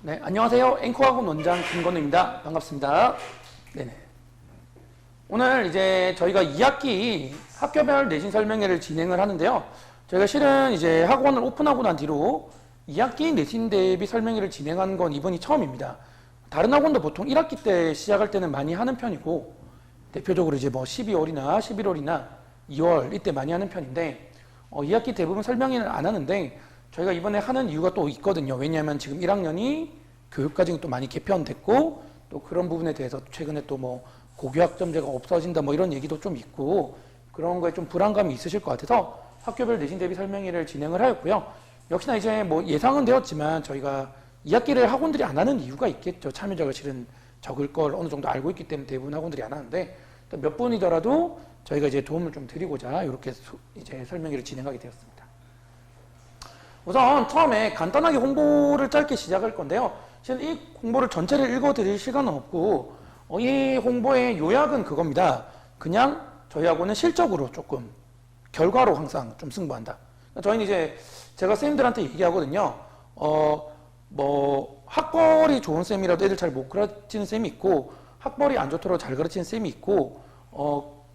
네, 안녕하세요. 앵커학원 원장 김건우입니다. 반갑습니다. 네네. 오늘 이제 저희가 2학기 학교별 내신 설명회를 진행을 하는데요. 저희가 실은 이제 학원을 오픈하고 난 뒤로 2학기 내신 대비 설명회를 진행한 건 이번이 처음입니다. 다른 학원도 보통 1학기 때 시작할 때는 많이 하는 편이고, 대표적으로 이제 뭐 12월이나 11월이나 2월 이때 많이 하는 편인데, 2학기 대부분 설명회는 안 하는데, 저희가 이번에 하는 이유가 또 있거든요. 왜냐하면 지금 1학년이 교육과정이 또 많이 개편됐고, 또 그런 부분에 대해서 최근에 또 뭐 고교학점제가 없어진다 뭐 이런 얘기도 좀 있고, 그런 거에 좀 불안감이 있으실 것 같아서 학교별 내신 대비 설명회를 진행을 하였고요. 역시나 이제 뭐 예상은 되었지만 저희가 2학기를 학원들이 안 하는 이유가 있겠죠. 참여자가 실은 적을 걸 어느 정도 알고 있기 때문에 대부분 학원들이 안 하는데, 몇 분이더라도 저희가 이제 도움을 좀 드리고자 이렇게 이제 설명회를 진행하게 되었습니다. 우선 처음에 간단하게 홍보를 짧게 시작할 건데요. 실은 이 홍보를 전체를 읽어드릴 시간은 없고, 이 홍보의 요약은 그겁니다. 그냥 저희 학원은 실적으로 조금 결과로 항상 좀 승부한다. 저희는 이제 제가 쌤들한테 얘기하거든요. 뭐 학벌이 좋은 쌤이라도 애들 잘 못 가르치는 쌤이 있고, 학벌이 안 좋더라도 잘 가르치는 쌤이 있고,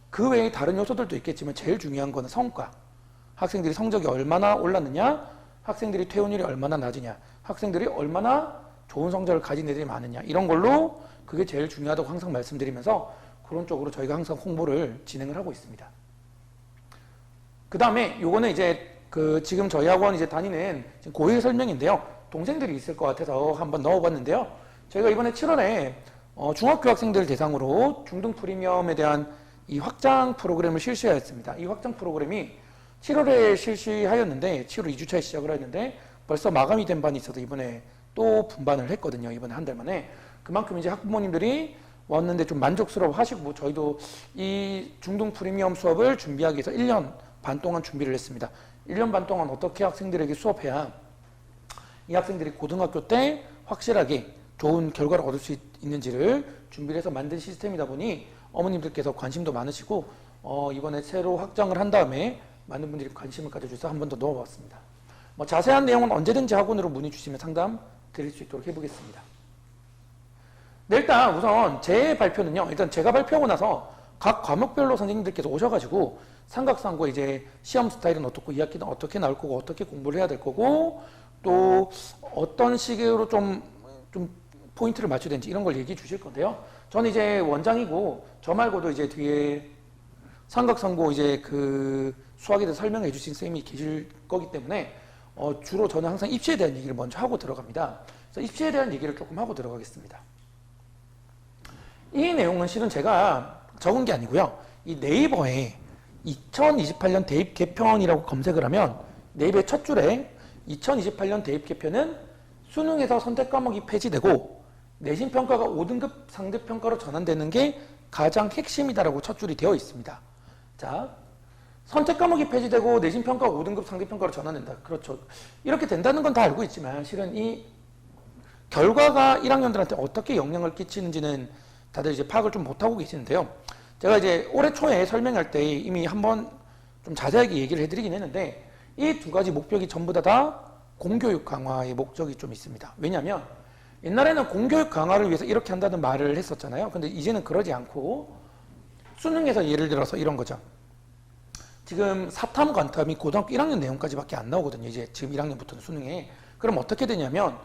그 외에 다른 요소들도 있겠지만 제일 중요한 거는 성과. 학생들이 성적이 얼마나 올랐느냐, 학생들이 퇴원율이 얼마나 낮으냐, 학생들이 얼마나 좋은 성적을 가진 애들이 많으냐, 이런 걸로 그게 제일 중요하다고 항상 말씀드리면서 그런 쪽으로 저희가 항상 홍보를 진행을 하고 있습니다. 그 다음에 요거는 이제 지금 저희 학원 이제 다니는 고1 설명인데요. 동생들이 있을 것 같아서 한번 넣어봤는데요. 저희가 이번에 7월에 중학교 학생들 대상으로 중등 프리미엄에 대한 이 확장 프로그램을 실시하였습니다. 이 확장 프로그램이 7월에 실시하였는데 7월 2주차에 시작을 했는데 벌써 마감이 된 반이 있어서 이번에 또 분반을 했거든요. 이번에 한 달 만에. 그만큼 이제 학부모님들이 왔는데 좀 만족스러워 하시고, 저희도 이 중등 프리미엄 수업을 준비하기 위해서 1년 반 동안 준비를 했습니다. 1년 반 동안 어떻게 학생들에게 수업해야 이 학생들이 고등학교 때 확실하게 좋은 결과를 얻을 수 있는지를 준비를 해서 만든 시스템이다 보니 어머님들께서 관심도 많으시고, 이번에 새로 확장을 한 다음에 많은 분들이 관심을 가져주셔서 한 번 더 넣어봤습니다. 뭐 자세한 내용은 언제든지 학원으로 문의 주시면 상담 드릴 수 있도록 해보겠습니다. 네, 일단 우선 제 발표는요. 일단 제가 발표하고 나서 각 과목별로 선생님들께서 오셔가지고 삼각상고 이제 시험 스타일은 어떻고 2학기는 어떻게 나올 거고 어떻게 공부를 해야 될 거고 또 어떤 식으로 좀 포인트를 맞춰야 되는지 이런 걸 얘기해 주실 건데요. 저는 이제 원장이고 저 말고도 이제 뒤에 삼각상고 이제 수학에 대해서 설명해 주신 선생님이 계실 거기 때문에 주로 저는 항상 입시에 대한 얘기를 먼저 하고 들어갑니다. 그래서 입시에 대한 얘기를 조금 하고 들어가겠습니다. 이 내용은 실은 제가 적은 게 아니고요. 이 네이버에 2028년 대입 개편이라고 검색을 하면 네이버의 첫 줄에 2028년 대입 개편은 수능에서 선택 과목이 폐지되고 내신 평가가 5등급 상대 평가로 전환되는 게 가장 핵심이다라고 첫 줄이 되어 있습니다. 자, 선택 과목이 폐지되고 내신 평가가 5등급 상대 평가로 전환된다. 그렇죠. 이렇게 된다는 건 다 알고 있지만 실은 이 결과가 1학년들한테 어떻게 영향을 끼치는지는 다들 이제 파악을 좀 못하고 계시는데요. 제가 이제 올해 초에 설명할 때 이미 한번 좀 자세하게 얘기를 해드리긴 했는데, 이 두 가지 목표가 전부 다 공교육 강화의 목적이 좀 있습니다. 왜냐하면 옛날에는 공교육 강화를 위해서 이렇게 한다는 말을 했었잖아요. 근데 이제는 그러지 않고 수능에서 예를 들어서 이런 거죠. 지금 사탐, 관탐이 고등학교 1학년 내용까지밖에 안 나오거든요. 이제 지금 1학년부터는 수능에. 그럼 어떻게 되냐면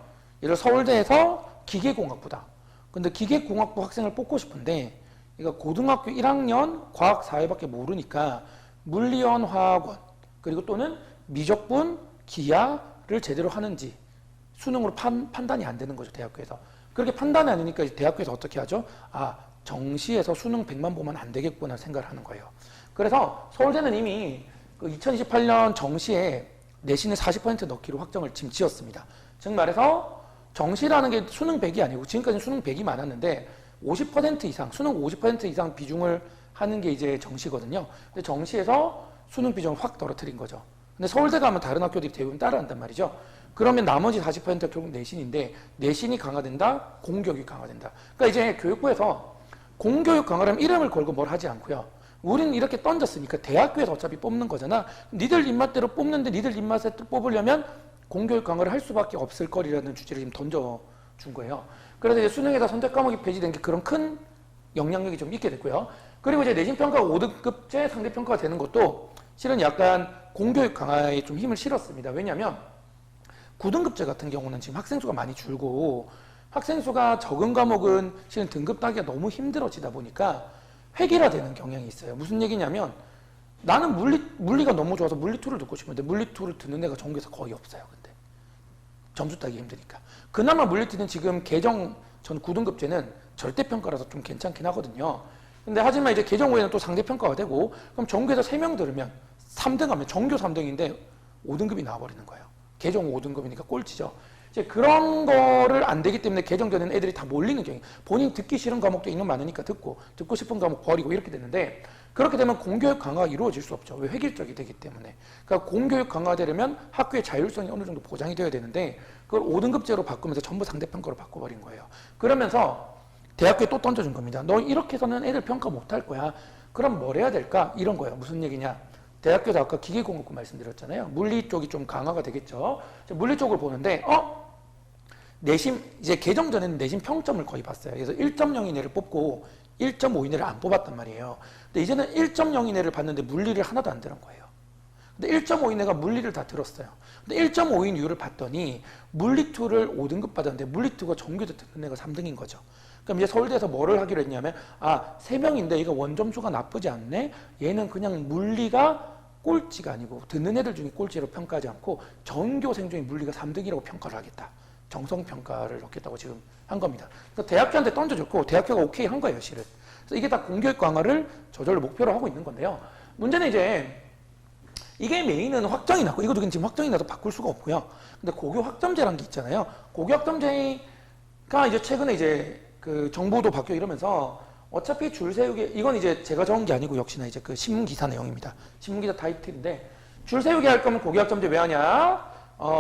예를 들어 서울대에서 기계공학부다. 근데 기계공학부 학생을 뽑고 싶은데 이거 고등학교 1학년 과학 사회밖에 모르니까 물리원, 화학원 그리고 또는 미적분, 기하를 제대로 하는지 수능으로 판단이 안 되는 거죠. 대학교에서. 그렇게 판단이 안 되니까 대학교에서 어떻게 하죠? 정시에서 수능 100만 보면 안 되겠구나 생각을 하는 거예요. 그래서 서울대는 이미 2028년 정시에 내신을 40% 넣기로 확정을 지금 지었습니다. 즉 말해서 정시라는 게 수능 100이 아니고 지금까지는 수능 100이 많았는데 50% 이상, 수능 50% 이상 비중을 하는 게 이제 정시거든요. 근데 정시에서 수능 비중을 확 떨어뜨린 거죠. 근데 서울대 가면 다른 학교들이 대부분 따라한단 말이죠. 그러면 나머지 40%가 결국 내신인데 내신이 강화된다, 공교육이 강화된다. 그러니까 이제 교육부에서 공교육 강화라면 이름을 걸고 뭘 하지 않고요. 우리는 이렇게 던졌으니까 대학교에서 어차피 뽑는 거잖아. 니들 입맛대로 뽑는데 니들 입맛에 뽑으려면 공교육 강화를 할 수밖에 없을 거리라는 주제를 지금 준 거예요. 그래서 이제 수능에다 선택 과목이 배제된 게 그런 큰 영향력이 좀 있게 됐고요. 그리고 이제 내신 평가가 5등급제 상대 평가가 되는 것도 실은 약간 공교육 강화에 좀 힘을 실었습니다. 왜냐하면 9등급제 같은 경우는 지금 학생 수가 많이 줄고 학생 수가 적은 과목은 실은 등급 따기가 너무 힘들어지다 보니까 획일화되는 경향이 있어요. 무슨 얘기냐면 나는 물리가 너무 좋아서 물리2를 듣고 싶은데 물리2를 듣는 애가 전국에서 거의 없어요. 근데 점수 따기 힘드니까. 그나마 물리2는 지금 개정 전 9등급제는 절대평가라서 좀 괜찮긴 하거든요. 근데 하지만 이제 개정 후에는 또 상대평가가 되고 그럼 전국에서 3명 들으면 3등 하면 전교 3등인데 5등급이 나와버리는 거예요. 개정 후 5등급이니까 꼴찌죠. 이제 그런 거를 안 되기 때문에 개정되는 애들이 다 몰리는 경향이 본인 듣기 싫은 과목도 인원 많으니까 듣고 싶은 과목 버리고 이렇게 되는데 그렇게 되면 공교육 강화가 이루어질 수 없죠. 왜 획일적이 되기 때문에. 그러니까 공교육 강화되려면 학교의 자율성이 어느 정도 보장이 되어야 되는데 그걸 5등급제로 바꾸면서 전부 상대평가로 바꿔버린 거예요. 그러면서 대학교에 또 던져준 겁니다. 너 이렇게 해서는 애들 평가 못할 거야. 그럼 뭘 해야 될까? 이런 거예요. 무슨 얘기냐. 대학교에서 아까 기계공학부 말씀드렸잖아요. 물리 쪽이 좀 강화가 되겠죠. 물리 쪽을 보는데 내신 이제 개정 전에는 내신 평점을 거의 봤어요. 그래서 1.0 이내를 뽑고 1.5 이내를 안 뽑았단 말이에요. 근데 이제는 1.0 이내를 봤는데 물리를 하나도 안 들은 거예요. 근데 1.5 이내가 물리를 다 들었어요. 근데 1.5인 이유를 봤더니 물리2를 5등급 받았는데 물리2가 전교대 듣는 애가 3등인 거죠. 그럼 이제 서울대에서 뭐를 하기로 했냐면 3명인데 이거 원점수가 나쁘지 않네. 얘는 그냥 물리가 꼴찌가 아니고 듣는 애들 중에 꼴찌로 평가하지 않고 전교생 중에 물리가 3등이라고 평가를 하겠다. 정성평가를 넣겠다고 지금 한 겁니다. 그래서 대학교한테 던져줬고 대학교가 오케이 한 거예요, 실은. 그래서 이게 다 공교육 강화를 저절로 목표로 하고 있는 건데요. 문제는 이제 이게 메인은 확정이 나고 이것도 지금 확정이 나도 바꿀 수가 없고요. 근데 고교 학점제라는 게 있잖아요. 고교 학점제가 이제 최근에 이제 그 정부도 바뀌어 이러면서 어차피 줄 세우기 이건 이제 제가 적은 게 아니고 역시나 이제 그 신문기사 내용입니다. 신문기사 타이틀인데 줄 세우기 할 거면 고교 학점제 왜 하냐?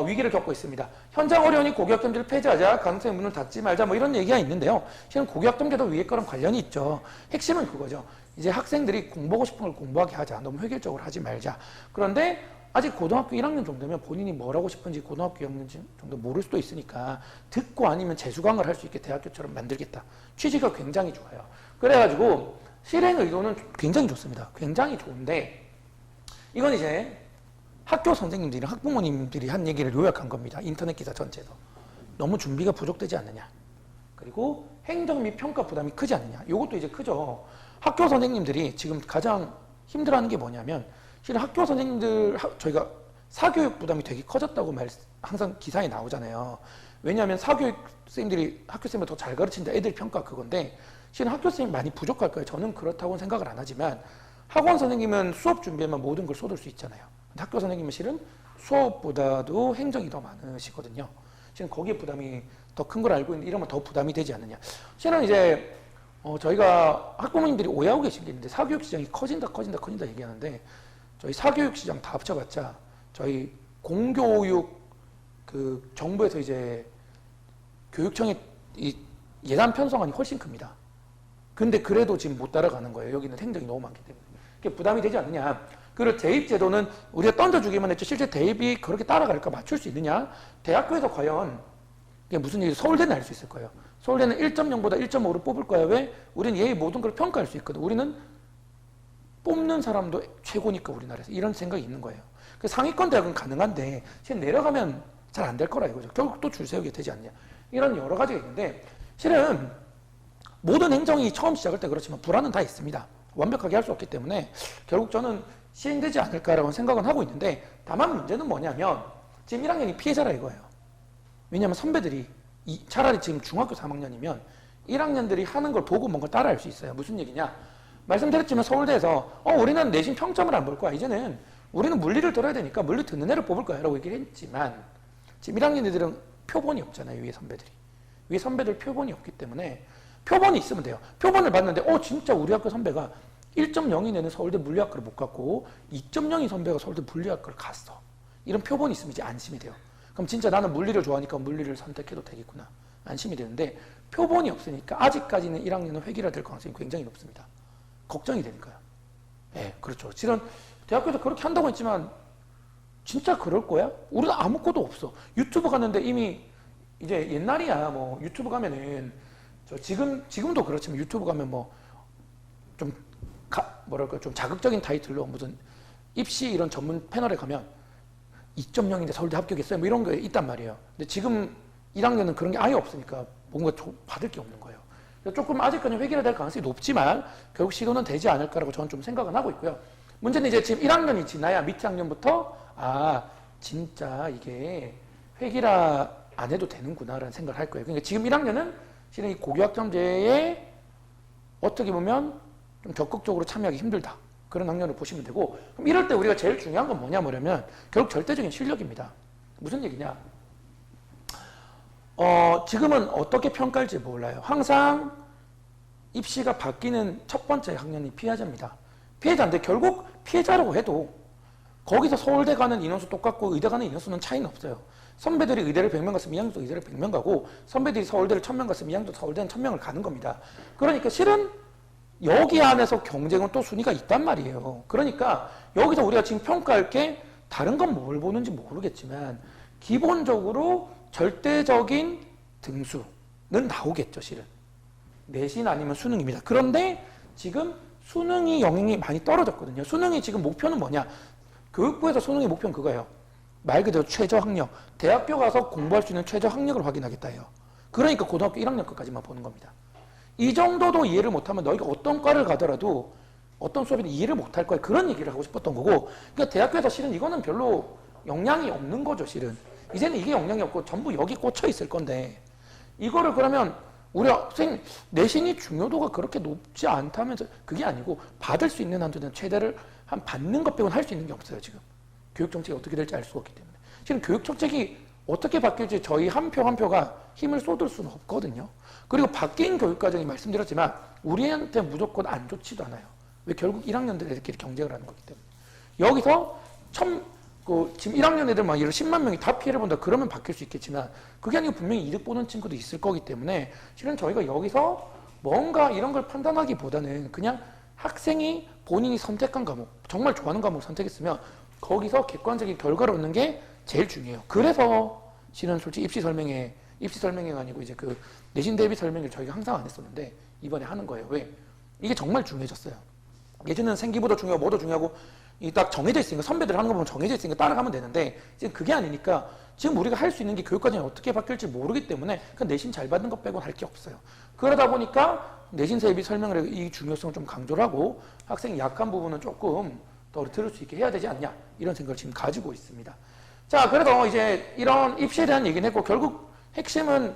위기를 겪고 있습니다. 현장 어려우니 고교 학점제를 폐지하자, 가능성의 문을 닫지 말자 뭐 이런 얘기가 있는데요. 실은 고교 학점제도 위에 거랑 관련이 있죠. 핵심은 그거죠. 이제 학생들이 공부하고 싶은 걸 공부하게 하자. 너무 획일적으로 하지 말자. 그런데 아직 고등학교 1학년 정도면 본인이 뭘 하고 싶은지 고등학교 2학년 정도 모를 수도 있으니까 듣고 아니면 재수강을 할 수 있게 대학교처럼 만들겠다. 취지가 굉장히 좋아요. 그래가지고 실행 의도는 굉장히 좋습니다. 굉장히 좋은데 이건 이제 학교 선생님들이랑 학부모님들이 한 얘기를 요약한 겁니다. 인터넷 기사 전체에서. 너무 준비가 부족되지 않느냐. 그리고 행정 및 평가 부담이 크지 않느냐. 이것도 이제 크죠. 학교 선생님들이 지금 가장 힘들어하는 게 뭐냐면 실은 학교 선생님들 저희가 사교육 부담이 되게 커졌다고 항상 기사에 나오잖아요. 왜냐하면 사교육 선생님들이 학교 선생님을 더 잘 가르친다. 애들 평가 그건데 실은 학교 선생님 많이 부족할 거예요. 저는 그렇다고는 생각을 안 하지만 학원 선생님은 수업 준비에만 모든 걸 쏟을 수 있잖아요. 학교 선생님은 실은 수업보다도 행정이 더 많으시거든요. 실은 거기에 부담이 더 큰 걸 알고 있는데 이러면 더 부담이 되지 않느냐. 실은 이제 저희가 학부모님들이 오해하고 계신 게 있는데 사교육 시장이 커진다 얘기하는데 저희 사교육 시장 다 합쳐봤자 저희 공교육 그 정부에서 이제 교육청의 이 예산 편성안이 훨씬 큽니다. 근데 그래도 지금 못 따라가는 거예요. 여기는 행정이 너무 많기 때문에. 그게 부담이 되지 않느냐. 그리고 대입제도는 우리가 던져주기만 했지 실제 대입이 그렇게 따라갈까 맞출 수 있느냐. 대학교에서 과연 이게 무슨 얘기 서울대는 알 수 있을 거예요. 서울대는 1.0보다 1.5를 뽑을 거야. 왜? 우리는 얘의 모든 걸 평가할 수 있거든. 우리는 뽑는 사람도 최고니까 우리나라에서 이런 생각이 있는 거예요. 그 상위권 대학은 가능한데 지금 내려가면 잘 안 될 거라 이거죠. 결국 또 줄 세우게 되지 않냐. 이런 여러 가지가 있는데 실은 모든 행정이 처음 시작할 때 그렇지만 불안은 다 있습니다. 완벽하게 할 수 없기 때문에 결국 저는 시행되지 않을까라고 생각은 하고 있는데 다만 문제는 뭐냐면 지금 1학년이 피해자라 이거예요. 왜냐하면 선배들이 차라리 지금 중학교 3학년이면 1학년들이 하는 걸 보고 뭔가 따라할 수 있어요. 무슨 얘기냐? 말씀드렸지만 서울대에서 우리는 내신 평점을 안 볼 거야. 이제는 우리는 물리를 들어야 되니까 물리 듣는 애를 뽑을 거야 라고 얘기를 했지만 지금 1학년 애들은 표본이 없잖아요. 위에 선배들이. 위에 선배들 표본이 없기 때문에 표본이 있으면 돼요. 표본을 봤는데 진짜 우리 학교 선배가 1.0이 내는 서울대 물리학과를 못 갔고 2.0이 선배가 서울대 물리학과를 갔어. 이런 표본이 있으면 이제 안심이 돼요. 그럼 진짜 나는 물리를 좋아하니까 물리를 선택해도 되겠구나. 안심이 되는데 표본이 없으니까 아직까지는 1학년은 획일화될 가능성이 굉장히 높습니다. 걱정이 되니까요. 예, 그렇죠. 실은 대학교에서 그렇게 한다고 했지만 진짜 그럴 거야? 우리는 아무것도 없어. 유튜브 갔는데 이미 이제 옛날이야 뭐 유튜브 가면은 저 지금도 그렇지만 유튜브 가면 뭐 좀 뭐랄까 좀 자극적인 타이틀로 무슨 입시 이런 전문 패널에 가면 2.0인데 서울대 합격했어요 뭐 이런 게 있단 말이에요. 근데 지금 1학년은 그런 게 아예 없으니까 뭔가 받을 게 없는 거예요. 그래서 조금 아직까지 획일화될 가능성이 높지만 결국 시도는 되지 않을까라고 저는 좀 생각은 하고 있고요. 문제는 이제 지금 1학년이 지나야 밑 학년부터 아 진짜 이게 획일화 안 해도 되는구나라는 생각을 할 거예요. 그러니까 지금 1학년은 실은 이 고교학점제에 어떻게 보면 좀 적극적으로 참여하기 힘들다. 그런 학년을 보시면 되고 그럼 이럴 때 우리가 제일 중요한 건 뭐냐면 결국 절대적인 실력입니다. 무슨 얘기냐? 지금은 어떻게 평가할지 몰라요. 항상 입시가 바뀌는 첫 번째 학년이 피해자입니다. 피해자인데 결국 피해자라고 해도 거기서 서울대 가는 인원수 똑같고 의대 가는 인원수는 차이는 없어요. 선배들이 의대를 100명 갔으면 2학년도 의대를 100명 가고 선배들이 서울대를 1000명 갔으면 2학년도 서울대는 1000명을 가는 겁니다. 그러니까 실은 여기 안에서 경쟁은 또 순위가 있단 말이에요. 그러니까 여기서 우리가 지금 평가할 게 다른 건 뭘 보는지 모르겠지만 기본적으로 절대적인 등수는 나오겠죠, 실은. 내신 아니면 수능입니다. 그런데 지금 수능이 영향이 많이 떨어졌거든요. 수능이 지금 목표는 뭐냐? 교육부에서 수능의 목표는 그거예요. 말 그대로 최저 학력. 대학교 가서 공부할 수 있는 최저 학력을 확인하겠다 해요. 그러니까 고등학교 1학년 끝까지만 보는 겁니다. 이 정도도 이해를 못하면 너희가 어떤 과를 가더라도 어떤 수업이든 이해를 못할 거야. 그런 얘기를 하고 싶었던 거고. 그러니까 대학교에서 실은 이거는 별로 영향이 없는 거죠, 실은. 이제는 이게 영향이 없고 전부 여기 꽂혀 있을 건데 이거를 그러면 우리 학생 내신이 중요도가 그렇게 높지 않다면서 그게 아니고 받을 수 있는 한도는 최대를 한 받는 것 빼고는 할 수 있는 게 없어요, 지금. 교육 정책이 어떻게 될지 알 수가 없기 때문에. 지금 교육 정책이 어떻게 바뀔지 저희 한 표 한 표가 힘을 쏟을 수는 없거든요. 그리고 바뀐 교육 과정이 말씀드렸지만 우리한테 무조건 안 좋지도 않아요. 왜 결국 1학년들 애들끼리 경쟁을 하는 거기 때문에. 여기서 지금 1학년 애들 막 10만 명이 다 피해를 본다 그러면 바뀔 수 있겠지만 그게 아니고 분명히 이득 보는 친구도 있을 거기 때문에 실은 저희가 여기서 뭔가 이런 걸 판단하기보다는 그냥 학생이 본인이 선택한 과목, 정말 좋아하는 과목을 선택했으면 거기서 객관적인 결과를 얻는 게 제일 중요해요. 그래서 실은 솔직히 입시 설명회가 아니고 이제 그 내신 대비 설명회를 저희가 항상 안 했었는데 이번에 하는 거예요. 왜? 이게 정말 중요해졌어요. 예전에는 생기부도 중요하고 뭐도 중요하고 이 딱 정해져 있으니까 선배들 하는 거 보면 정해져 있으니까 따라가면 되는데 지금 그게 아니니까 지금 우리가 할 수 있는 게 교육과정이 어떻게 바뀔지 모르기 때문에 그냥 내신 잘 받는 것 빼고는 할 게 없어요. 그러다 보니까 내신 대비 설명을 해서 이 중요성을 좀 강조를 하고 학생이 약한 부분은 조금 더 들을 수 있게 해야 되지 않냐 이런 생각을 지금 가지고 있습니다. 자, 그래도 이제 이런 입시에 대한 얘기는 했고 결국 핵심은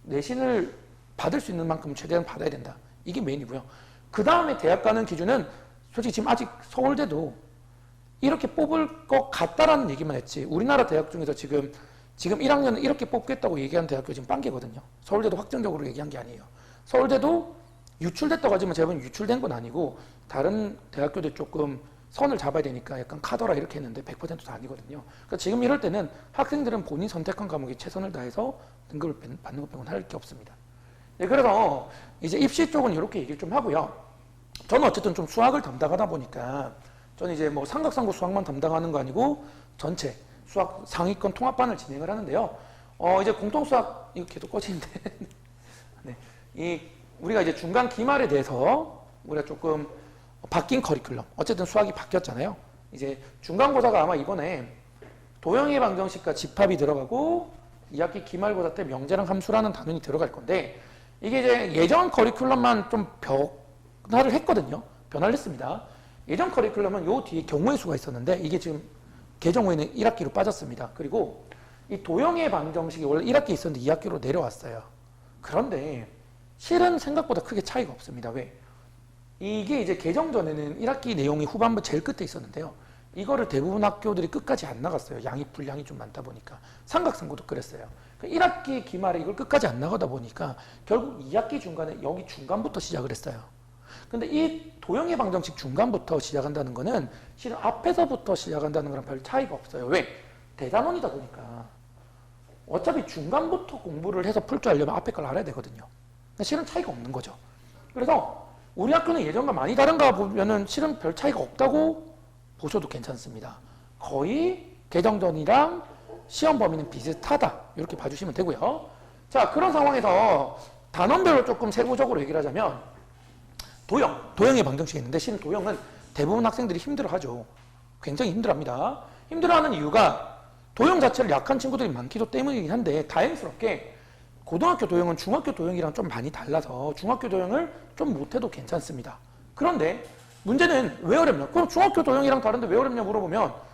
내신을 받을 수 있는 만큼 최대한 받아야 된다. 이게 메인이고요. 그 다음에 대학 가는 기준은 솔직히 지금 아직 서울대도 이렇게 뽑을 것 같다라는 얘기만 했지 우리나라 대학 중에서 지금 1학년은 이렇게 뽑겠다고 얘기한 대학교 지금 빵개거든요. 서울대도 확정적으로 얘기한 게 아니에요. 서울대도 유출됐다고 하지만 제가 보기엔 유출된 건 아니고 다른 대학교도 조금 선을 잡아야 되니까 약간 카더라 이렇게 했는데 100%도 아니거든요. 그러니까 지금 이럴 때는 학생들은 본인 선택한 과목에 최선을 다해서 등급을 받는 것 빼고는 할 게 없습니다. 네, 그래서 이제 입시 쪽은 이렇게 얘기를 좀 하고요. 저는 어쨌든 좀 수학을 담당하다 보니까 저는 이제 뭐 삼각상고 수학만 담당하는 거 아니고 전체 수학 상위권 통합반을 진행을 하는데요. 이제 공통 수학 이거 계속 꺼지는데 네, 우리가 이제 중간 기말에 대해서 우리가 조금 바뀐 커리큘럼 어쨌든 수학이 바뀌었잖아요. 이제 중간고사가 아마 이번에 도형의 방정식과 집합이 들어가고 2학기 기말고사 때 명제랑 함수라는 단원이 들어갈 건데 이게 이제 예전 커리큘럼만 좀 변화를 했거든요. 변화를 했습니다. 예전 커리큘럼은 요 뒤에 경우의 수가 있었는데 이게 지금 개정 후에는 1학기로 빠졌습니다. 그리고 이 도형의 방정식이 원래 1학기 있었는데 2학기로 내려왔어요. 그런데 실은 생각보다 크게 차이가 없습니다. 왜? 이게 이제 개정 전에는 1학기 내용이 후반부 제일 끝에 있었는데요. 이거를 대부분 학교들이 끝까지 안 나갔어요. 분량이 좀 많다 보니까. 삼각상고도 그랬어요. 1학기 기말에 이걸 끝까지 안 나가다 보니까 결국 2학기 중간에 여기 중간부터 시작을 했어요. 근데 이 도형의 방정식 중간부터 시작한다는 거는 실은 앞에서부터 시작한다는 거랑 별 차이가 없어요. 왜? 대단원이다 보니까 어차피 중간부터 공부를 해서 풀 줄 알려면 앞에 걸 알아야 되거든요. 실은 차이가 없는 거죠. 그래서 우리 학교는 예전과 많이 다른가 보면은 실은 별 차이가 없다고 보셔도 괜찮습니다. 거의 개정 전이랑 시험 범위는 비슷하다 이렇게 봐주시면 되고요. 자, 그런 상황에서 단원별로 조금 세부적으로 얘기를 하자면 도형의 방정식이 있는데 실은 도형은 대부분 학생들이 힘들어하죠. 굉장히 힘들어합니다. 힘들어하는 이유가 도형 자체를 약한 친구들이 많기도 때문이긴 한데 다행스럽게 고등학교 도형은 중학교 도형이랑 좀 많이 달라서 중학교 도형을 좀 못해도 괜찮습니다. 그런데 문제는 왜 어렵냐? 그럼 중학교 도형이랑 다른데 왜 어렵냐 물어보면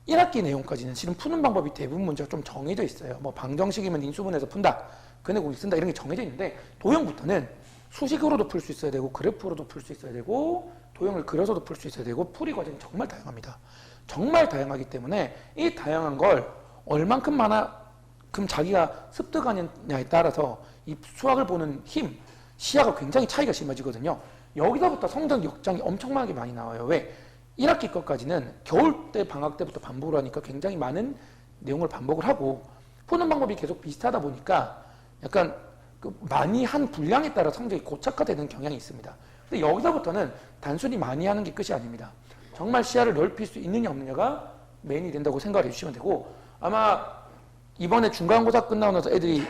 1학기 내용까지는 실은 푸는 방법이 대부분 문제가 좀 정해져 있어요. 뭐 방정식이면 인수분해서 푼다, 근해공식 쓴다 이런 게 정해져 있는데 도형부터는 수식으로도 풀 수 있어야 되고 그래프로도 풀 수 있어야 되고 도형을 그려서도 풀 수 있어야 되고 풀이 과정이 정말 다양합니다. 정말 다양하기 때문에 이 다양한 걸 얼만큼 자기가 습득하느냐에 따라서 이 수학을 보는 힘, 시야가 굉장히 차이가 심해지거든요. 여기서부터 성적 역장이 엄청나게 많이 나와요. 왜? 1학기 것까지는 겨울 때 방학 때부터 반복을 하니까 굉장히 많은 내용을 반복을 하고 푸는 방법이 계속 비슷하다 보니까 약간 많이 한 분량에 따라 성적이 고착화되는 경향이 있습니다. 근데 여기서부터는 단순히 많이 하는 게 끝이 아닙니다. 정말 시야를 넓힐 수 있느냐 없느냐가 메인이 된다고 생각을 해주시면 되고 아마 이번에 중간고사 끝나고 나서 애들이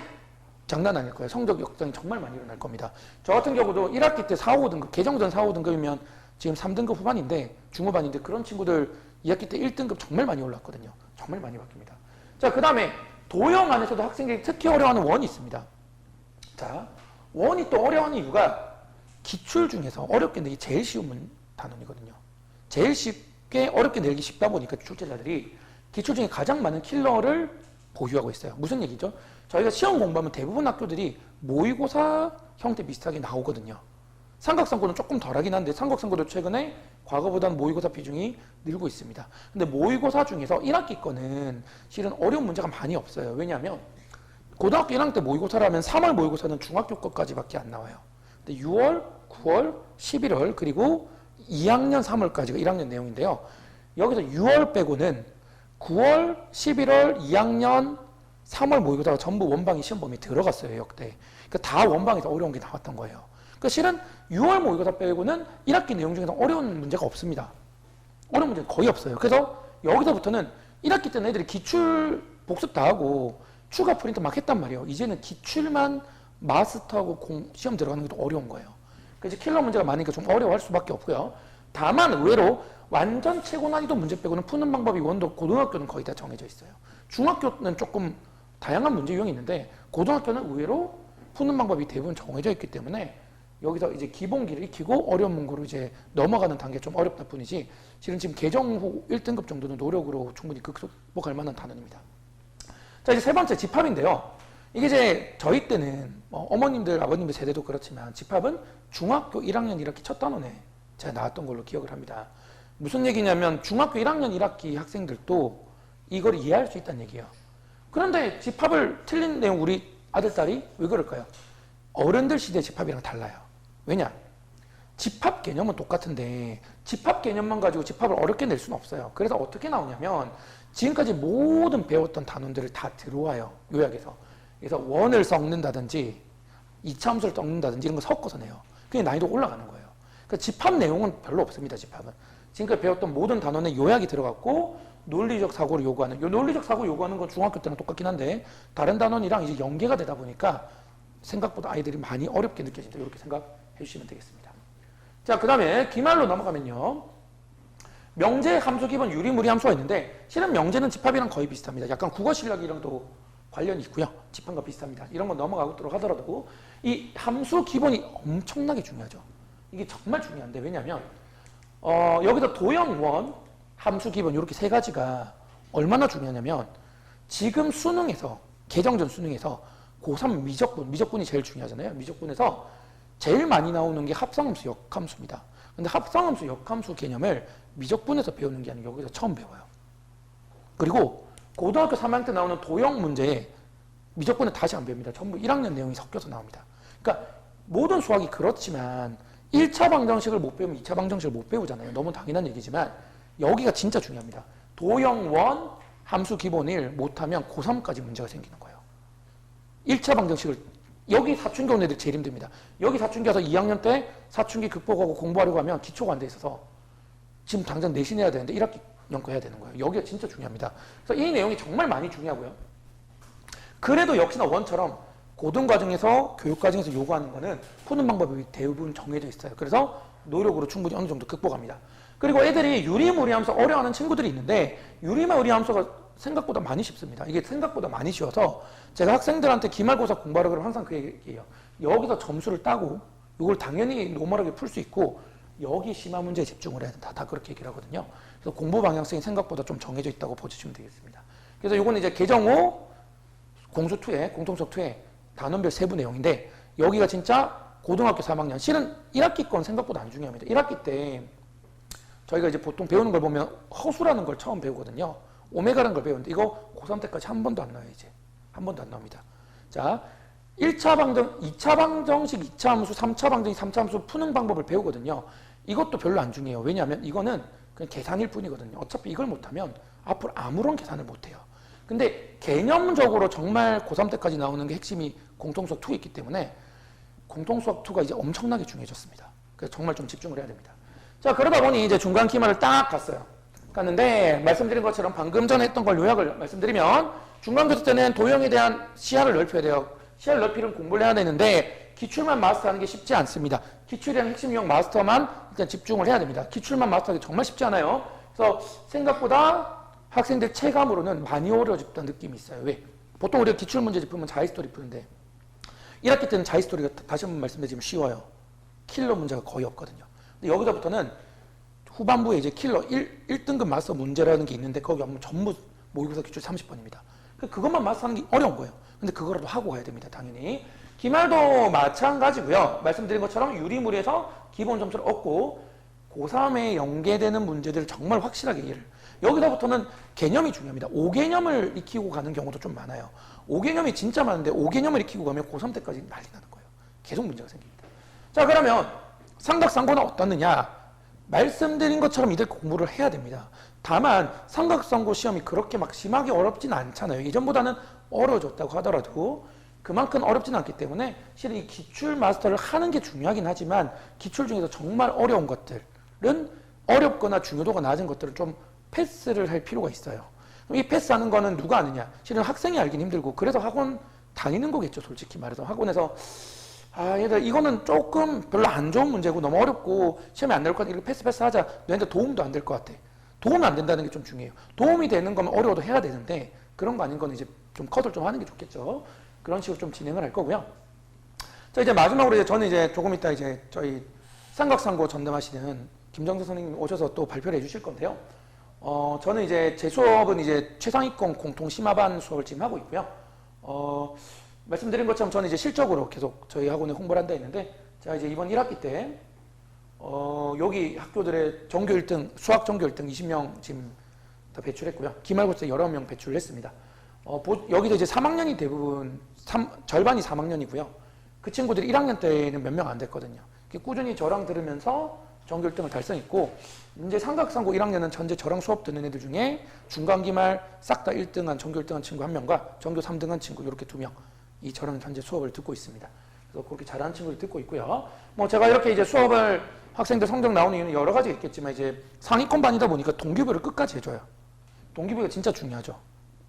장난 아닐 거예요. 성적 역전이 정말 많이 일어날 겁니다. 저 같은 경우도 1학기 때 4, 5등급, 개정전 4, 5등급이면 지금 3등급 후반인데 중후반인데 그런 친구들 2학기 때 1등급 정말 많이 올랐거든요. 정말 많이 바뀝니다. 자, 그 다음에 도형 안에서도 학생들이 특히 어려워하는 원이 있습니다. 자, 원이 또 어려워하는 이유가 기출 중에서 어렵게 내기 제일 쉬운 단원이거든요. 제일 쉽게 어렵게 내기 쉽다 보니까 출제자들이 기출 중에 가장 많은 킬러를 보유하고 있어요. 무슨 얘기죠? 저희가 시험 공부하면 대부분 학교들이 모의고사 형태 비슷하게 나오거든요. 삼각상고는 조금 덜하긴 한데 삼각상고도 최근에 과거보다는 모의고사 비중이 늘고 있습니다. 근데 모의고사 중에서 1학기 거는 실은 어려운 문제가 많이 없어요. 왜냐하면 고등학교 1학년 때 모의고사라면 3월 모의고사는 중학교 것까지밖에 안 나와요. 근데 6월, 9월, 11월 그리고 2학년 3월까지가 1학년 내용인데요. 여기서 6월 빼고는 9월, 11월, 2학년 3월 모의고사가 전부 원방이 시험 범위에 들어갔어요. 역대. 그러니까 다 원방에서 어려운 게 나왔던 거예요. 그러니까 실은 6월 모의고사 빼고는 1학기 내용 중에서 어려운 문제가 없습니다. 어려운 문제가 거의 없어요. 그래서 여기서부터는 1학기 때는 애들이 기출 복습 다 하고 추가 프린트 막 했단 말이에요. 이제는 기출만 마스터하고 시험 들어가는 게 더 어려운 거예요. 그래서 킬러 문제가 많으니까 좀 어려워할 수밖에 없고요. 다만 의외로 완전 최고 난이도 문제 빼고는 푸는 방법이 원도 고등학교는 거의 다 정해져 있어요. 중학교는 조금 다양한 문제 유형이 있는데 고등학교는 의외로 푸는 방법이 대부분 정해져 있기 때문에 여기서 이제 기본기를 익히고 어려운 문구로 이제 넘어가는 단계 좀 어렵다 뿐이지 실은 지금 개정 후 1등급 정도는 노력으로 충분히 극복할 만한 단원입니다. 자, 이제 세 번째 집합인데요. 이게 이제 저희 때는 어머님들, 아버님들 세대도 그렇지만 집합은 중학교 1학년 1학기 첫 단원에 제가 나왔던 걸로 기억을 합니다. 무슨 얘기냐면 중학교 1학년 1학기 학생들도 이걸 이해할 수 있다는 얘기예요. 그런데 집합을 틀린 내용 우리 아들, 딸이 왜 그럴까요? 어른들 시대 집합이랑 달라요. 왜냐? 집합 개념은 똑같은데 집합 개념만 가지고 집합을 어렵게 낼 수는 없어요. 그래서 어떻게 나오냐면 지금까지 모든 배웠던 단원들을 다 들어와요. 요약해서. 그래서 원을 섞는다든지 이차함수를 섞는다든지 이런 거 섞어서 내요. 그게 난이도 올라가는 거예요. 그러니까 집합 내용은 별로 없습니다. 집합은. 지금까지 배웠던 모든 단원에 요약이 들어갔고 논리적 사고를 요구하는 요 논리적 사고 요구하는 건 중학교 때랑 똑같긴 한데 다른 단원이랑 이제 연계가 되다 보니까 생각보다 아이들이 많이 어렵게 느껴진다. 이렇게 생각해 주시면 되겠습니다. 자, 그 다음에 기말로 넘어가면요. 명제 함수 기본 유리무리 함수가 있는데 실은 명제는 집합이랑 거의 비슷합니다. 약간 국어 실력이랑도 관련이 있고요. 집합과 비슷합니다. 이런 거 넘어가도록 하더라도 이 함수 기본이 엄청나게 중요하죠. 이게 정말 중요한데 왜냐하면 여기서 도형, 함수 기본 이렇게 세 가지가 얼마나 중요하냐면 지금 수능에서 개정전 수능에서 고3 미적분이 제일 중요하잖아요. 미적분에서 제일 많이 나오는 게 합성함수, 역함수입니다. 근데 합성함수, 역함수 개념을 미적분에서 배우는 게 아니고 여기서 처음 배워요. 그리고 고등학교 3학년 때 나오는 도형 문제에 미적분에 다시 안 배웁니다. 전부 1학년 내용이 섞여서 나옵니다. 그러니까 모든 수학이 그렇지만 1차 방정식을 못 배우면 2차 방정식을 못 배우잖아요. 너무 당연한 얘기지만 여기가 진짜 중요합니다. 도형 1, 함수 기본 1 못하면 고3까지 문제가 생기는 거예요. 1차 방정식을 여기 사춘기 온 애들 제일 힘듭니다. 여기 사춘기 와서 2학년 때 사춘기 극복하고 공부하려고 하면 기초가 안 돼 있어서 지금 당장 내신해야 되는데 1학기 연구해야 되는 거예요. 여기가 진짜 중요합니다. 그래서 이 내용이 정말 많이 중요하고요. 그래도 역시나 원처럼 고등 과정에서 교육 과정에서 요구하는 거는 푸는 방법이 대부분 정해져 있어요. 그래서 노력으로 충분히 어느 정도 극복합니다. 그리고 애들이 유리무리하면서 어려워하는 친구들이 있는데 유리무리하면서가 생각보다 많이 쉽습니다. 이게 생각보다 많이 쉬워서 제가 학생들한테 기말고사 공부하라 그러면 항상 그 얘기해요. 여기서 점수를 따고 이걸 당연히 노멀하게 풀 수 있고 여기 심화 문제에 집중을 해야 된다. 다 그렇게 얘기를 하거든요. 그래서 공부 방향성이 생각보다 좀 정해져 있다고 보시면 되겠습니다. 그래서 이거는 이제 개정5 공수2에 공통수업2에 단원별 세부 내용인데 여기가 진짜 고등학교 3학년 실은 1학기 건 생각보다 안 중요합니다. 1학기 때 저희가 이제 보통 배우는 걸 보면 허수라는 걸 처음 배우거든요. 오메가라는 걸 배우는데 이거 고3 때까지 한 번도 안 나와요. 이제 한 번도 안 나옵니다. 자, 1차 방정, 2차 방정식, 2차 함수, 3차 방정식, 3차 함수 푸는 방법을 배우거든요. 이것도 별로 안 중요해요. 왜냐하면 이거는 그냥 계산일 뿐이거든요. 어차피 이걸 못하면 앞으로 아무런 계산을 못해요. 근데 개념적으로 정말 고3 때까지 나오는 게 핵심이 공통수업 2가 있기 때문에 공통수업 2가 이제 엄청나게 중요해졌습니다. 그래서 정말 좀 집중을 해야 됩니다. 자, 그러다 보니 이제 중간 기말을 딱 갔어요. 갔는데 말씀드린 것처럼 방금 전에 했던 걸 요약을 말씀드리면 중간고사 때는 도형에 대한 시야를 넓혀야 돼요. 시야를 넓히는 공부를 해야 되는데 기출만 마스터하는 게 쉽지 않습니다. 기출이랑 핵심 유형 마스터만 일단 집중을 해야 됩니다. 기출만 마스터하기 정말 쉽지 않아요. 그래서 생각보다 학생들 체감으로는 많이 어려워졌다는 느낌이 있어요. 왜? 보통 우리가 기출문제 푸면 자이스토리 푸는데 1학기 때는 자이스토리가 다시 한번 말씀드리면 쉬워요. 킬러 문제가 거의 없거든요. 근데 여기서부터는 후반부에 이제 킬러 1등급 마스터 문제라는 게 있는데 거기 가면 전부 모의고사 기출 30번입니다. 그것만 마스터하는 게 어려운 거예요. 근데 그거라도 하고 가야 됩니다. 당연히. 기말도 마찬가지고요. 말씀드린 것처럼 유리무리에서 기본 점수를 얻고 고3에 연계되는 문제들을 정말 확실하게 이해를. 여기서부터는 개념이 중요합니다. 5개념을 익히고 가는 경우도 좀 많아요. 5개념이 진짜 많은데 5개념을 익히고 가면 고3 때까지 난리 나는 거예요. 계속 문제가 생깁니다. 자, 그러면 삼각상고는 어떻느냐? 말씀드린 것처럼 이들 공부를 해야 됩니다. 다만 삼각상고 시험이 그렇게 막 심하게 어렵진 않잖아요. 이전보다는 어려워졌다고 하더라도 그만큼 어렵진 않기 때문에 실은 이 기출 마스터를 하는 게 중요하긴 하지만 기출 중에서 정말 어려운 것들은 어렵거나 중요도가 낮은 것들을 좀 패스를 할 필요가 있어요. 이 패스하는 거는 누가 아느냐? 실은 학생이 알긴 힘들고 그래서 학원 다니는 거겠죠. 솔직히 말해서 학원에서 얘들 이거는 조금 별로 안 좋은 문제고 너무 어렵고 시험에 안 될 것 같아. 이거 패스 하자. 너한테 도움도 안 될 것 같아. 도움이 안 된다는 게 좀 중요해요. 도움이 되는 거면 어려워도 해야 되는데 그런 거 아닌 거는 이제 좀 컷을 좀 하는 게 좋겠죠. 그런 식으로 좀 진행을 할 거고요. 자, 이제 마지막으로 이제 저는 이제 조금 이따 이제 저희 삼각상고 전담하시는 김정수 선생님 오셔서 또 발표를 해주실 건데요. 저는 이제 제 수업은 이제 최상위권 공통 심화반 수업을 지금 하고 있고요. 말씀드린 것처럼 저는 이제 실적으로 계속 저희 학원에 홍보를 한다 했는데, 제가 이제 이번 1학기 때, 여기 학교들의 전교 1등, 수학 전교 1등 20명 지금 다 배출했고요. 기말고사 19명 배출을 했습니다. 여기도 이제 3학년이 대부분, 절반이 3학년이고요. 그 친구들이 1학년 때는 몇 명 안 됐거든요. 꾸준히 저랑 들으면서 전교 1등을 달성했고, 이제 삼각상고 1학년은 전체 저랑 수업 듣는 애들 중에 중간기말 싹 다 1등한, 전교 1등한 친구 1명과 전교 3등한 친구 이렇게 2명, 이 저랑 현재 수업을 듣고 있습니다. 그래서 그렇게 잘하는 친구들 듣고 있고요. 뭐 제가 이렇게 이제 수업을 학생들 성적 나오는 이유는 여러 가지 있겠지만 이제 상위권 반이다 보니까 동기부여를 끝까지 해줘요. 동기부여가 진짜 중요하죠.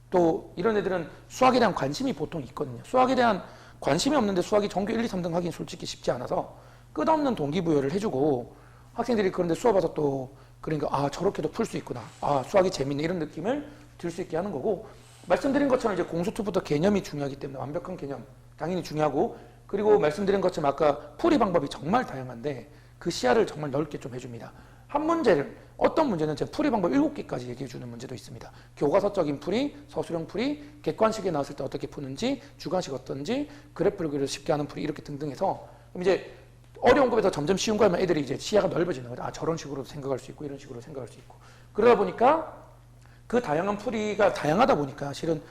또 이런 애들은 수학에 대한 관심이 보통 있거든요. 수학에 대한 관심이 없는데 수학이 전교 1, 2, 3등 하긴 솔직히 쉽지 않아서 끝없는 동기부여를 해주고, 학생들이 그런데 수업 와서 또 그러니까 저렇게도 풀 수 있구나, 수학이 재밌네, 이런 느낌을 들 수 있게 하는 거고, 말씀드린 것처럼 이제 공수2부터 개념이 중요하기 때문에 완벽한 개념 당연히 중요하고, 그리고 말씀드린 것처럼 아까 풀이 방법이 정말 다양한데 그 시야를 정말 넓게 좀 해줍니다. 한 문제를, 어떤 문제는 제 풀이 방법 7개까지 얘기해주는 문제도 있습니다. 교과서적인 풀이, 서술형 풀이, 객관식에 나왔을 때 어떻게 푸는지, 주관식 어떤지, 그래프를 그려서 쉽게 하는 풀이, 이렇게 등등해서 그럼 이제 어려운 것에서 점점 쉬운 거 하면 애들이 이제 시야가 넓어지는 거죠. 저런 식으로 생각할 수 있고 이런 식으로 생각할 수 있고, 그러다 보니까 그 다양한 풀이가 다양하다 보니까 실은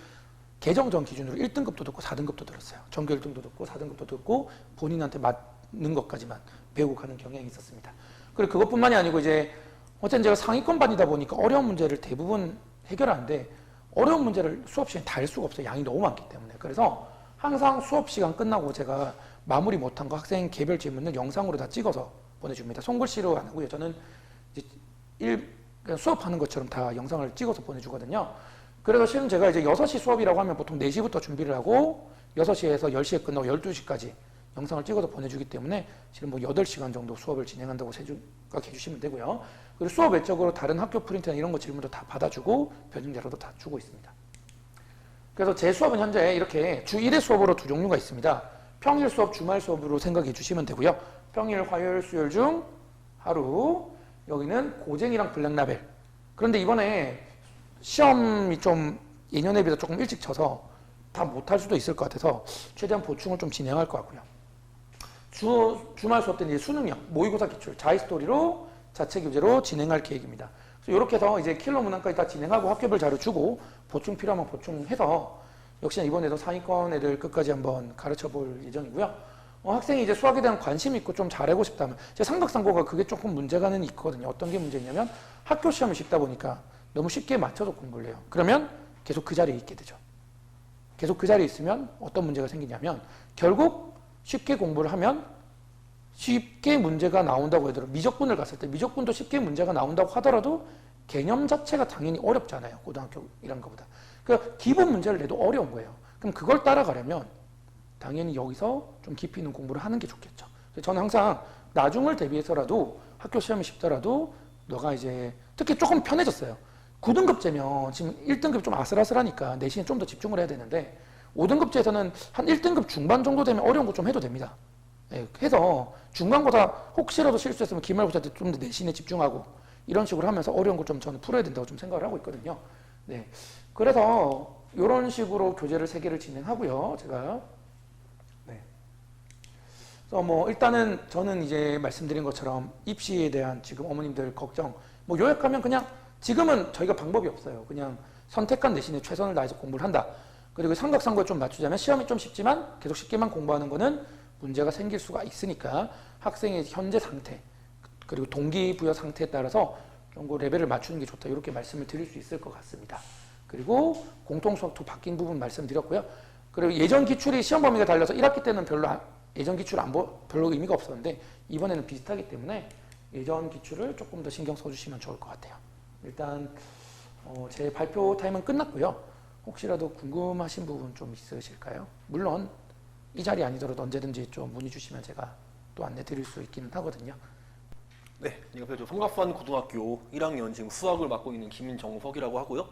개정전 기준으로 1등급도 듣고 4등급도 들었어요. 전교 1등도 듣고 4등급도 듣고 본인한테 맞는 것까지만 배우고 가는 경향이 있었습니다. 그리고 그것뿐만이 아니고 이제 어쨌든 제가 상위권 반이다 보니까 어려운 문제를 대부분 해결하는데 어려운 문제를 수업 시간에 다 할 수가 없어요. 양이 너무 많기 때문에. 그래서 항상 수업 시간 끝나고 제가 마무리 못한 거 학생 개별 질문을 영상으로 다 찍어서 보내줍니다. 손글씨로 안 하고요. 저는 이제 그냥 수업하는 것처럼 다 영상을 찍어서 보내주거든요. 그래서 실은 제가 이제 6시 수업이라고 하면 보통 4시부터 준비를 하고 6시에서 10시에 끝나고 12시까지 영상을 찍어서 보내주기 때문에 지금 뭐 8시간 정도 수업을 진행한다고 생각해 주시면 되고요. 그리고 수업 외적으로 다른 학교 프린트나 이런 거 질문도 다 받아주고 변형 자료도 다 주고 있습니다. 그래서 제 수업은 현재 이렇게 주 1회 수업으로 두 종류가 있습니다. 평일 수업, 주말 수업으로 생각해 주시면 되고요. 평일, 화요일, 수요일 중 하루, 여기는 고쟁이랑 블랙라벨. 그런데 이번에 시험이 좀 예년에 비해서 조금 일찍 쳐서 다 못할 수도 있을 것 같아서 최대한 보충을 좀 진행할 것 같고요. 주말 수업 때는 이제 수능형, 모의고사 기출, 자이스토리로 자체 교재로 진행할 계획입니다. 그래서 이렇게 해서 이제 킬러 문항까지 다 진행하고 학교별 자료 주고 보충 필요하면 보충해서 역시나 이번에도 상위권 애들 끝까지 한번 가르쳐 볼 예정이고요. 학생이 이제 수학에 대한 관심 있고 좀 잘하고 싶다면 제 삼각상고가 그게 조금 문제가는 있거든요. 어떤 게 문제냐면 학교 시험이 쉽다 보니까 너무 쉽게 맞춰서 공부를 해요. 그러면 계속 그 자리에 있게 되죠. 계속 그 자리에 있으면 어떤 문제가 생기냐면 결국 쉽게 공부를 하면 쉽게 문제가 나온다고 하더라도 미적분을 갔을 때 미적분도 쉽게 문제가 나온다고 하더라도 개념 자체가 당연히 어렵잖아요. 고등학교 이런 것보다. 그러니까 기본 문제를 내도 어려운 거예요. 그럼 그걸 따라가려면 당연히 여기서 좀 깊이 있는 공부를 하는 게 좋겠죠. 저는 항상 나중을 대비해서라도 학교 시험이 쉽더라도 너가 이제 특히 조금 편해졌어요. 9등급제면 지금 1등급 좀 아슬아슬하니까 내신에 좀 더 집중을 해야 되는데 5등급제에서는 한 1등급 중반 정도 되면 어려운 거 좀 해도 됩니다. 예, 해서 중간고사 혹시라도 실수했으면 기말고사 때 좀 더 내신에 집중하고 이런 식으로 하면서 어려운 거 좀 저는 풀어야 된다고 좀 생각을 하고 있거든요. 네, 그래서 이런 식으로 교재를 3개를 진행하고요. 제가 네. 그래서 뭐 일단은 저는 이제 말씀드린 것처럼 입시에 대한 지금 어머님들 걱정 뭐 요약하면 그냥 지금은 저희가 방법이 없어요. 그냥 선택한 내신에 최선을 다해서 공부를 한다. 그리고 삼각상고에 좀 맞추자면 시험이 좀 쉽지만 계속 쉽게만 공부하는 거는 문제가 생길 수가 있으니까 학생의 현재 상태 그리고 동기부여 상태에 따라서 좀 그 레벨을 맞추는 게 좋다. 이렇게 말씀을 드릴 수 있을 것 같습니다. 그리고 공통수학도 바뀐 부분 말씀드렸고요. 그리고 예전 기출이 시험 범위가 달라서 1학기 때는 별로 예전 기출 별로 의미가 없었는데 이번에는 비슷하기 때문에 예전 기출을 조금 더 신경 써주시면 좋을 것 같아요. 일단 제 발표 타임은 끝났고요. 혹시라도 궁금하신 부분 좀 있으실까요? 물론 이 자리 아니더라도 언제든지 좀 문의 주시면 제가 또 안내 드릴 수 있기는 하거든요. 네, 안녕하세요. 성곽산 고등학교 1학년 지금 수학을 맡고 있는 김정석이라고 하고요.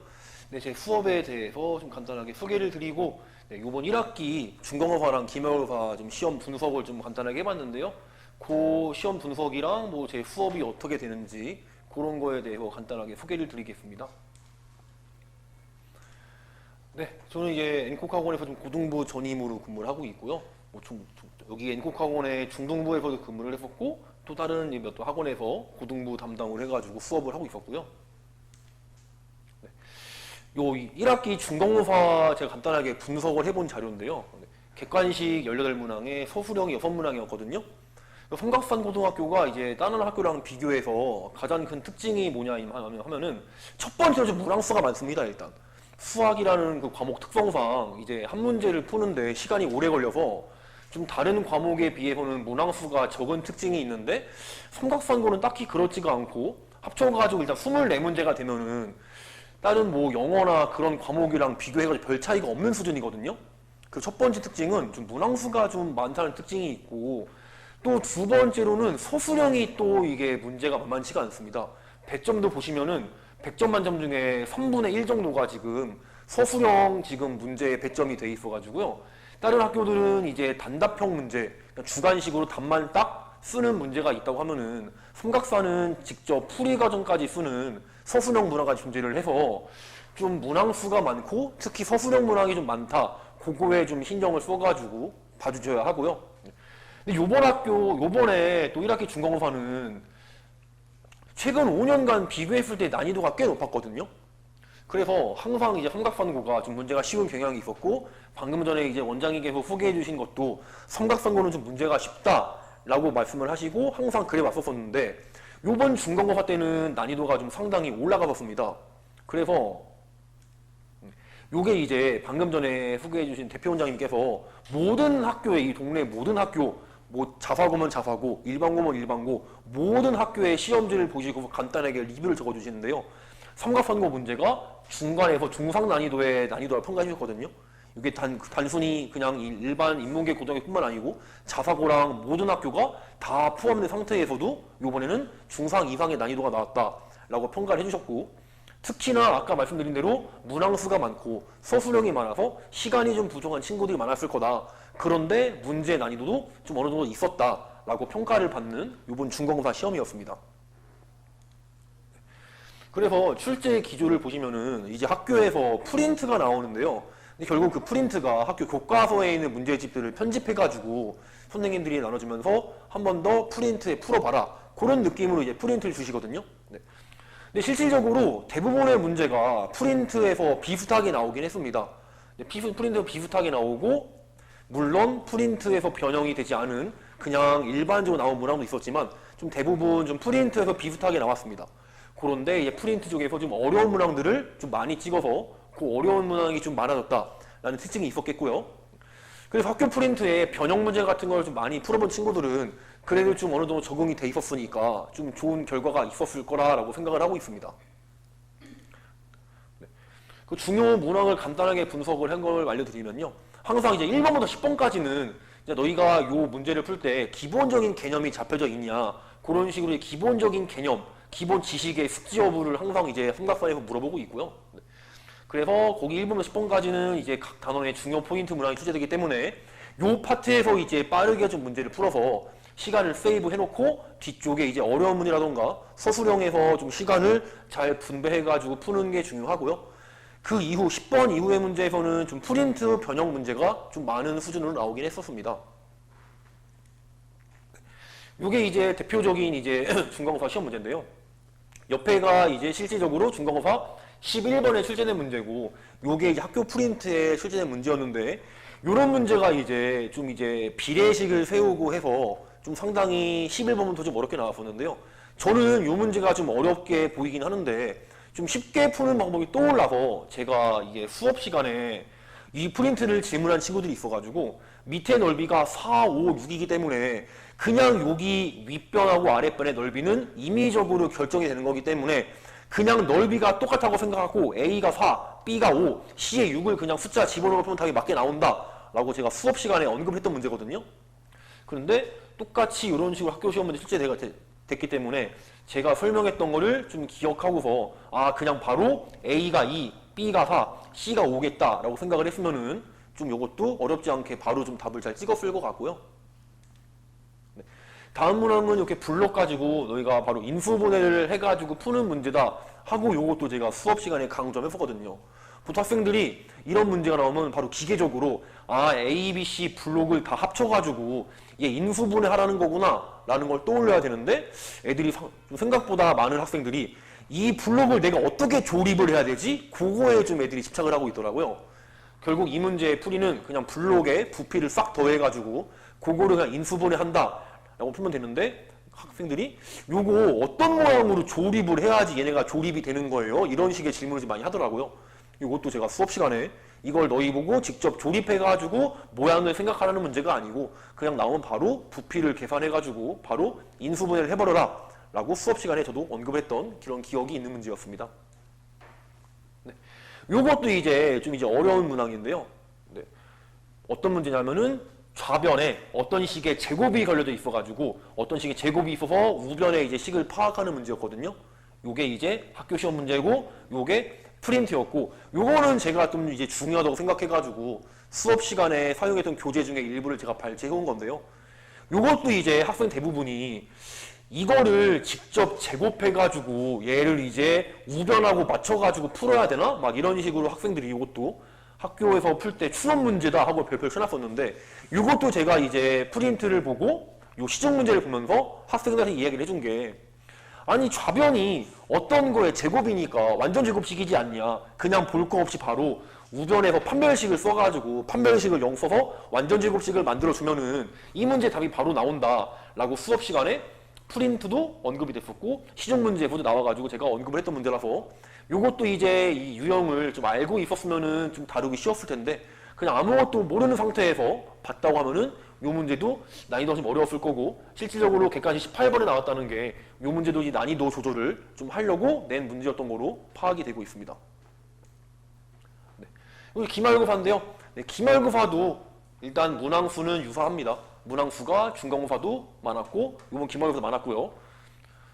네, 제 수업에 대해서 좀 간단하게 소개를 드리고 네, 이번 1학기 중간고사랑 기말고사 좀 시험 분석을 좀 간단하게 해봤는데요. 그 시험 분석이랑 뭐 제 수업이 어떻게 되는지 그런 거에 대해서 간단하게 소개를 드리겠습니다. 네, 저는 이제 N콕학원에서 좀 고등부 전임으로 근무를 하고 있고요. 뭐 여기 N콕학원의 중등부에서도 근무를 했었고 또 다른 몇 학원에서 고등부 담당을 해가지고 수업을 하고 있었고요. 네. 요 1학기 중간고사 제가 간단하게 분석을 해본 자료인데요. 객관식 18문항에 서술형 6문항이었거든요. 성곽산 고등학교가 이제 다른 학교랑 비교해서 가장 큰 특징이 뭐냐 하면은 첫 번째로 좀 문항수가 많습니다. 일단 수학이라는 그 과목 특성상 이제 한 문제를 푸는데 시간이 오래 걸려서 좀 다른 과목에 비해서는 문항수가 적은 특징이 있는데 성곽산고는 딱히 그렇지가 않고 합쳐가지고 일단 24문제가 되면은 다른 뭐 영어나 그런 과목이랑 비교해가지고 별 차이가 없는 수준이거든요. 그 첫 번째 특징은 좀 문항수가 좀 많다는 특징이 있고 또 두 번째로는 서술형이 또 이게 문제가 만만치가 않습니다. 배점도 보시면은 100점 만점 중에 3분의 1 정도가 지금 서술형 지금 문제에 배점이 돼 있어가지고요. 다른 학교들은 이제 단답형 문제, 주관식으로 답만 딱 쓰는 문제가 있다고 하면은 성곽산은 직접 풀이 과정까지 쓰는 서술형 문항까지 존재를 해서 좀 문항수가 많고 특히 서술형 문항이 좀 많다. 그거에 좀 신경을 써가지고 봐주셔야 하고요. 근데 요번에 또 1학기 중간고사는 최근 5년간 비교했을 때 난이도가 꽤 높았거든요. 그래서 항상 이제 성곽산고가 좀 문제가 쉬운 경향이 있었고 방금 전에 이제 원장님께서 소개해 주신 것도 성곽산고는 좀 문제가 쉽다라고 말씀을 하시고 항상 그래 왔었는데 요번 중간고사 때는 난이도가 좀 상당히 올라가봤습니다. 그래서 요게 이제 방금 전에 소개해 주신 대표 원장님께서 모든 학교의 이 동네 모든 학교 뭐 자사고면 자사고, 일반고면 일반고 모든 학교의 시험지를 보시고 간단하게 리뷰를 적어주시는데요. 삼각선거 문제가 중간에서 중상 난이도의 난이도를 평가해 주셨거든요. 이게 단순히 그냥 일반 인문계 고등학교뿐만 아니고 자사고랑 모든 학교가 다 포함된 상태에서도 이번에는 중상 이상의 난이도가 나왔다라고 평가를 해주셨고, 특히나 아까 말씀드린 대로 문항수가 많고 서술형이 많아서 시간이 좀 부족한 친구들이 많았을 거다. 그런데 문제 난이도도 좀 어느 정도 있었다라고 평가를 받는 이번 중간고사 시험이었습니다. 그래서 출제 기조를 보시면은 이제 학교에서 프린트가 나오는데요. 근데 결국 그 프린트가 학교 교과서에 있는 문제집들을 편집해가지고 선생님들이 나눠주면서 한 번 더 프린트에 풀어봐라. 그런 느낌으로 이제 프린트를 주시거든요. 네. 근데 실질적으로 대부분의 문제가 프린트에서 비슷하게 나오긴 했습니다. 프린트에서 비슷하게 나오고, 물론 프린트에서 변형이 되지 않은 그냥 일반적으로 나온 문항도 있었지만 좀 대부분 좀 프린트에서 비슷하게 나왔습니다. 그런데 이제 프린트 쪽에서 좀 어려운 문항들을 좀 많이 찍어서 그 어려운 문항이 좀 많아졌다라는 특징이 있었겠고요. 그래서 학교 프린트에 변형 문제 같은 걸 좀 많이 풀어본 친구들은 그래도 좀 어느 정도 적응이 돼 있었으니까 좀 좋은 결과가 있었을 거라고 생각을 하고 있습니다. 네. 그 중요 문항을 간단하게 분석을 한 걸 알려드리면요. 항상 이제 1번부터 10번까지는 이제 너희가 이 문제를 풀 때 기본적인 개념이 잡혀져 있냐, 그런 식으로 기본적인 개념, 기본 지식의 숙지 여부를 항상 이제 삼각사에서 물어보고 있고요. 네. 그래서 거기 1번부터 10번까지는 이제 각 단원의 중요 포인트 문항이 출제되기 때문에 이 파트에서 이제 빠르게 좀 문제를 풀어서 시간을 세이브 해놓고 뒤쪽에 이제 어려운 문이라던가 서술형에서 좀 시간을 잘 분배해가지고 푸는 게 중요하고요. 그 이후 10번 이후의 문제에서는 좀 프린트 변형 문제가 좀 많은 수준으로 나오긴 했었습니다. 이게 이제 대표적인 이제 중간고사 시험 문제인데요. 옆에가 이제 실질적으로 중간고사 11번에 출제된 문제고, 요게 이제 학교 프린트에 출제된 문제였는데, 요런 문제가 이제 좀 이제 비례식을 세우고 해서 좀 상당히 11번부터 좀 어렵게 나왔었는데요. 저는 요 문제가 좀 어렵게 보이긴 하는데, 좀 쉽게 푸는 방법이 떠올라서 제가 이게 수업 시간에 이 프린트를 질문한 친구들이 있어가지고, 밑에 넓이가 4, 5, 6이기 때문에 그냥 여기 윗변하고 아랫변의 넓이는 임의적으로 결정이 되는 거기 때문에 그냥 넓이가 똑같다고 생각하고 A가 4, B가 5, C에 6을 그냥 숫자 집어넣으면 답이 맞게 나온다 라고 제가 수업 시간에 언급했던 문제거든요. 그런데 똑같이 이런 식으로 학교 시험 문제 출제됐기 때문에 제가 설명했던 거를 좀 기억하고서 그냥 바로 A가 2, B가 4, C가 5겠다 라고 생각을 했으면은 좀 이것도 어렵지 않게 바로 좀 답을 잘 찍었을 것 같고요. 다음 문항은 이렇게 블록 가지고 너희가 바로 인수분해를 해가지고 푸는 문제다 하고 요것도 제가 수업 시간에 강조 좀 했었거든요. 보통 학생들이 이런 문제가 나오면 바로 기계적으로 A, B, C 블록을 다 합쳐가지고 얘 인수분해 하라는 거구나 라는 걸 떠올려야 되는데, 애들이 생각보다 많은 학생들이 이 블록을 내가 어떻게 조립을 해야 되지? 그거에 좀 애들이 집착을 하고 있더라고요. 결국 이 문제의 풀이는 그냥 블록에 부피를 싹 더해가지고 그거를 그냥 인수분해 한다 라고 풀면 되는데, 학생들이 요거 어떤 모양으로 조립을 해야지 얘네가 조립이 되는 거예요? 이런 식의 질문을 좀 많이 하더라고요. 이것도 제가 수업 시간에 이걸 너희 보고 직접 조립해가지고 모양을 생각하라는 문제가 아니고 그냥 나오면 바로 부피를 계산해가지고 바로 인수분해를 해버려라 라고 수업 시간에 저도 언급을 했던 그런 기억이 있는 문제였습니다. 네. 요것도 이제 좀 어려운 문항인데요. 네. 어떤 문제냐면은 좌변에 어떤 식의 제곱이 걸려져 있어가지고 어떤 식의 제곱이 있어서 우변에 이제 식을 파악하는 문제였거든요. 요게 이제 학교 시험 문제고 요게 프린트였고, 요거는 제가 좀 이제 중요하다고 생각해가지고 수업 시간에 사용했던 교재 중에 일부를 제가 발췌해온 건데요. 요것도 이제 학생 대부분이 이거를 직접 제곱해가지고 얘를 이제 우변하고 맞춰가지고 풀어야 되나? 막 이런 식으로 학생들이 이것도 학교에서 풀 때 추론 문제다 하고 별표를 쳐놨었는데, 이것도 제가 이제 프린트를 보고 요 시중 문제를 보면서 학생들한테 이야기를 해준 게, 아니 좌변이 어떤 거에 제곱이니까 완전 제곱식이지 않냐, 그냥 볼 거 없이 바로 우변에서 판별식을 써가지고 판별식을 0 써서 완전 제곱식을 만들어주면은 이 문제 답이 바로 나온다 라고 수업 시간에 프린트도 언급이 됐었고 시중 문제에서도 나와가지고 제가 언급을 했던 문제라서, 요것도 이제 이 유형을 좀 알고 있었으면은 좀 다루기 쉬웠을 텐데 그냥 아무것도 모르는 상태에서 봤다고 하면은 요 문제도 난이도가 좀 어려웠을 거고, 실질적으로 객관식 18번에 나왔다는 게 요 문제도 이 난이도 조절을 좀 하려고 낸 문제였던 거로 파악이 되고 있습니다. 네. 여기 기말고사인데요. 네, 기말고사도 일단 문항수는 유사합니다. 문항수가 중간고사도 많았고 이번 기말고사 많았고요.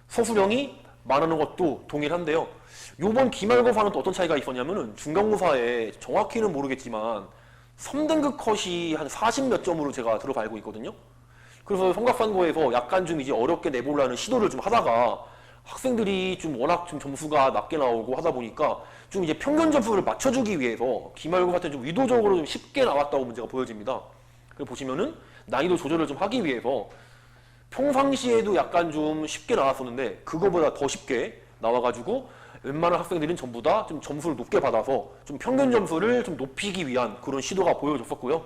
서술형이 많은 것도 동일한데요. 이번 기말고사는 또 어떤 차이가 있었냐면은 중간고사에 정확히는 모르겠지만 3등급 컷이 한 40몇 점으로 제가 들어서 알고 있거든요. 그래서 성적판고에서 약간 좀 이제 어렵게 내보려는 시도를 좀 하다가 학생들이 좀 워낙 좀 점수가 낮게 나오고 하다 보니까 좀 이제 평균 점수를 맞춰주기 위해서 기말고사 때 좀 의도적으로 좀 쉽게 나왔다고 문제가 보여집니다. 그래서 보시면은 난이도 조절을 좀 하기 위해서 평상시에도 약간 좀 쉽게 나왔었는데 그거보다 더 쉽게 나와가지고 웬만한 학생들은 전부 다 좀 점수를 높게 받아서 좀 평균 점수를 좀 높이기 위한 그런 시도가 보여졌었고요.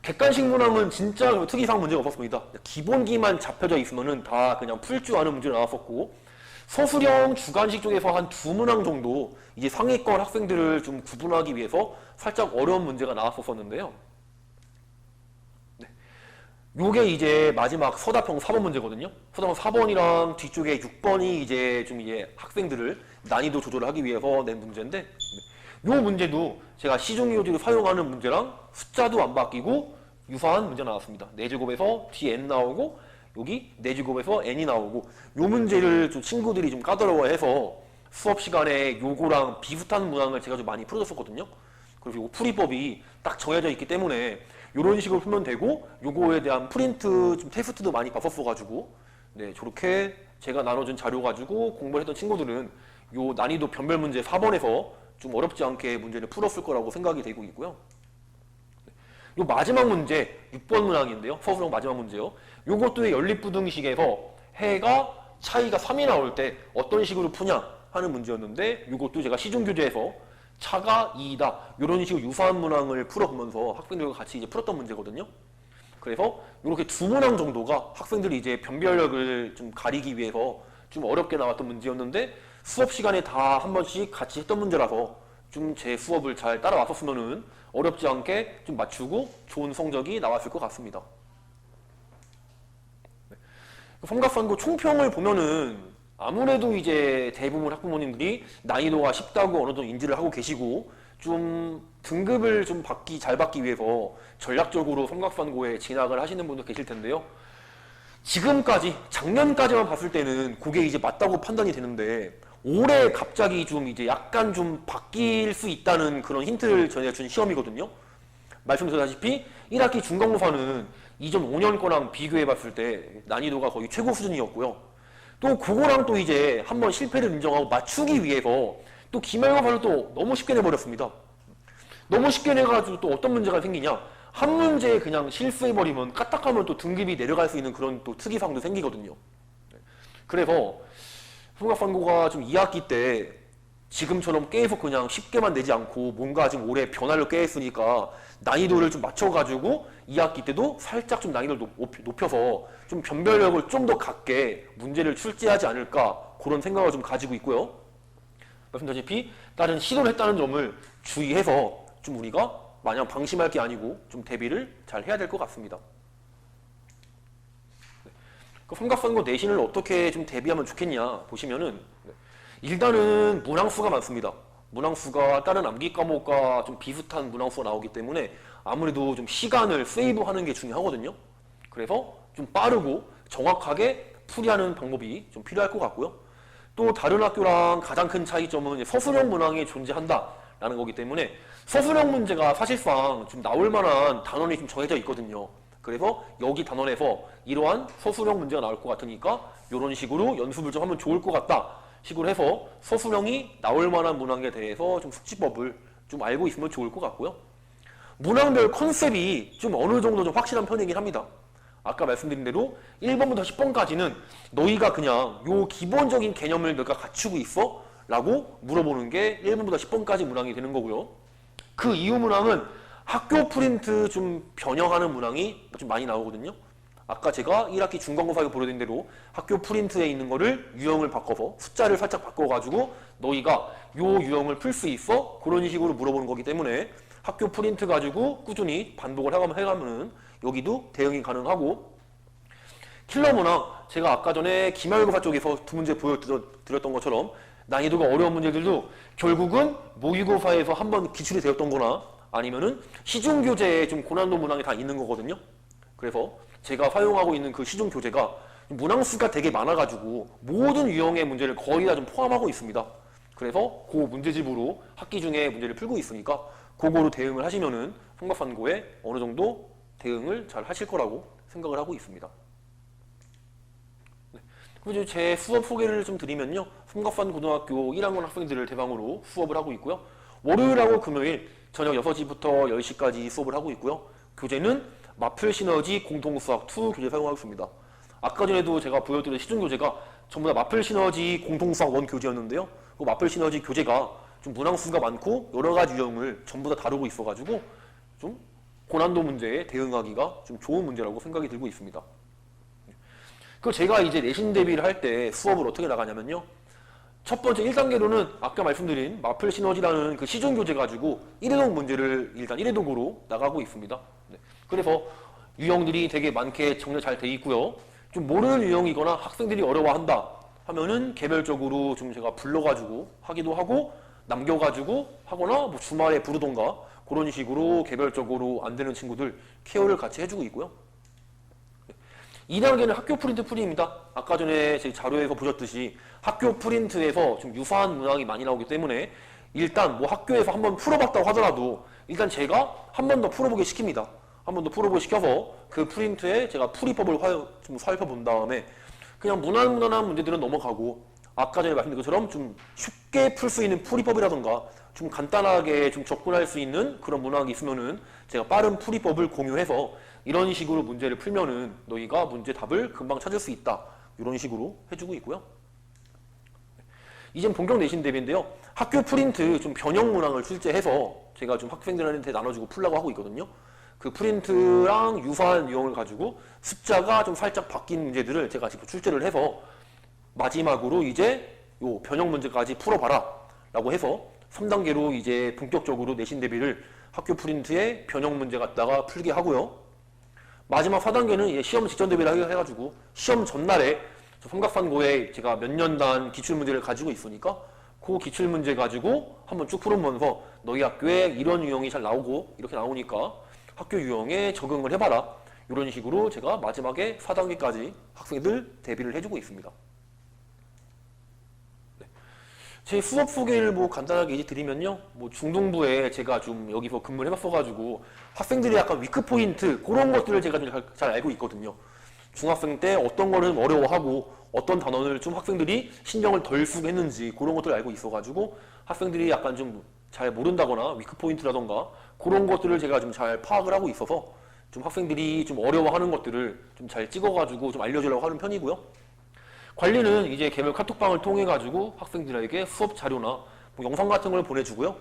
객관식 문항은 진짜 특이사항 문제가 없었습니다. 기본기만 잡혀져 있으면은 다 그냥 풀 줄 아는 문제가 나왔었고 서술형 주관식 쪽에서 한 2문항 정도 이제 상위권 학생들을 좀 구분하기 위해서 살짝 어려운 문제가 나왔었는데요. 요게 이제 마지막 서답형 4번 문제거든요. 서답형 4번이랑 뒤쪽에 6번이 이제 좀 이제 학생들을 난이도 조절을 하기 위해서 낸 문제인데 요 문제도 제가 시중요지를 사용하는 문제랑 숫자도 안 바뀌고 유사한 문제 나왔습니다. 4제곱에서 dn 나오고 여기 4제곱에서 n이 나오고 요 문제를 좀 친구들이 좀 까다로워해서 수업 시간에 요거랑 비슷한 문항을 제가 좀 많이 풀어줬었거든요. 그래서 요 풀이법이 딱 정해져 있기 때문에 이런 식으로 풀면 되고 요거에 대한 프린트 좀 테스트도 많이 봤었어가지고 네 저렇게 제가 나눠준 자료 가지고 공부를 했던 친구들은 요 난이도 변별 문제 4번에서 좀 어렵지 않게 문제를 풀었을 거라고 생각이 되고 있고요. 요 마지막 문제 6번 문항인데요. 서술형 마지막 문제요. 요것도 연립부등식에서 해가 차이가 3이 나올 때 어떤 식으로 푸냐 하는 문제였는데 요것도 제가 시중교재에서 차가 2이다. 이런 식으로 유사한 문항을 풀어보면서 학생들과 같이 이제 풀었던 문제거든요. 그래서 이렇게 2문항 정도가 학생들이 이제 변별력을 좀 가리기 위해서 좀 어렵게 나왔던 문제였는데 수업 시간에 다 한 번씩 같이 했던 문제라서 좀 제 수업을 잘 따라왔었으면은 어렵지 않게 좀 맞추고 좋은 성적이 나왔을 것 같습니다. 성적판고 총평을 보면은 아무래도 이제 대부분 학부모님들이 난이도가 쉽다고 어느 정도 인지를 하고 계시고 좀 등급을 좀 잘 받기 위해서 전략적으로 성각판고에 진학을 하시는 분도 계실 텐데요. 지금까지 작년까지만 봤을 때는 그게 이제 맞다고 판단이 되는데 올해 갑자기 좀 이제 약간 좀 바뀔 수 있다는 그런 힌트를 전해 준 시험이거든요. 말씀드렸다시피 1학기 중간고사는 이전 5년 거랑 비교해 봤을 때 난이도가 거의 최고 수준이었고요. 또 그거랑 또 이제 한번 실패를 인정하고 맞추기 위해서 또 기말고사를 또 너무 쉽게 내버렸습니다. 너무 쉽게 내가지고 또 어떤 문제가 생기냐? 한 문제에 그냥 실수해버리면 까딱하면 또 등급이 내려갈 수 있는 그런 또 특이사항도 생기거든요. 그래서 성적판고가 좀 2학기 때 지금처럼 계속 그냥 쉽게만 내지 않고 뭔가 지금 올해 변화를 꾀했으니까 난이도를 좀 맞춰가지고 2학기 때도 살짝 좀 난이도를 높여서 좀 변별력을 좀 더 갖게 문제를 출제하지 않을까 그런 생각을 좀 가지고 있고요. 말씀드렸다시피 다른 시도를 했다는 점을 주의해서 좀 우리가 마냥 방심할 게 아니고 좀 대비를 잘 해야 될 것 같습니다. 그 성적판고 내신을 어떻게 좀 대비하면 좋겠냐 보시면은 일단은 문항수가 많습니다. 문항수가 다른 암기 과목과 좀 비슷한 문항수가 나오기 때문에 아무래도 좀 시간을 세이브하는 게 중요하거든요. 그래서 좀 빠르고 정확하게 풀이하는 방법이 좀 필요할 것 같고요. 또 다른 학교랑 가장 큰 차이점은 서술형 문항이 존재한다라는 거기 때문에 서술형 문제가 사실상 좀 나올 만한 단원이 좀 정해져 있거든요. 그래서 여기 단원에서 이러한 서술형 문제가 나올 것 같으니까 이런 식으로 연습을 좀 하면 좋을 것 같다 식으로 해서 서술형이 나올 만한 문항에 대해서 좀 숙지법을 좀 알고 있으면 좋을 것 같고요. 문항별 컨셉이 좀 어느 정도 좀 확실한 편이긴 합니다. 아까 말씀드린 대로 1번부터 10번까지는 너희가 그냥 요 기본적인 개념을 너가 갖추고 있어? 라고 물어보는 게 1번부터 10번까지 문항이 되는 거고요. 그 이후 문항은 학교 프린트 좀 변형하는 문항이 좀 많이 나오거든요. 아까 제가 1학기 중간고사에 보여드린 대로 학교 프린트에 있는 거를 유형을 바꿔서 숫자를 살짝 바꿔가지고 너희가 요 유형을 풀 수 있어? 그런 식으로 물어보는 거기 때문에 학교 프린트 가지고 꾸준히 반복을 해가면은 여기도 대응이 가능하고 킬러 문항 제가 아까 전에 기말고사 쪽에서 두 문제 보여드렸던 것처럼 난이도가 어려운 문제들도 결국은 모의고사에서 한번 기출이 되었던 거나 아니면은 시중 교재에 좀 고난도 문항이 다 있는 거거든요. 그래서 제가 사용하고 있는 그 시중 교재가 문항수가 되게 많아가지고 모든 유형의 문제를 거의 다 좀 포함하고 있습니다. 그래서 그 문제집으로 학기 중에 문제를 풀고 있으니까 그거로 대응을 하시면은 성박산고에 어느 정도 대응을 잘 하실 거라고 생각을 하고 있습니다. 네. 그리고 제 수업 소개를 좀 드리면요. 성곽산 고등학교 1학년 학생들을 대상으로 수업을 하고 있고요. 월요일하고 금요일 저녁 6시부터 10시까지 수업을 하고 있고요. 교재는 마플 시너지 공통수학 2 교재 사용하고 있습니다. 아까 전에도 제가 보여드린 시중 교재가 전부 다 마플 시너지 공통수학 1 교재였는데요. 그 마플 시너지 교재가 좀 문항수가 많고 여러 가지 유형을 전부 다 다루고 있어가지고 좀 고난도 문제에 대응하기가 좀 좋은 문제라고 생각이 들고 있습니다. 그 제가 이제 내신 대비를 할 때 수업을 어떻게 나가냐면요. 첫 번째 1단계로는 아까 말씀드린 마플 시너지라는 그 시중 교재 가지고 1회독 문제를 일단 1회독으로 나가고 있습니다. 네. 그래서 유형들이 되게 많게 정리 잘 돼 있고요. 좀 모르는 유형이거나 학생들이 어려워한다 하면은 개별적으로 좀 제가 불러가지고 하기도 하고 남겨가지고 하거나 뭐 주말에 부르던가 그런 식으로 개별적으로 안 되는 친구들 케어를 같이 해주고 있고요. 2단계는 학교 프린트 풀이입니다. 아까 전에 제 자료에서 보셨듯이 학교 프린트에서 좀 유사한 문항이 많이 나오기 때문에 일단 뭐 학교에서 한번 풀어봤다고 하더라도 일단 제가 한 번 더 풀어보게 시킵니다. 한 번 더 풀어보게 시켜서 그 프린트에 제가 풀이법을 좀 살펴본 다음에 그냥 무난한 문제들은 넘어가고 아까 전에 말씀드린 것처럼 좀 쉽게 풀 수 있는 풀이법이라던가 좀 간단하게 좀 접근할 수 있는 그런 문항이 있으면은 제가 빠른 풀이법을 공유해서 이런 식으로 문제를 풀면은 너희가 문제 답을 금방 찾을 수 있다. 이런 식으로 해주고 있고요. 이젠 본격 내신 대비인데요. 학교 프린트 좀 변형 문항을 출제해서 제가 좀 학생들한테 나눠주고 풀라고 하고 있거든요. 그 프린트랑 유사한 유형을 가지고 숫자가 좀 살짝 바뀐 문제들을 제가 지금 출제를 해서 마지막으로 이제 요 변형 문제까지 풀어봐라 라고 해서 3단계로 이제 본격적으로 내신 대비를 학교 프린트에 변형 문제 갖다가 풀게 하고요. 마지막 4단계는 시험 직전 대비를 해가지고 시험 전날에 성곽산고에 제가 몇 년단 기출문제를 가지고 있으니까 그 기출문제 가지고 한번 쭉 풀어보면서 너희 학교에 이런 유형이 잘 나오고 이렇게 나오니까 학교 유형에 적응을 해봐라. 이런 식으로 제가 마지막에 4단계까지 학생들 대비를 해주고 있습니다. 제 수업 소개를 뭐 간단하게 이제 드리면요. 뭐 중등부에 제가 좀 여기서 근무를 해봤어가지고 학생들이 약간 위크 포인트 그런 것들을 제가 좀 잘 알고 있거든요. 중학생 때 어떤 거는 어려워하고 어떤 단원을 좀 학생들이 신경을 덜 쓰고 했는지 그런 것들을 알고 있어가지고 학생들이 약간 좀 잘 모른다거나 위크 포인트라던가 그런 것들을 제가 좀 잘 파악을 하고 있어서 좀 학생들이 좀 어려워하는 것들을 좀 잘 찍어가지고 좀 알려주려고 하는 편이고요. 관리는 이제 개별 카톡방을 통해 가지고 학생들에게 수업 자료나 뭐 영상 같은 걸 보내주고요.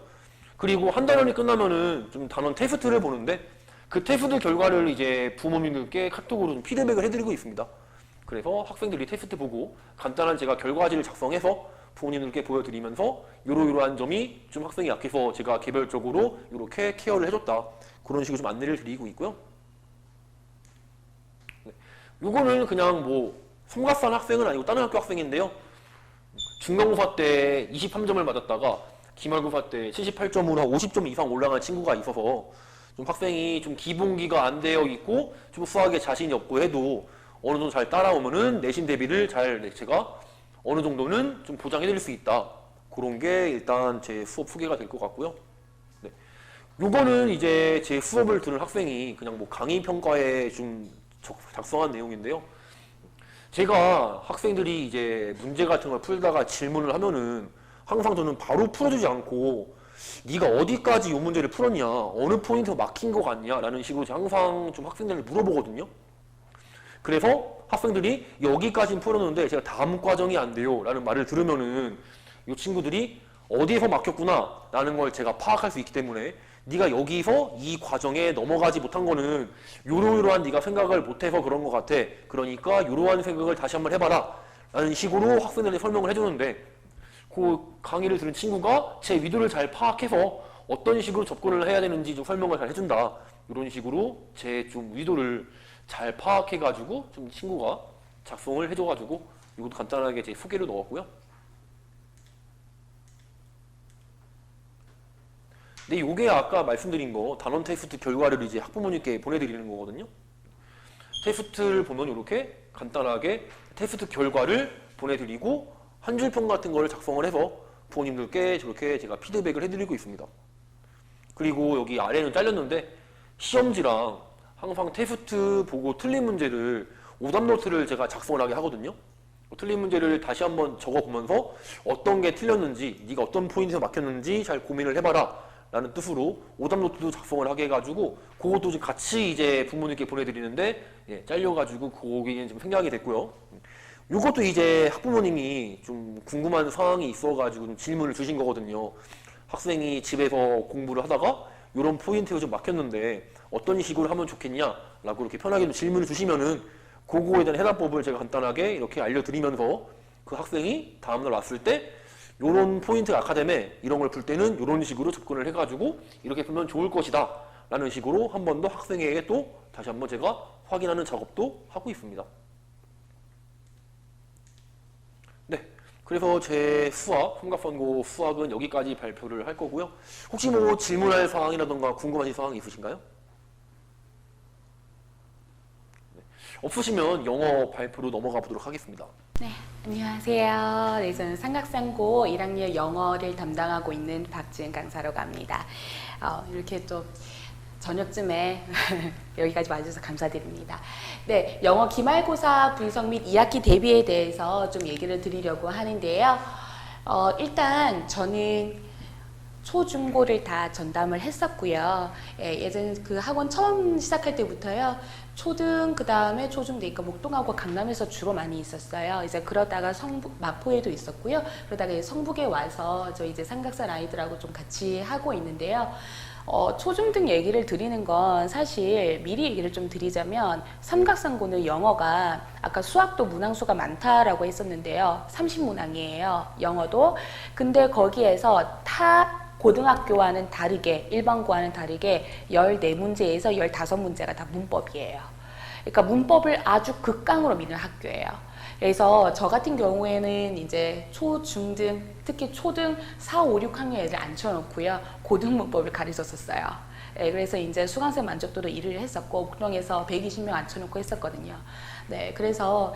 그리고 한 단원이 끝나면은 좀 단원 테스트를 보는데 그 테스트 결과를 이제 부모님들께 카톡으로 좀 피드백을 해드리고 있습니다. 그래서 학생들이 테스트 보고 간단한 제가 결과지를 작성해서 부모님들께 보여드리면서 요러요러한 점이 좀 학생이 약해서 제가 개별적으로 이렇게 케어를 해줬다. 그런 식으로 좀 안내를 드리고 있고요. 요거는 그냥 뭐 성곽산 학생은 아니고 다른 학교 학생인데요. 중간고사 때 23점을 맞았다가 기말고사 때 78점으로 50점 이상 올라간 친구가 있어서 좀 학생이 좀 기본기가 안 되어 있고 좀 수학에 자신이 없고 해도 어느 정도 잘 따라오면은 내신 대비를 잘 제가 어느 정도는 좀 보장해 드릴 수 있다. 그런 게 일단 제 수업 소개가 될 것 같고요. 네. 요거는 이제 제 수업을 들은 학생이 그냥 뭐 강의 평가에 좀 작성한 내용인데요. 제가 학생들이 이제 문제 같은 걸 풀다가 질문을 하면은 항상 저는 바로 풀어주지 않고 네가 어디까지 이 문제를 풀었냐, 어느 포인트 막힌 거 같냐 라는 식으로 제가 항상 좀 학생들을 물어보거든요. 그래서 학생들이 여기까지는 풀었는데 제가 다음 과정이 안 돼요 라는 말을 들으면은 이 친구들이 어디에서 막혔구나 라는 걸 제가 파악할 수 있기 때문에 네가 여기서 이 과정에 넘어가지 못한 거는 요러요러한 네가 생각을 못해서 그런 것 같아. 그러니까 요러한 생각을 다시 한번 해봐라 라는 식으로 학생들한테 설명을 해주는데 그 강의를 들은 친구가 제 위도를 잘 파악해서 어떤 식으로 접근을 해야 되는지 좀 설명을 잘 해준다. 이런 식으로 제 좀 위도를 잘 파악해가지고 좀 친구가 작성을 해줘가지고 이것도 간단하게 제 소개를 넣었고요. 근데 이게 아까 말씀드린 거 단원 테스트 결과를 이제 학부모님께 보내드리는 거거든요. 테스트를 보면 이렇게 간단하게 테스트 결과를 보내드리고 한 줄평 같은 거를 작성을 해서 부모님들께 저렇게 제가 피드백을 해드리고 있습니다. 그리고 여기 아래는 잘렸는데 시험지랑 항상 테스트 보고 틀린 문제를 오답 노트를 제가 작성을 하게 하거든요. 틀린 문제를 다시 한번 적어보면서 어떤 게 틀렸는지, 네가 어떤 포인트에 막혔는지 잘 고민을 해봐라 라는 뜻으로 오답 노트도 작성을 하게 해가지고 그것도 지금 같이 이제 부모님께 보내드리는데 잘려가지고 거기는 지금 생략이 됐고요. 이것도 이제 학부모님이 좀 궁금한 사항이 있어가지고 좀 질문을 주신 거거든요. 학생이 집에서 공부를 하다가 이런 포인트가 좀 막혔는데 어떤 식으로 하면 좋겠냐라고 이렇게 편하게 좀 질문을 주시면은 그거에 대한 해답법을 제가 간단하게 이렇게 알려드리면서 그 학생이 다음날 왔을 때 이런 포인트 아카데미 이런 걸 풀 때는 이런 식으로 접근을 해가지고 이렇게 풀면 좋을 것이다 라는 식으로 한 번 더 학생에게 또 다시 한번 제가 확인하는 작업도 하고 있습니다. 네, 그래서 제 수학, 삼각선고 수학은 여기까지 발표를 할 거고요. 혹시 뭐 질문할 사항이라던가 궁금하신 사항이 있으신가요? 네, 없으시면 영어 발표로 넘어가 보도록 하겠습니다. 네, 안녕하세요. 네, 저는 삼각상고 1학년 영어를 담당하고 있는 박지은 강사라고 합니다. 이렇게 또 저녁쯤에 여기까지 와주셔서 감사드립니다. 네, 영어 기말고사 분석 및 2학기 대비에 대해서 좀 얘기를 드리려고 하는데요. 일단 저는 초중고를 다 전담을 했었고요. 예전 그 학원 처음 시작할 때부터요. 초등, 그 다음에 초중대니까 목동하고 강남에서 주로 많이 있었어요. 이제 그러다가 마포에도 있었고요. 그러다가 성북에 와서 저 이제 삼각산 아이들하고 좀 같이 하고 있는데요. 초중등 얘기를 드리는 건 사실 미리 얘기를 좀 드리자면 삼각상고는 영어가 아까 수학도 문항수가 많다라고 했었는데요. 30문항이에요. 영어도. 근데 거기에서 타 고등학교와는 다르게 일반고와는 다르게 14문제에서 15문제가 다 문법이에요. 그러니까 문법을 아주 극강으로 미는 학교예요. 그래서 저 같은 경우에는 이제 초, 중등, 특히 초등 4, 5, 6학년 애들 앉혀놓고요. 고등 문법을 가르쳤었어요. 그래서 이제 수강생 만족도로 1위를 했었고, 목동에서 120명 앉혀놓고 했었거든요. 네, 그래서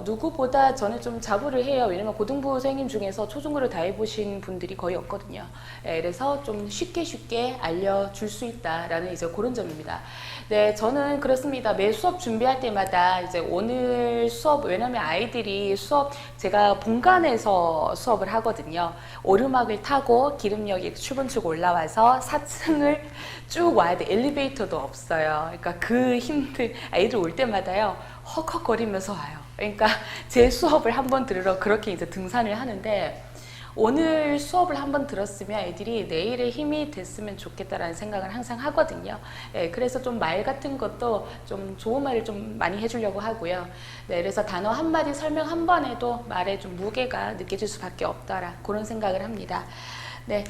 누구보다 저는 좀 자부를 해요. 왜냐면 고등부 선생님 중에서 초중고를 다 해보신 분들이 거의 없거든요. 그래서 좀 쉽게 알려줄 수 있다라는 이제 그런 점입니다. 네, 저는 그렇습니다. 매 수업 준비할 때마다 이제 오늘 수업, 왜냐면 아이들이 수업, 제가 본관에서 수업을 하거든요. 오르막을 타고 기름역에 출근치고 올라와서 4층을 쭉 와야 돼. 엘리베이터도 없어요. 그러니까 그 힘들, 아이들 올 때마다요. 헉헉거리면서 와요. 그러니까 제 수업을 한번 들으러 그렇게 이제 등산을 하는데, 오늘 수업을 한번 들었으면 애들이 내일의 힘이 됐으면 좋겠다라는 생각을 항상 하거든요. 그래서 좀 말 같은 것도 좀 좋은 말을 좀 많이 해주려고 하고요. 네, 그래서 단어 한마디 설명 한 번 해도 말에 좀 무게가 느껴질 수밖에 없더라, 그런 생각을 합니다. 네.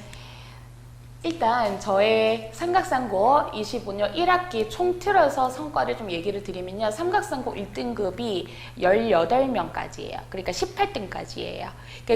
일단 저의 삼각상고 25년 1학기 총틀어서 성과를 좀 얘기를 드리면요. 삼각상고 1등급이 18명까지예요. 그러니까 18등까지예요.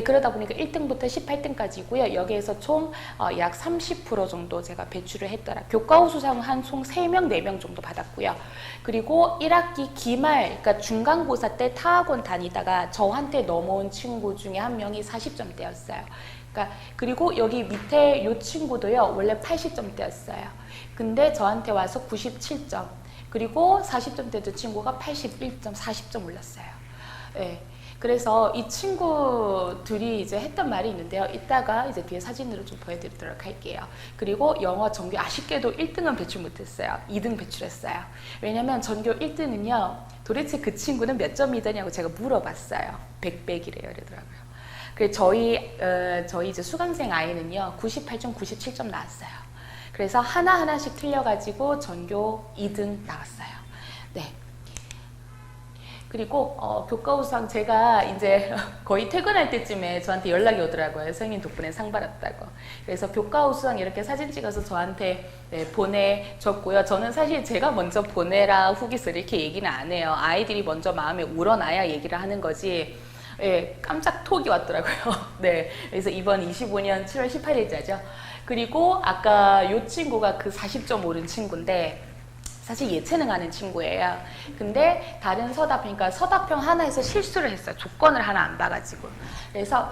그러다 보니까 1등부터 18등까지고요. 여기에서 총 약 30% 정도 제가 배출을 했더라. 교과우 수상 한 총 3명, 4명 정도 받았고요. 그리고 1학기 기말, 그러니까 중간고사 때 타학원 다니다가 저한테 넘어온 친구 중에 한 명이 40점대였어요. 그러니까 그리고 여기 밑에 이 친구도요, 원래 80점대였어요. 근데 저한테 와서 97점, 그리고 40점대도 친구가 81점, 40점 올랐어요. 네. 그래서 이 친구들이 이제 했던 말이 있는데요. 이따가 이제 뒤에 사진으로 좀 보여드리도록 할게요. 그리고 영어 전교 아쉽게도 1등은 배출 못했어요. 2등 배출했어요. 왜냐면 전교 1등은요, 도대체 그 친구는 몇 점이더냐고 제가 물어봤어요. 100이래요, 이러더라고요. 그래서 저희 이제 수강생 아이는요, 98점, 97점 나왔어요. 그래서 하나하나씩 틀려가지고 전교 2등 나왔어요. 네. 그리고 교과우수상 제가 이제 거의 퇴근할 때쯤에 저한테 연락이 오더라고요. 선생님 덕분에 상 받았다고. 그래서 교과우수상 이렇게 사진 찍어서 저한테 보내줬고요. 저는 사실 제가 먼저 보내라 후기서 이렇게 얘기는 안 해요. 아이들이 먼저 마음에 우러나야 얘기를 하는 거지. 깜짝 톡이 왔더라고요. 네, 그래서 이번 25년 7월 18일자죠. 그리고 아까 요 친구가 그 40점 오른 친구인데 사실 예체능하는 친구예요. 근데 다른 서답, 그러니까 서답형 하나에서 실수를 했어요. 조건을 하나 안 봐가지고. 그래서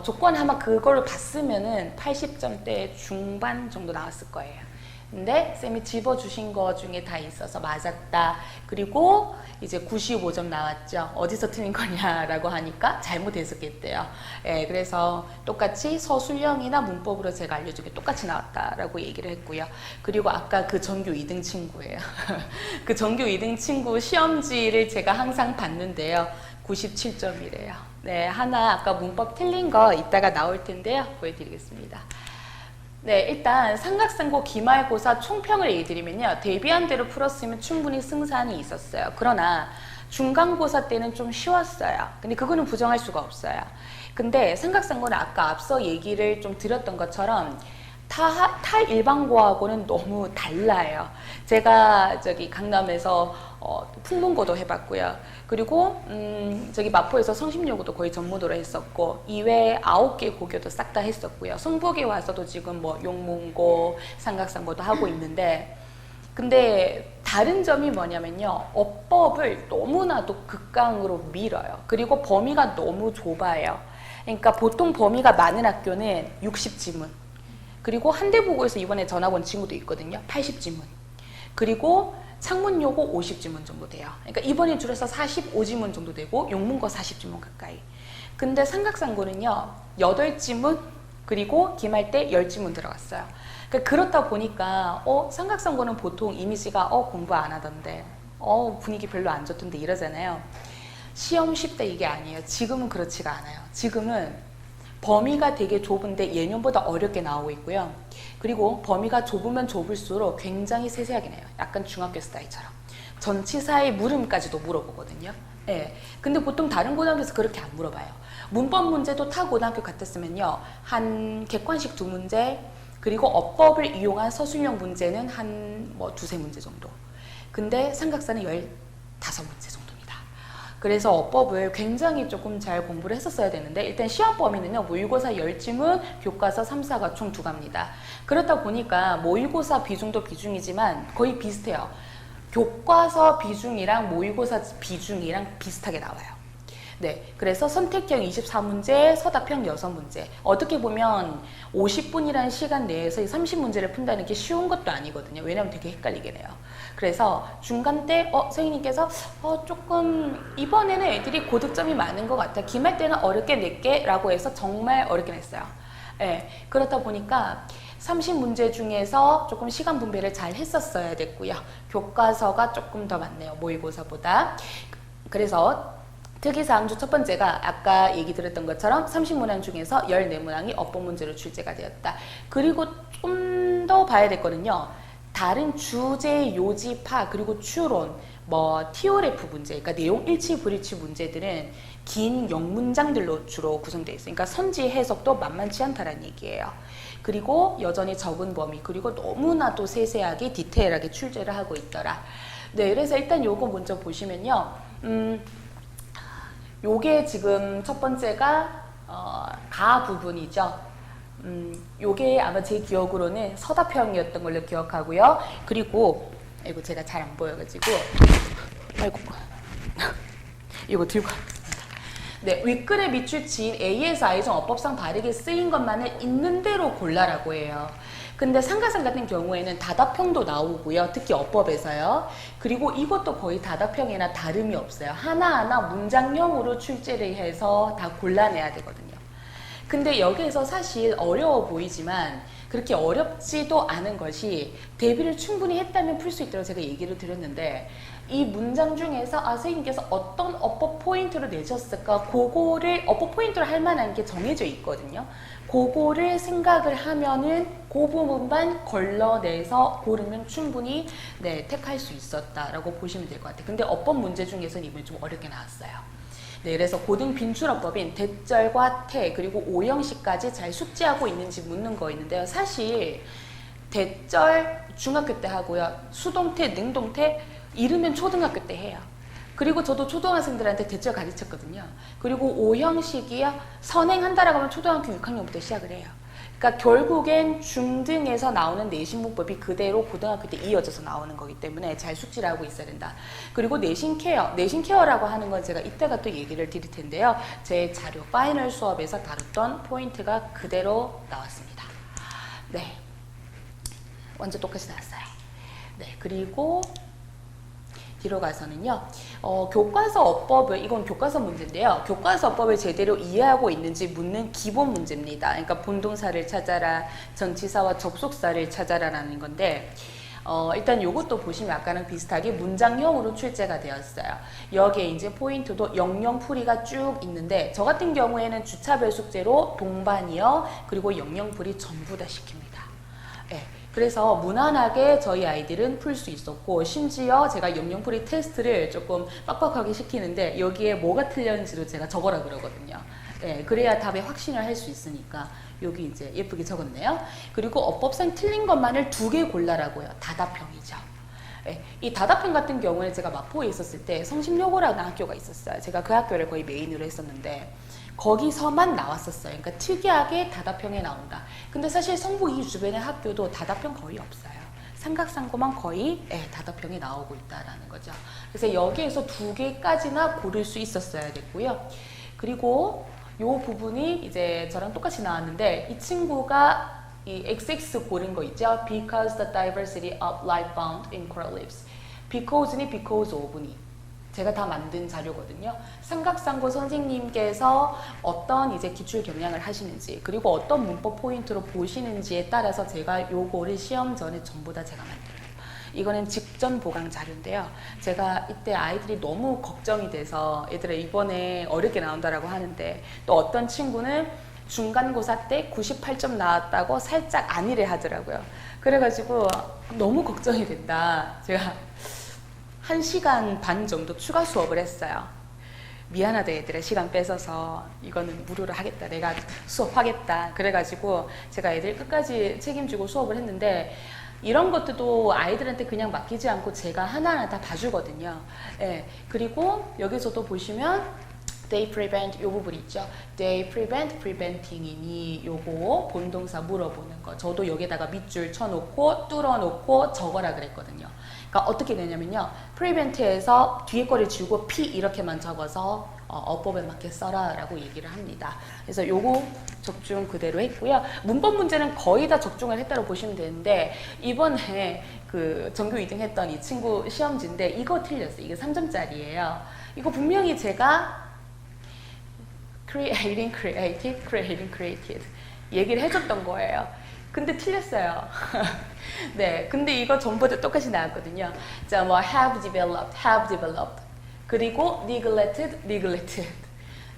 조건 아마 그걸 봤으면은 80점대 중반 정도 나왔을 거예요. 근데 쌤이 집어주신 거 중에 다 있어서 맞았다. 그리고 이제 95점 나왔죠. 어디서 틀린 거냐라고 하니까 잘못했었겠대요. 예, 그래서 똑같이 서술형이나 문법으로 제가 알려준 게 똑같이 나왔다라고 얘기를 했고요. 그리고 아까 그 전교 2등 친구예요. 그 전교 2등 친구 시험지를 제가 항상 봤는데요. 97점이래요. 네, 하나 아까 문법 틀린 거 이따가 나올 텐데요. 보여드리겠습니다. 네, 일단 삼각상고 기말고사 총평을 얘기드리면요. 대비한 대로 풀었으면 충분히 승산이 있었어요. 그러나 중간고사 때는 좀 쉬웠어요. 근데 그거는 부정할 수가 없어요. 근데 삼각상고는 아까 앞서 얘기를 좀 드렸던 것처럼 타 일반고하고는 너무 달라요. 제가 저기 강남에서 풍문고도 해봤고요. 그리고 저기 마포에서 성심여고도 거의 전무도로 했었고 이외에 9개 고교도 싹 다 했었고요. 성북에 와서도 지금 뭐 용문고, 삼각상고도 하고 있는데 근데 다른 점이 뭐냐면요. 어법을 너무나도 극강으로 밀어요. 그리고 범위가 너무 좁아요. 그러니까 보통 범위가 많은 학교는 60지문 그리고 한대보고에서 이번에 전학 온 친구도 있거든요. 80지문. 그리고 창문여고 50지문 정도 돼요. 그러니까 이번에 줄여서 45지문 정도 되고 용문고 40지문 가까이. 근데 삼각상고는요. 8지문 그리고 기말 때 10지문 들어갔어요. 그러니까 그렇다 보니까 삼각상고는 보통 이미지가 공부 안 하던데 분위기 별로 안 좋던데 이러잖아요. 시험 쉽다 이게 아니에요. 지금은 그렇지가 않아요. 지금은 범위가 되게 좁은데 예년보다 어렵게 나오고 있고요. 그리고 범위가 좁으면 좁을수록 굉장히 세세하게 내요. 약간 중학교 스타일처럼. 전치사의 물음까지도 물어보거든요. 예. 근데 보통 다른 고등학교에서 그렇게 안 물어봐요. 문법 문제도 타 고등학교 같았으면요. 한 객관식 2문제, 그리고 어법을 이용한 서술형 문제는 한 뭐 2-3문제 정도. 근데 삼각사는 15문제 정도. 그래서 어법을 굉장히 조금 잘 공부를 했었어야 되는데 일단 시험 범위는요. 모의고사 10지문, 교과서 3, 4가 총 2가입니다. 그렇다 보니까 모의고사 비중도 비중이지만 거의 비슷해요. 교과서 비중이랑 모의고사 비중이랑 비슷하게 나와요. 네, 그래서 선택형 24문제, 서답형 6문제. 어떻게 보면 50분이라는 시간 내에서 이 30문제를 푼다는 게 쉬운 것도 아니거든요. 왜냐하면 되게 헷갈리게 돼요. 그래서 중간 때 선생님께서 조금 이번에는 애들이 고득점이 많은 것 같아. 기말 때는 어렵게 낼게 라고 해서 정말 어렵게 냈어요. 네, 그렇다 보니까 30문제 중에서 조금 시간 분배를 잘 했었어야 됐고요. 교과서가 조금 더 많네요. 모의고사보다. 그래서 특이사항 중 첫 번째가 아까 얘기 드렸던 것처럼 30문항 중에서 14문항이 어법 문제로 출제가 되었다. 그리고 좀 더 봐야 됐거든요. 다른 주제, 요지파, 그리고 추론, TORF 문제, 그러니까 내용 일치, 불일치 문제들은 긴 영문장들로 주로 구성되어 있어요. 그러니까 선지 해석도 만만치 않다라는 얘기예요. 그리고 여전히 적은 범위, 그리고 너무나도 세세하게 디테일하게 출제를 하고 있더라. 네, 그래서 일단 요거 먼저 보시면요. 요게 지금 첫 번째가 가 부분이죠. 요게 아마 제 기억으로는 서답형이었던 걸로 기억하고요. 그리고 이거 제가 잘 안 보여가지고 아이고 이거 들고 왔습니다. 네, 윗글에 밑줄 치인 A에서 I중 어법상 바르게 쓰인 것만을 있는 대로 골라라고 해요. 근데 삼각상 같은 경우에는 다답형도 나오고요. 특히 어법에서요. 그리고 이것도 거의 다답형이나 다름이 없어요. 하나하나 문장형으로 출제를 해서 다 골라내야 되거든요. 근데 여기에서 사실 어려워 보이지만 그렇게 어렵지도 않은 것이 대비를 충분히 했다면 풀 수 있도록 제가 얘기를 드렸는데 이 문장 중에서 선생님께서 어떤 어법 포인트를 내셨을까 그거를 어법 포인트로 할 만한 게 정해져 있거든요. 그거를 생각을 하면은 그 부분만 걸러내서 고르면 충분히 택할 수 있었다라고 보시면 될 것 같아요. 근데 어법 문제 중에서는 이번에 좀 어렵게 나왔어요. 네, 그래서 고등 빈출어법인 대절과 태 그리고 오형식까지 잘 숙지하고 있는지 묻는 거 있는데요. 사실 대절 중학교 때 하고요. 수동태, 능동태 이르면 초등학교 때 해요. 그리고 저도 초등학생들한테 대절 가르쳤거든요. 그리고 오형식이요. 선행한다라고 하면 초등학교 6학년부터 시작을 해요. 그러니까 결국엔 중등에서 나오는 내신 문법이 그대로 고등학교 때 이어져서 나오는 거기 때문에 잘 숙지를 하고 있어야 된다. 그리고 내신 케어라고 하는 건 제가 이따가 또 얘기를 드릴 텐데요. 제 자료 파이널 수업에서 다뤘던 포인트가 그대로 나왔습니다. 네, 완전 똑같이 나왔어요. 네, 그리고 뒤로 가서는요, 교과서 어법을, 이건 교과서 문제인데요. 교과서 어법을 제대로 이해하고 있는지 묻는 기본 문제입니다. 그러니까 본동사를 찾아라, 전치사와 접속사를 찾아라라는 건데, 일단 이것도 보시면 아까랑 비슷하게 문장형으로 출제가 되었어요. 여기에 이제 포인트도 영영풀이가 쭉 있는데, 저 같은 경우에는 주차별 숙제로 동반이어, 그리고 영영풀이 전부 다 시킵니다. 네. 그래서 무난하게 저희 아이들은 풀 수 있었고, 심지어 제가 영영풀이 테스트를 조금 빡빡하게 시키는데 여기에 뭐가 틀렸는지도 제가 적어라 그러거든요. 네, 그래야 답에 확신을 할 수 있으니까 여기 이제 예쁘게 적었네요. 그리고 어법상 틀린 것만을 2개 골라라고요. 다답형이죠. 네, 이 다답형 같은 경우는 제가 마포에 있었을 때 성심여고라는 학교가 있었어요. 제가 그 학교를 거의 메인으로 했었는데 거기서만 나왔었어요. 그러니까 특이하게 다답형에 나온다. 근데 사실 성북 이 주변의 학교도 다답형 거의 없어요. 삼각상고만 거의 다답형이 나오고 있다라는 거죠. 그래서 여기에서 2개까지나 고를 수 있었어야 됐고요. 그리고 이 부분이 이제 저랑 똑같이 나왔는데 이 친구가 이 XX 고른 거 있죠. Because the diversity of life found in coral reefs. Because니 because of니. 제가 다 만든 자료거든요. 삼각상고 선생님께서 어떤 이제 기출 경량을 하시는지, 그리고 어떤 문법 포인트로 보시는지에 따라서 제가 요거를 시험 전에 전부 다 제가 만들어요. 이거는 직전 보강 자료인데요. 제가 이때 아이들이 너무 걱정이 돼서 얘들아 이번에 어렵게 나온다라고 하는데, 또 어떤 친구는 중간고사 때 98점 나왔다고 살짝 안일해 하더라고요. 그래가지고 너무 걱정이 된다. 제가 1시간 반 정도 추가 수업을 했어요. 미안하다 얘들아, 시간 뺏어서 이거는 무료로 하겠다, 내가 수업하겠다. 그래가지고 제가 애들 끝까지 책임지고 수업을 했는데, 이런 것들도 아이들한테 그냥 맡기지 않고 제가 하나하나 다 봐주거든요. 예, 그리고 여기서도 보시면 they prevent 요 부분 있죠. they prevent preventing이니 요거 본동사 물어보는 거. 저도 여기다가 밑줄 쳐놓고 뚫어놓고 적어라 그랬거든요. 그러니까 어떻게 되냐면요, prevent에서 뒤에 거를 지우고 p 이렇게만 적어서 어법에 맞게 써라 라고 얘기를 합니다. 그래서 요거 적중 그대로 했고요. 문법 문제는 거의 다 적중을 했다고 보시면 되는데, 이번에 그 전교 2등 했던 이 친구 시험지인데 이거 틀렸어요. 이게 3점짜리예요. 이거 분명히 제가 creating, created, creating, created 얘기를 해줬던 거예요. 근데 틀렸어요. 네, 근데 이거 전부 다 똑같이 나왔거든요. 자, 뭐 have developed, 그리고 neglected,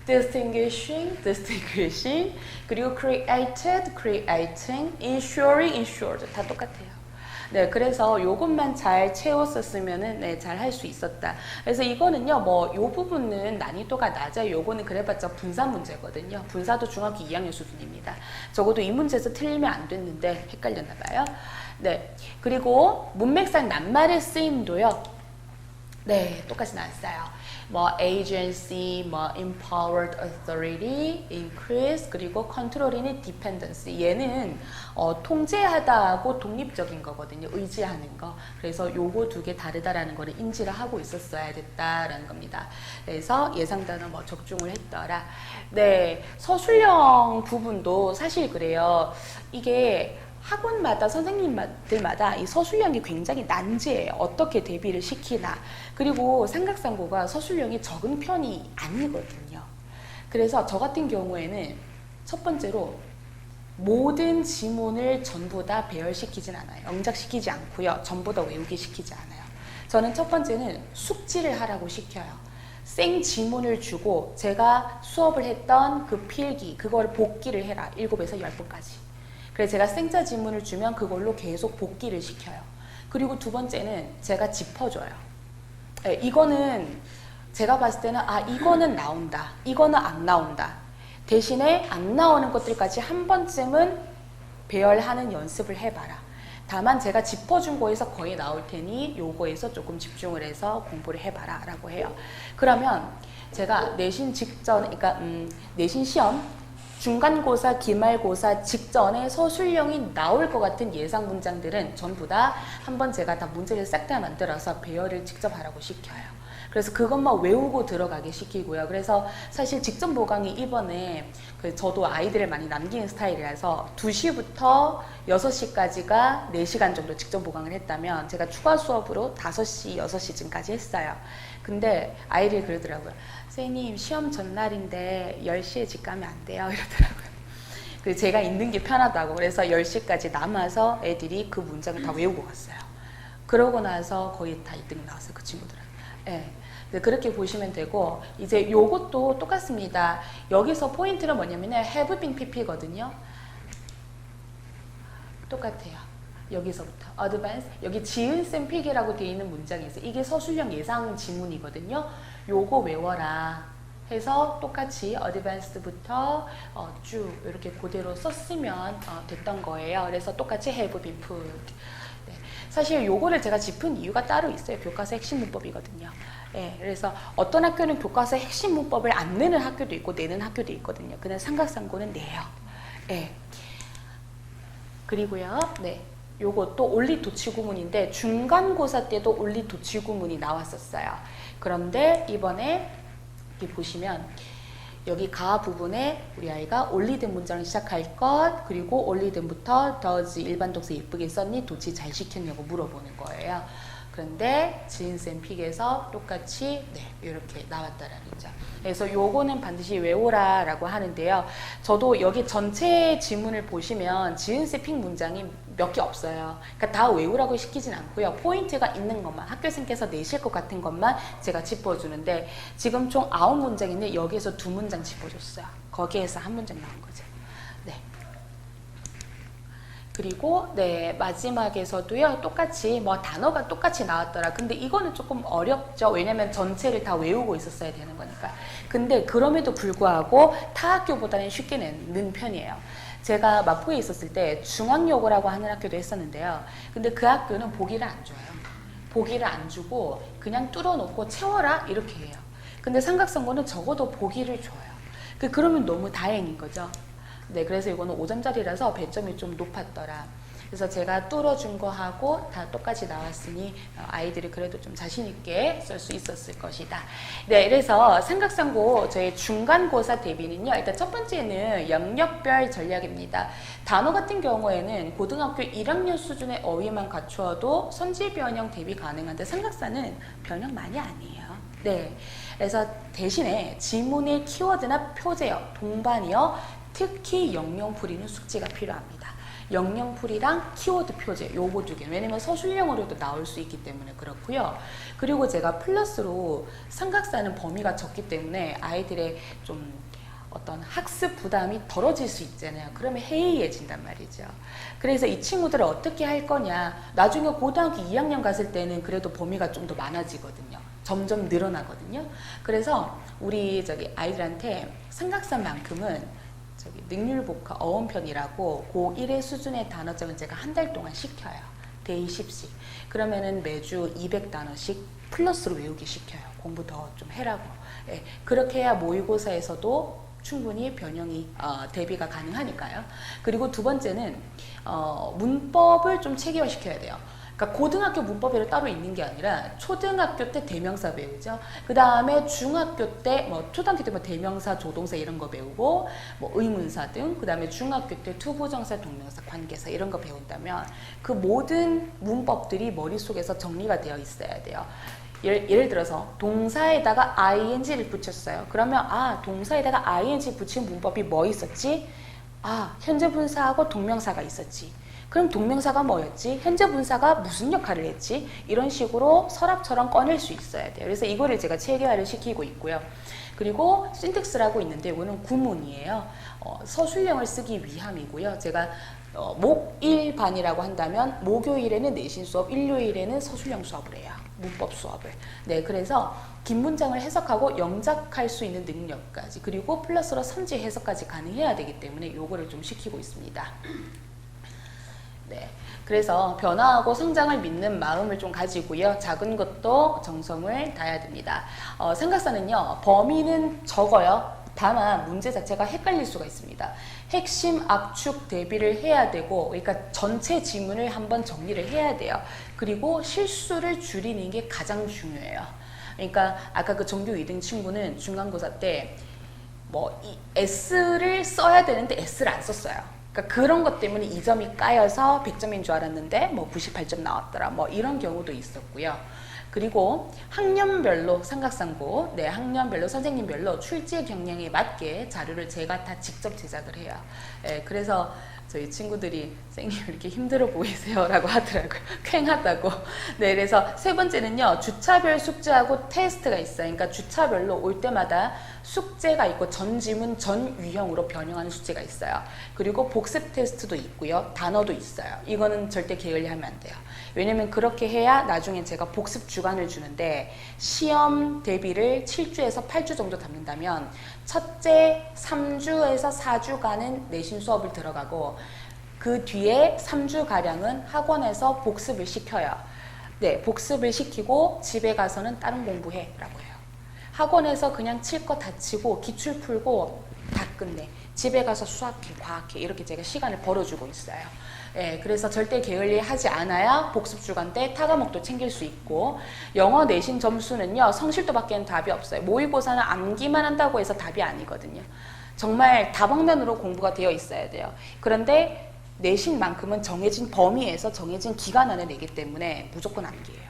distinguishing, 그리고 created, creating, ensured 다 똑같아요. 네, 그래서 요것만 잘 채웠었으면은 네, 잘 할 수 있었다. 그래서 이거는요, 뭐 요 부분은 난이도가 낮아요. 요거는 그래봤자 분사 문제거든요. 분사도 중학교 2학년 수준입니다. 적어도 이 문제에서 틀리면 안 됐는데 헷갈렸나 봐요. 네, 그리고 문맥상 낱말의 쓰임도요. 네, 똑같이 나왔어요. 뭐 agency, 뭐 empowered authority, increase, 그리고 controlling dependency. 얘는 통제하다하고 독립적인 거거든요. 의지하는 거. 그래서 요거 2개 다르다라는 거를 인지를 하고 있었어야 됐다라는 겁니다. 그래서 예상 단어 뭐 적중을 했더라. 네, 서술형 부분도 사실 그래요. 이게 학원마다 선생님들마다 이 서술형이 굉장히 난제예요. 어떻게 대비를 시키나. 그리고 삼각상고가 서술형이 적은 편이 아니거든요. 그래서 저 같은 경우에는 첫 번째로 모든 지문을 전부 다 배열시키진 않아요. 영작시키지 않고요. 전부 다 외우기 시키지 않아요. 저는 첫 번째는 숙지를 하라고 시켜요. 생 지문을 주고 제가 수업을 했던 그 필기, 그걸 복기를 해라. 7에서 10번까지. 그래서 제가 생자 지문을 주면 그걸로 계속 복기를 시켜요. 그리고 2번째는 제가 짚어줘요. 네, 이거는 제가 봤을 때는 이거는 나온다, 이거는 안 나온다. 대신에 안 나오는 것들까지 한 번쯤은 배열하는 연습을 해봐라. 다만 제가 짚어준 거에서 거의 나올 테니 요거에서 조금 집중을 해서 공부를 해봐라 라고 해요. 그러면 제가 내신 직전, 그러니까 내신 시험 중간고사, 기말고사 직전에 서술형이 나올 것 같은 예상 문장들은 전부 다 한번 제가 다 문제를 싹 다 만들어서 배열을 직접 하라고 시켜요. 그래서 그것만 외우고 들어가게 시키고요. 그래서 사실 직전 보강이 이번에 저도 아이들을 많이 남기는 스타일이라서 2시부터 6시까지가 4시간 정도 직전 보강을 했다면 제가 추가 수업으로 5시, 6시쯤까지 했어요. 근데 아이들이 그러더라고요. 선생님 시험 전날인데 10시에 집 가면 안 돼요? 이러더라고요. 그래서 제가 있는 게 편하다고. 그래서 10시까지 남아서 애들이 그 문장을 다 외우고 갔어요. 그러고 나서 거의 다 1등 나왔어요. 그 친구들은. 네. 그렇게 보시면 되고, 이제 요것도 똑같습니다. 여기서 포인트는 뭐냐면 have been pp거든요. 똑같아요. 여기서부터 advance, 여기 지은쌤 픽이라고 되어 있는 문장이 있어요. 이게 서술형 예상 지문이거든요. 요거 외워라 해서 똑같이 advanced부터 쭉 이렇게 그대로 썼으면 됐던 거예요. 그래서 똑같이 have been put. 네. 사실 요거를 제가 짚은 이유가 따로 있어요. 교과서 핵심 문법이거든요. 예, 그래서 어떤 학교는 교과서 핵심 문법을 안 내는 학교도 있고 내는 학교도 있거든요. 그냥 삼각삼고는 내요. 예. 그리고요, 네. 요것도 올리 도치구문인데 중간고사 때도 올리 도치구문이 나왔었어요. 그런데 이번에 여기 보시면 여기 가 부분에 우리 아이가 올리든 문장을 시작할 것, 그리고 올리든부터 does 일반 동사 예쁘게 썼니? 도치 잘 시켰냐고 물어보는 거예요. 그런데 지은쌤 픽에서 똑같이 네, 이렇게 나왔다라는 점. 그래서 요거는 반드시 외우라 라고 하는데요. 저도 여기 전체 지문을 보시면 지은쌤 픽 문장이 몇 개 없어요. 그러니까 다 외우라고 시키진 않고요. 포인트가 있는 것만, 학교생께서 내실 것 같은 것만 제가 짚어주는데 지금 총 9문장인데 여기에서 2문장 짚어줬어요. 거기에서 1문장 나온 거죠. 네. 그리고 네, 마지막에서도요, 똑같이 뭐 단어가 똑같이 나왔더라. 근데 이거는 조금 어렵죠. 왜냐면 전체를 다 외우고 있었어야 되는 거니까. 근데 그럼에도 불구하고 타 학교보다는 쉽게 내는 편이에요. 제가 마포에 있었을 때 중앙여고라고 하는 학교도 했었는데요. 근데 그 학교는 보기를 안 줘요. 보기를 안 주고 그냥 뚫어놓고 채워라 이렇게 해요. 근데 삼각성고는 적어도 보기를 줘요. 그러면 너무 다행인 거죠. 네, 그래서 이거는 5점짜리라서 배점이 좀 높았더라. 그래서 제가 뚫어준 거하고 다 똑같이 나왔으니 아이들이 그래도 좀 자신있게 쓸 수 있었을 것이다. 네, 그래서 삼각성고 저희 중간고사 대비는요. 일단 첫 번째는 영역별 전략입니다. 단어 같은 경우에는 고등학교 1학년 수준의 어휘만 갖추어도 선지 변형 대비 가능한데 삼각사는 변형 많이 아니에요. 네, 그래서 대신에 지문의 키워드나 표제어, 동반이어 특히 영영풀이는 숙지가 필요합니다. 영영풀이랑 키워드 표제 요거 2개. 왜냐면 서술형으로도 나올 수 있기 때문에 그렇고요. 그리고 제가 플러스로 삼각사는 범위가 적기 때문에 아이들의 좀 어떤 학습 부담이 덜어질 수 있잖아요. 그러면 해이해진단 말이죠. 그래서 이 친구들을 어떻게 할 거냐. 나중에 고등학교 2학년 갔을 때는 그래도 범위가 좀 더 많아지거든요. 점점 늘어나거든요. 그래서 우리 아이들한테 삼각사만큼은 능률복화 어원편이라고 고1의 수준의 단어점은 제가 한 달 동안 시켜요. 데이 10씩. 그러면은 매주 200단어씩 플러스로 외우기 시켜요. 공부 더 좀 해라고. 예, 그렇게 해야 모의고사에서도 충분히 변형이 대비가 가능하니까요. 그리고 두 번째는 문법을 좀 체계화시켜야 돼요. 그러니까 고등학교 문법이 따로 있는 게 아니라 초등학교 때 대명사 배우죠. 그 다음에 중학교 때 초등학교 때 대명사, 조동사 이런 거 배우고 의문사 등, 그 다음에 중학교 때 투부정사, 동명사, 관계사 이런 거 배운다면 그 모든 문법들이 머릿속에서 정리가 되어 있어야 돼요. 예를 들어서 동사에다가 ing를 붙였어요. 그러면 동사에다가 ing 붙인 문법이 뭐 있었지? 현재 분사하고 동명사가 있었지. 그럼 동명사가 뭐였지? 현재 분사가 무슨 역할을 했지? 이런 식으로 서랍처럼 꺼낼 수 있어야 돼요. 그래서 이거를 제가 체계화를 시키고 있고요. 그리고 신텍스라고 있는데 이거는 구문이에요. 서술형을 쓰기 위함이고요. 제가 목일반이라고 한다면 목요일에는 내신 수업, 일요일에는 서술형 수업을 해요. 문법 수업을. 네, 그래서 긴 문장을 해석하고 영작할 수 있는 능력까지, 그리고 플러스로 선지 해석까지 가능해야 되기 때문에 이거를 좀 시키고 있습니다. 네, 그래서 변화하고 성장을 믿는 마음을 좀 가지고요. 작은 것도 정성을 다해야 됩니다. 삼각사는요, 범위는 적어요. 다만 문제 자체가 헷갈릴 수가 있습니다. 핵심 압축 대비를 해야 되고, 그러니까 전체 지문을 한번 정리를 해야 돼요. 그리고 실수를 줄이는 게 가장 중요해요. 그러니까 아까 그 전교 2등 친구는 중간고사 때 뭐 이 S를 써야 되는데 S를 안 썼어요. 그러니까 그런 것 때문에 2점이 까여서 100점인 줄 알았는데 뭐 98점 나왔더라. 뭐 이런 경우도 있었고요. 그리고 학년별로 삼각상고, 네, 학년별로 선생님별로 출제 경향에 맞게 자료를 제가 다 직접 제작을 해요. 예, 그래서 저희 친구들이 선생님 이렇게 힘들어 보이세요? 라고 하더라고요. 쾌하다고. 네, 그래서 세 번째는요, 주차별 숙제하고 테스트가 있어요. 그러니까 주차별로 올 때마다 숙제가 있고 전 지문 전 유형으로 변형하는 숙제가 있어요. 그리고 복습 테스트도 있고요. 단어도 있어요. 이거는 절대 게을리하면 안 돼요. 왜냐면 그렇게 해야 나중에 제가 복습 주간을 주는데 시험 대비를 7주에서 8주 정도 담는다면 첫째 3주에서 4주간은 내신 수업을 들어가고 그 뒤에 3주가량은 학원에서 복습을 시켜요. 네, 복습을 시키고 집에 가서는 다른 공부해 라고 해요. 학원에서 그냥 칠 거 다 치고 기출 풀고 다 끝내. 집에 가서 수학해, 과학해 이렇게 제가 시간을 벌어주고 있어요. 예, 그래서 절대 게을리 하지 않아야 복습 주간 때 타과목도 챙길 수 있고, 영어 내신 점수는요, 성실도밖에는 답이 없어요. 모의고사는 암기만 한다고 해서 답이 아니거든요. 정말 다방면으로 공부가 되어 있어야 돼요. 그런데 내신만큼은 정해진 범위에서 정해진 기간 안에 내기 때문에 무조건 암기예요.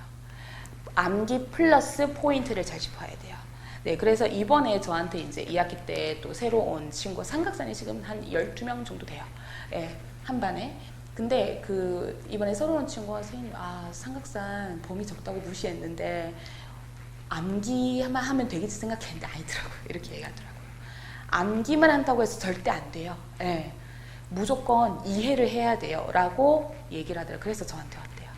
암기 플러스 포인트를 잘 짚어야 돼요. 네, 그래서 이번에 저한테 이제 2학기 때 또 새로 온 친구, 삼각산이 지금 한 12명 정도 돼요. 예, 한 반에. 근데 그 이번에 새로 온 친구가 선생님, 삼각산 범위 적다고 무시했는데 암기만 하면 되겠지 생각했는데 아니더라고요. 이렇게 얘기하더라고요. 암기만 한다고 해서 절대 안 돼요. 예, 무조건 이해를 해야 돼요. 라고 얘기를 하더라고요. 그래서 저한테 왔대요.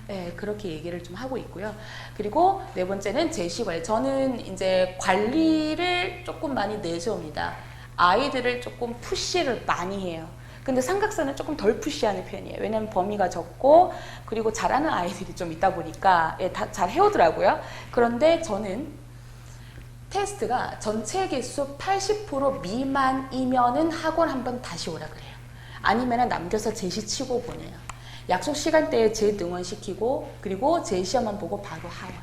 네, 그렇게 얘기를 좀 하고 있고요. 그리고 네 번째는 제시 관리. 저는 이제 관리를 조금 많이 내세웁니다. 아이들을 조금 푸시를 많이 해요. 근데 삼각산은 조금 덜 푸시하는 편이에요. 왜냐면 범위가 적고 그리고 잘하는 아이들이 좀 있다 보니까 다 잘 해오더라고요. 그런데 저는 테스트가 전체 개수 80% 미만이면은 학원 한번 다시 오라 그래요. 아니면은 남겨서 제시 치고 보내요. 약속 시간대에 재등원시키고 그리고 제시험만 보고 바로 하원.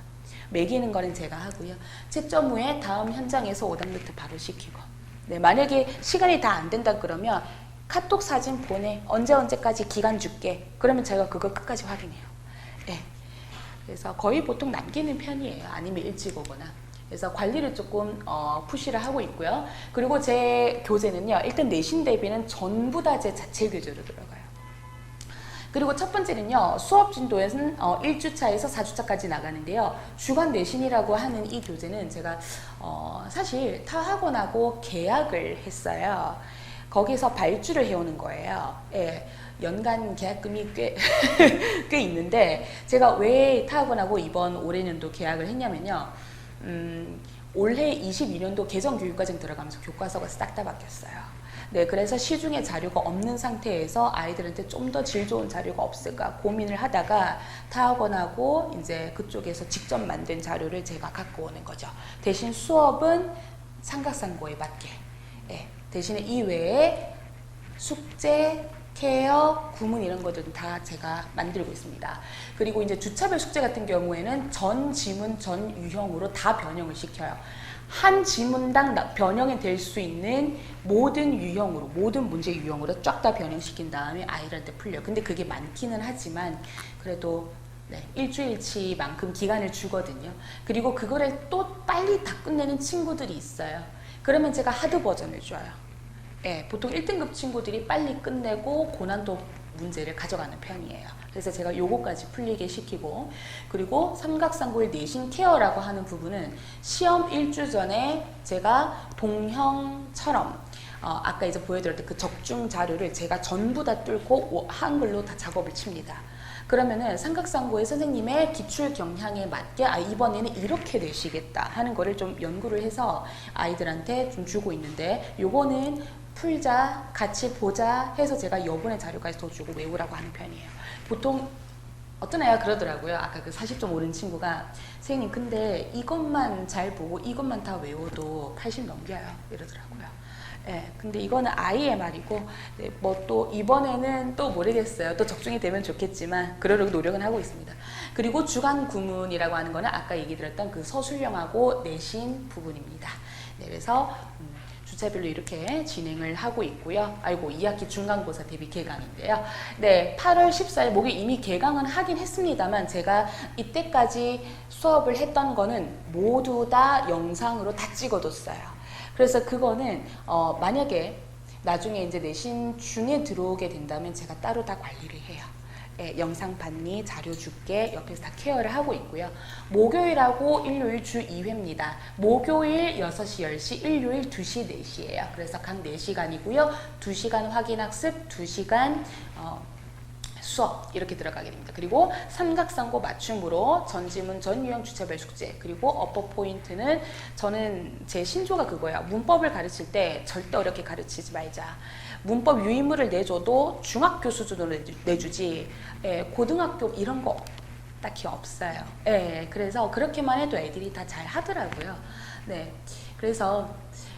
매기는 거는 제가 하고요. 채점 후에 다음 현장에서 오답노트 바로 시키고. 네, 만약에 시간이 다 안 된다 그러면 카톡 사진 보내. 언제까지 기간 줄게. 그러면 제가 그거 끝까지 확인해요. 네. 그래서 거의 보통 남기는 편이에요. 아니면 일찍 오거나. 그래서 관리를 조금 푸시를 하고 있고요. 그리고 제 교재는요. 일단 내신 대비는 전부 다 제 자체 교재로 들어가요. 그리고 첫 번째는요. 수업 진도에서는 1주차에서 4주차까지 나가는데요. 주간 내신이라고 하는 이 교재는 제가 사실 타 학원하고 계약을 했어요. 거기서 발주를 해오는 거예요. 예, 연간 계약금이 꽤 있는데 제가 왜 타학원하고 이번 올해년도 계약을 했냐면요. 올해 22년도 개정교육과정 들어가면서 교과서가 싹 다 바뀌었어요. 네, 그래서 시중에 자료가 없는 상태에서 아이들한테 좀 더 질 좋은 자료가 없을까 고민을 하다가 타학원하고 이제 그쪽에서 직접 만든 자료를 제가 갖고 오는 거죠. 대신 수업은 삼각상고에 맞게. 예, 대신에 이외에 숙제, 케어, 구문 이런 것들은 다 제가 만들고 있습니다. 그리고 이제 주차별 숙제 같은 경우에는 전 지문 전 유형으로 다 변형을 시켜요. 한 지문당 변형이 될 수 있는 모든 유형으로, 모든 문제 유형으로 쫙 다 변형시킨 다음에 아이들한테 풀려. 근데 그게 많기는 하지만 그래도 네, 일주일치만큼 기간을 주거든요. 그리고 그거를 또 빨리 다 끝내는 친구들이 있어요. 그러면 제가 하드 버전을 줘요. 예, 보통 1등급 친구들이 빨리 끝내고 고난도 문제를 가져가는 편이에요. 그래서 제가 요거까지 풀리게 시키고, 그리고 삼각상고의 내신 케어라고 하는 부분은 시험 1주 전에 제가 동형처럼 아까 이제 보여드렸던 그 적중 자료를 제가 전부 다 뚫고 한글로 다 작업을 칩니다. 그러면은 삼각상고의 선생님의 기출 경향에 맞게 이번에는 이렇게 내시겠다 하는 거를 좀 연구를 해서 아이들한테 좀 주고 있는데, 요거는 풀자, 같이 보자 해서 제가 여분의 자료까지 더 주고 외우라고 하는 편이에요. 보통 어떤 애가 그러더라고요. 아까 그 40점 오른 친구가 선생님 근데 이것만 잘 보고 이것만 다 외워도 80 넘겨요 이러더라고요. 예, 근데 이거는 아이의 말이고 네, 뭐 또 이번에는 또 모르겠어요. 또 적중이 되면 좋겠지만 그러려고 노력은 하고 있습니다. 그리고 주간 구문이라고 하는 거는 아까 얘기 드렸던 그 서술형하고 내신 부분입니다. 네, 그래서 주차별로 이렇게 진행을 하고 있고요. 아이고 2학기 중간고사 대비 개강인데요. 네, 8월 14일 목요 이미 개강은 하긴 했습니다만 제가 이때까지 수업을 했던 거는 모두 다 영상으로 다 찍어뒀어요. 그래서 그거는 만약에 나중에 이제 내신 중에 들어오게 된다면 제가 따로 다 관리를 해요. 예, 영상 봤니? 자료 줄게. 옆에서 다 케어를 하고 있고요. 목요일하고 일요일 주 2회입니다. 목요일 6시, 10시, 일요일 2시, 4시예요. 그래서 각 4시간이고요. 2시간 확인학습, 2시간 수업 이렇게 들어가게 됩니다. 그리고 삼각상고 맞춤으로 전지문, 전유형, 주체별 숙제 그리고 어퍼 포인트는 저는 제 신조가 그거예요. 문법을 가르칠 때 절대 어렵게 가르치지 말자. 문법 유인물을 내줘도 중학교 수준으로 내주지 고등학교 이런 거 딱히 없어요. 그래서 그렇게만 해도 애들이 다 잘 하더라고요. 네, 그래서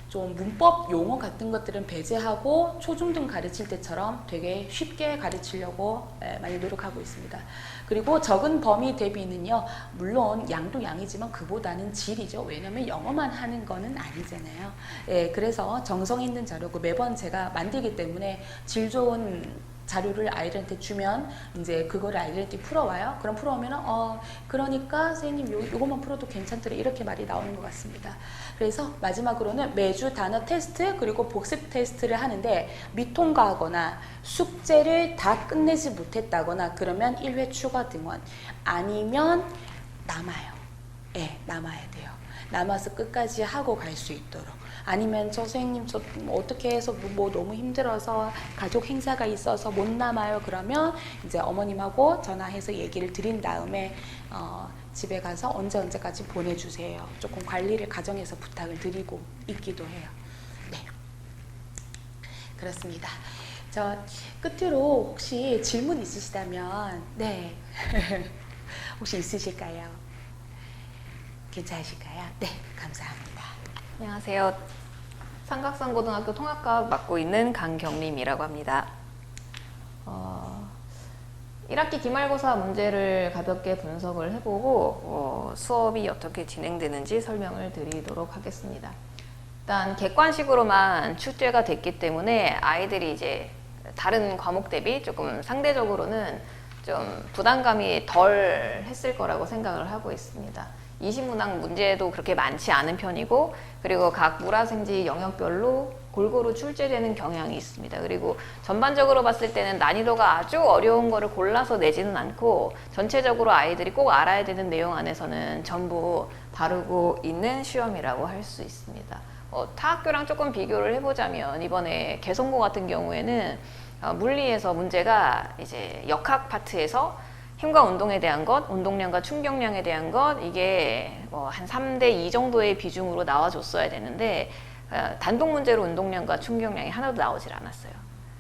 좀 문법 용어 같은 것들은 배제하고 초중등 가르칠 때처럼 되게 쉽게 가르치려고 많이 노력하고 있습니다. 그리고 적은 범위 대비는요, 물론 양도 양이지만 그보다는 질이죠. 왜냐면 영어만 하는 거는 아니잖아요. 그래서 정성 있는 자료고 매번 제가 만들기 때문에 질 좋은 자료를 아이들한테 주면 이제 그거를 아이들한테 풀어와요. 그럼 풀어오면은 그러니까 선생님 요것만 풀어도 괜찮더래 이렇게 말이 나오는 것 같습니다. 그래서 마지막으로는 매주 단어 테스트 그리고 복습 테스트를 하는데 미통과하거나 숙제를 다 끝내지 못했다거나 그러면 1회 추가 등원 아니면 남아요. 남아야 돼요. 남아서 끝까지 하고 갈 수 있도록. 아니면 저 선생님 저 어떻게 해서 뭐 너무 힘들어서 가족 행사가 있어서 못 남아요. 그러면 이제 어머님하고 전화해서 얘기를 드린 다음에 집에 가서 언제까지 보내주세요. 조금 관리를 가정에서 부탁을 드리고 있기도 해요. 네, 그렇습니다. 저 끝으로 혹시 질문 있으시다면 네 혹시 있으실까요? 괜찮으실까요? 네, 감사합니다. 안녕하세요. 삼각산고등학교 통합과학 맡고 있는 강경림이라고 합니다. 1학기 기말고사 문제를 가볍게 분석을 해보고 수업이 어떻게 진행되는지 설명을 드리도록 하겠습니다. 일단 객관식으로만 출제가 됐기 때문에 아이들이 이제 다른 과목 대비 조금 상대적으로는 좀 부담감이 덜 했을 거라고 생각을 하고 있습니다. 20문항 문제도 그렇게 많지 않은 편이고 그리고 각 물화생지 영역별로 골고루 출제되는 경향이 있습니다. 그리고 전반적으로 봤을 때는 난이도가 아주 어려운 거를 골라서 내지는 않고 전체적으로 아이들이 꼭 알아야 되는 내용 안에서는 전부 다루고 있는 시험이라고 할 수 있습니다. 타 학교랑 조금 비교를 해보자면 이번에 개성고 같은 경우에는 물리에서 문제가 이제 역학 파트에서 힘과 운동에 대한 것, 운동량과 충격량에 대한 것 이게 뭐 한 3대2 정도의 비중으로 나와줬어야 되는데 단독 문제로 운동량과 충격량이 하나도 나오질 않았어요.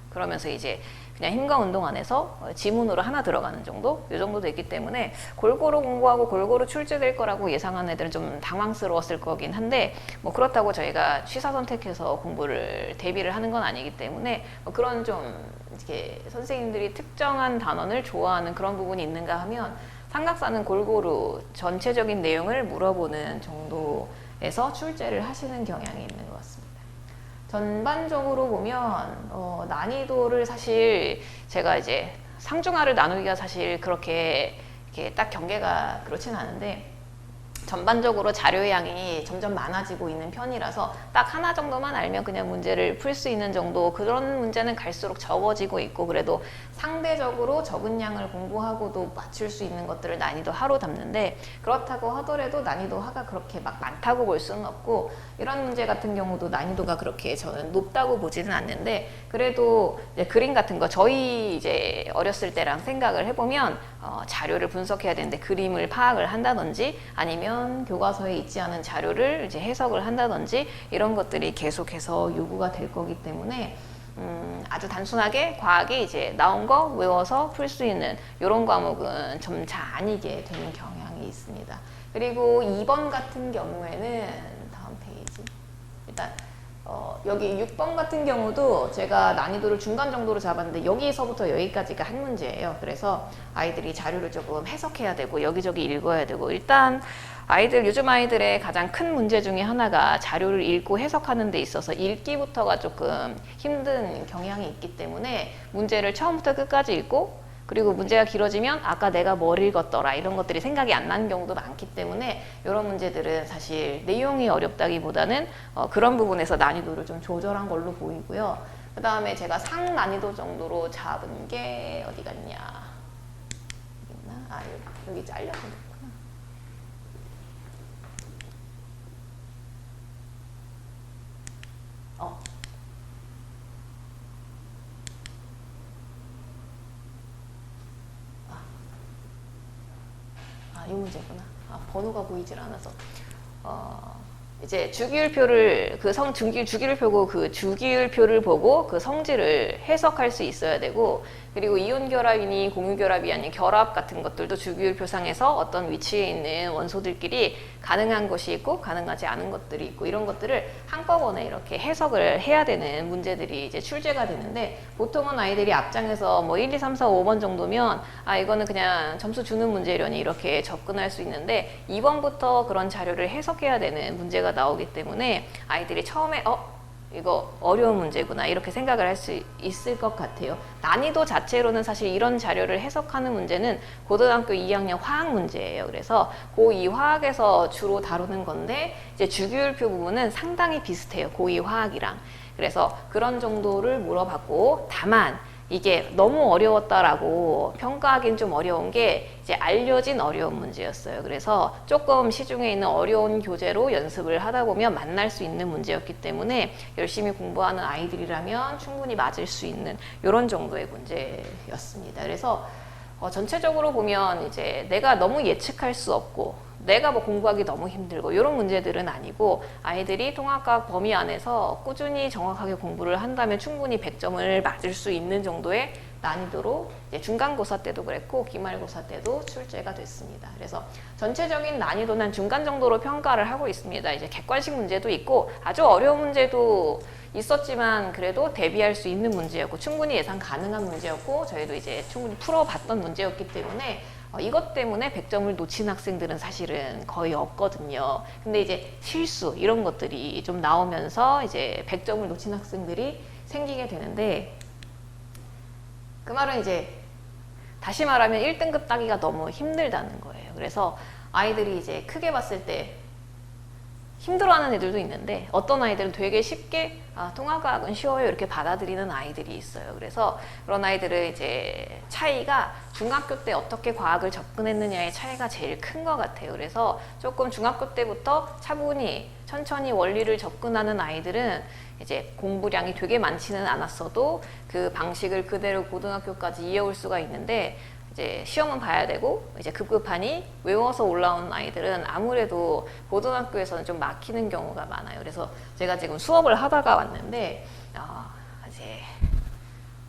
그러면서 이제 그냥 힘과 운동 안에서 지문으로 하나 들어가는 정도? 이 정도 됐기 때문에 골고루 공부하고 골고루 출제될 거라고 예상한 애들은 좀 당황스러웠을 거긴 한데 뭐 그렇다고 저희가 취사 선택해서 공부를 대비를 하는 건 아니기 때문에 뭐 그런 좀 이렇게 선생님들이 특정한 단원을 좋아하는 그런 부분이 있는가 하면 삼각사는 골고루 전체적인 내용을 물어보는 정도에서 출제를 하시는 경향이 있는 것 같습니다. 전반적으로 보면 난이도를 사실 제가 이제 상중하를 나누기가 사실 그렇게 이렇게 딱 경계가 그렇진 않은데 전반적으로 자료 양이 점점 많아지고 있는 편이라서 딱 하나 정도만 알면 그냥 문제를 풀 수 있는 정도 그런 문제는 갈수록 적어지고 있고 그래도 상대적으로 적은 양을 공부하고도 맞출 수 있는 것들을 난이도 하로 담는데 그렇다고 하더라도 난이도 하가 그렇게 막 많다고 볼 수는 없고 이런 문제 같은 경우도 난이도가 그렇게 저는 높다고 보지는 않는데 그래도 이제 그림 같은 거 저희 이제 어렸을 때랑 생각을 해보면 자료를 분석해야 되는데 그림을 파악을 한다든지 아니면 교과서에 있지 않은 자료를 이제 해석을 한다든지 이런 것들이 계속해서 요구가 될 거기 때문에 아주 단순하게 과학이 이제 나온 거 외워서 풀 수 있는 이런 과목은 점차 아니게 되는 경향이 있습니다. 그리고 2번 같은 경우에는 다음 페이지 일단 여기 6번 같은 경우도 제가 난이도를 중간 정도로 잡았는데 여기서부터 여기까지가 한 문제예요. 그래서 아이들이 자료를 조금 해석해야 되고 여기저기 읽어야 되고 일단 요즘 아이들의 가장 큰 문제 중에 하나가 자료를 읽고 해석하는 데 있어서 읽기부터가 조금 힘든 경향이 있기 때문에 문제를 처음부터 끝까지 읽고 그리고 문제가 길어지면 아까 내가 뭘 읽었더라 이런 것들이 생각이 안 나는 경우도 많기 때문에 이런 문제들은 사실 내용이 어렵다기보다는 그런 부분에서 난이도를 좀 조절한 걸로 보이고요. 그 다음에 제가 상난이도 정도로 잡은 게 어디 갔냐? 여기 있나? 아, 여기 잘려서 있구나. 이 문제구나. 번호가 보이질 않아서. 이제 주기율표를 주기율표고 그 주기율표를 보고 그 성질을 해석할 수 있어야 되고 그리고 이온 결합이니 공유 결합이 아닌 결합 같은 것들도 주기율표상에서 어떤 위치에 있는 원소들끼리 가능한 것이 있고 가능하지 않은 것들이 있고 이런 것들을 한꺼번에 이렇게 해석을 해야 되는 문제들이 이제 출제가 되는데 보통은 아이들이 앞장에서 뭐 1, 2, 3, 4, 5번 정도면 이거는 그냥 점수 주는 문제려니 이렇게 접근할 수 있는데 2번부터 그런 자료를 해석해야 되는 문제가 나오기 때문에 아이들이 처음에 이거 어려운 문제구나 이렇게 생각을 할 수 있을 것 같아요. 난이도 자체로는 사실 이런 자료를 해석하는 문제는 고등학교 2학년 화학 문제예요. 그래서 고2 화학에서 주로 다루는 건데 이제 주기율표 부분은 상당히 비슷해요. 고2 화학이랑. 그래서 그런 정도를 물어봤고 다만 이게 너무 어려웠다라고 평가하기는 좀 어려운 게 이제 알려진 어려운 문제였어요. 그래서 조금 시중에 있는 어려운 교재로 연습을 하다 보면 만날 수 있는 문제였기 때문에 열심히 공부하는 아이들이라면 충분히 맞을 수 있는 이런 정도의 문제였습니다. 그래서 전체적으로 보면 이제 내가 너무 예측할 수 없고 내가 뭐 공부하기 너무 힘들고 이런 문제들은 아니고 아이들이 통합과학 범위 안에서 꾸준히 정확하게 공부를 한다면 충분히 100점을 맞을 수 있는 정도의 난이도로 이제 중간고사 때도 그랬고 기말고사 때도 출제가 됐습니다. 그래서 전체적인 난이도는 중간 정도로 평가를 하고 있습니다. 이제 객관식 문제도 있고 아주 어려운 문제도 있었지만 그래도 대비할 수 있는 문제였고 충분히 예상 가능한 문제였고 저희도 이제 충분히 풀어봤던 문제였기 때문에 이것 때문에 100점을 놓친 학생들은 사실은 거의 없거든요. 근데 이제 실수 이런 것들이 좀 나오면서 이제 100점을 놓친 학생들이 생기게 되는데 그 말은 이제 다시 말하면 1등급 따기가 너무 힘들다는 거예요. 그래서 아이들이 이제 크게 봤을 때 힘들어하는 애들도 있는데 어떤 아이들은 되게 쉽게 통합과학은 쉬워요 이렇게 받아들이는 아이들이 있어요. 그래서 그런 아이들은 이제 차이가 중학교 때 어떻게 과학을 접근했느냐의 차이가 제일 큰 것 같아요. 그래서 조금 중학교 때부터 차분히 천천히 원리를 접근하는 아이들은 이제 공부량이 되게 많지는 않았어도 그 방식을 그대로 고등학교까지 이어올 수가 있는데 이제 시험은 봐야 되고 이제 급급하니 외워서 올라온 아이들은 아무래도 고등학교에서는 좀 막히는 경우가 많아요. 그래서 제가 지금 수업을 하다가 왔는데 이제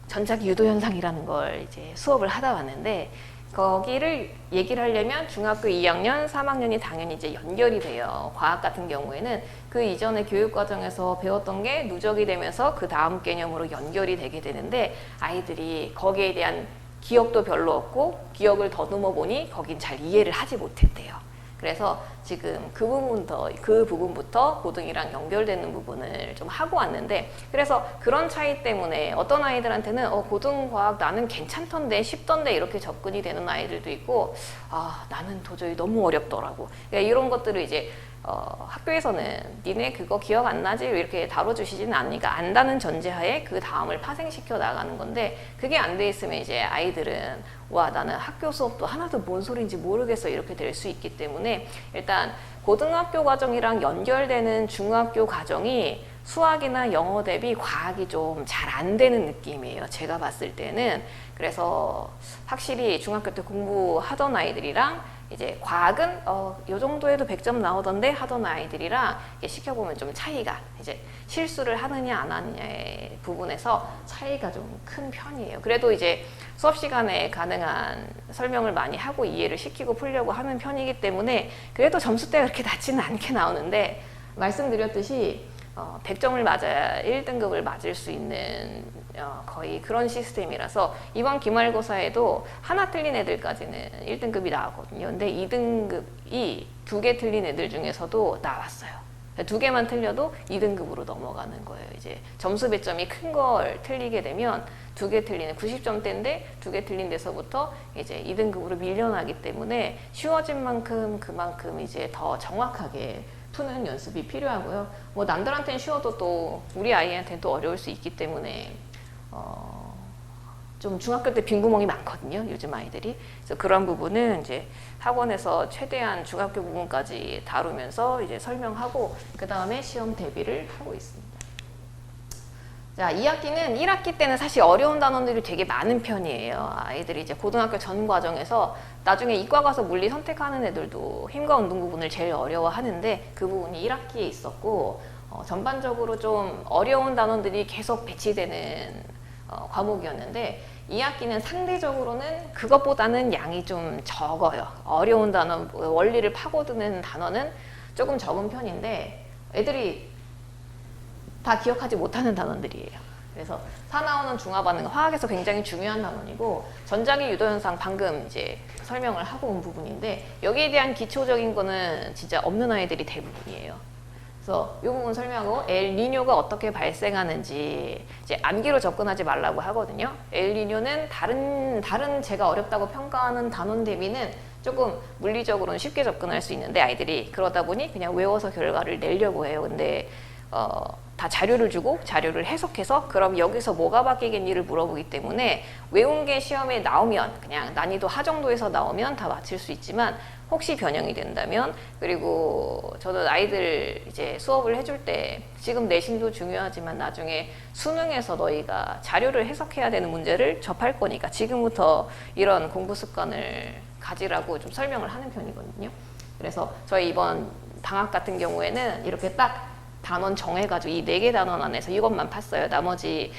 전자기 유도 현상이라는 걸 이제 수업을 하다 왔는데 거기를 얘기를 하려면 중학교 2학년, 3학년이 당연히 이제 연결이 돼요. 과학 같은 경우에는 그 이전의 교육 과정에서 배웠던 게 누적이 되면서 그 다음 개념으로 연결이 되게 되는데 아이들이 거기에 대한 기억도 별로 없고 기억을 더듬어 보니 거긴 잘 이해를 하지 못했대요. 그래서 지금 그 부분부터 고등이랑 연결되는 부분을 좀 하고 왔는데 그래서 그런 차이 때문에 어떤 아이들한테는 고등과학 나는 괜찮던데 쉽던데 이렇게 접근이 되는 아이들도 있고 나는 도저히 너무 어렵더라고. 그러니까 이런 것들을 이제 학교에서는 니네 그거 기억 안 나지? 이렇게 다뤄주시지는 않으니까 안다는 전제하에 그 다음을 파생시켜 나가는 건데 그게 안 돼 있으면 이제 아이들은 와 나는 학교 수업도 하나도 뭔 소리인지 모르겠어 이렇게 될 수 있기 때문에 일단 고등학교 과정이랑 연결되는 중학교 과정이 수학이나 영어 대비 과학이 좀 잘 안 되는 느낌이에요. 제가 봤을 때는. 그래서 확실히 중학교 때 공부하던 아이들이랑 이제 과학은 요 정도에도 100점 나오던데 하던 아이들이랑 이게 시켜보면 좀 차이가 이제 실수를 하느냐 안 하느냐의 부분에서 차이가 좀 큰 편이에요. 그래도 이제 수업 시간에 가능한 설명을 많이 하고 이해를 시키고 풀려고 하는 편이기 때문에 그래도 점수대가 그렇게 낮지는 않게 나오는데 말씀드렸듯이 100점을 맞아야 1등급을 맞을 수 있는 거의 그런 시스템이라서 이번 기말고사에도 하나 틀린 애들까지는 1등급이 나왔거든요. 근데 2등급이 2개 틀린 애들 중에서도 나왔어요. 2개만 틀려도 2등급으로 넘어가는 거예요. 이제 점수 배점이 큰 걸 틀리게 되면 2개 틀리는 90점대인데 2개 틀린 데서부터 이제 2등급으로 밀려나기 때문에 쉬워진 만큼 그만큼 이제 더 정확하게 푸는 연습이 필요하고요. 뭐 남들한테는 쉬워도 또 우리 아이한테는 또 어려울 수 있기 때문에 좀 중학교 때 빈 구멍이 많거든요. 요즘 아이들이. 그래서 그런 부분은 이제 학원에서 최대한 중학교 부분까지 다루면서 이제 설명하고 그 다음에 시험 대비를 하고 있습니다. 자, 2학기는 1학기 때는 사실 어려운 단원들이 되게 많은 편이에요. 아이들이 이제 고등학교 전 과정에서 나중에 이과 가서 물리 선택하는 애들도 힘과 운동 부분을 제일 어려워하는데 그 부분이 1학기에 있었고 전반적으로 좀 어려운 단원들이 계속 배치되는 과목이었는데 2학기는 상대적으로는 그것보다는 양이 좀 적어요. 어려운 단원, 원리를 파고드는 단원은 조금 적은 편인데 애들이 다 기억하지 못하는 단원들이에요. 그래서 사나우는 중화 반응, 화학에서 굉장히 중요한 단원이고 전자기 유도현상 방금 이제 설명을 하고 온 부분인데 여기에 대한 기초적인 거는 진짜 없는 아이들이 대부분이에요. 그래서 이 부분 설명하고 엘니뇨가 어떻게 발생하는지 이제 암기로 접근하지 말라고 하거든요. 엘니뇨는 다른 제가 어렵다고 평가하는 단원 대비는 조금 물리적으로는 쉽게 접근할 수 있는데 아이들이 그러다 보니 그냥 외워서 결과를 내려고 해요. 근데 다 자료를 주고 자료를 해석해서 그럼 여기서 뭐가 바뀌겠니를 물어보기 때문에 외운 게 시험에 나오면 그냥 난이도 하 정도에서 나오면 다 맞힐 수 있지만 혹시 변형이 된다면 그리고 저는 아이들 이제 수업을 해줄 때 지금 내신도 중요하지만 나중에 수능에서 너희가 자료를 해석해야 되는 문제를 접할 거니까 지금부터 이런 공부 습관을 가지라고 좀 설명을 하는 편이거든요. 그래서 저희 이번 방학 같은 경우에는 이렇게 딱 단원 정해가지고 이 4개 단원 안에서 이것만 팠어요. 나머지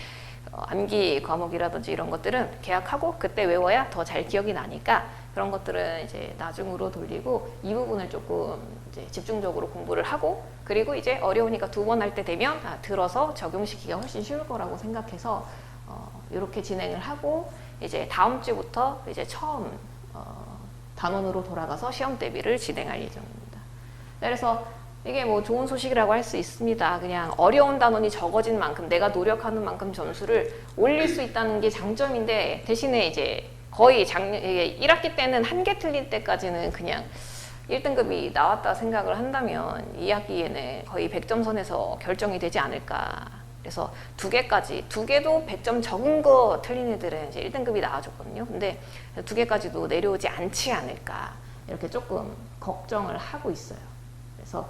암기 과목이라든지 이런 것들은 계약하고 그때 외워야 더 잘 기억이 나니까 그런 것들은 이제 나중으로 돌리고 이 부분을 조금 이제 집중적으로 공부를 하고 그리고 이제 어려우니까 2번 할 때 되면 들어서 적용시키기가 훨씬 쉬울 거라고 생각해서 이렇게 진행을 하고 이제 다음 주부터 이제 처음 단원으로 돌아가서 시험 대비를 진행할 예정입니다. 그래서 이게 뭐 좋은 소식이라고 할 수 있습니다. 그냥 어려운 단원이 적어진 만큼 내가 노력하는 만큼 점수를 올릴 수 있다는 게 장점인데 대신에 이제 거의 1학기 때는 1개 틀린 때까지는 그냥 1등급이 나왔다 생각을 한다면 2학기에는 거의 100점 선에서 결정이 되지 않을까. 그래서 2개도 100점 적은 거 틀린 애들은 이제 1등급이 나와줬거든요. 근데 2개까지도 내려오지 않지 않을까. 이렇게 조금 걱정을 하고 있어요. 그래서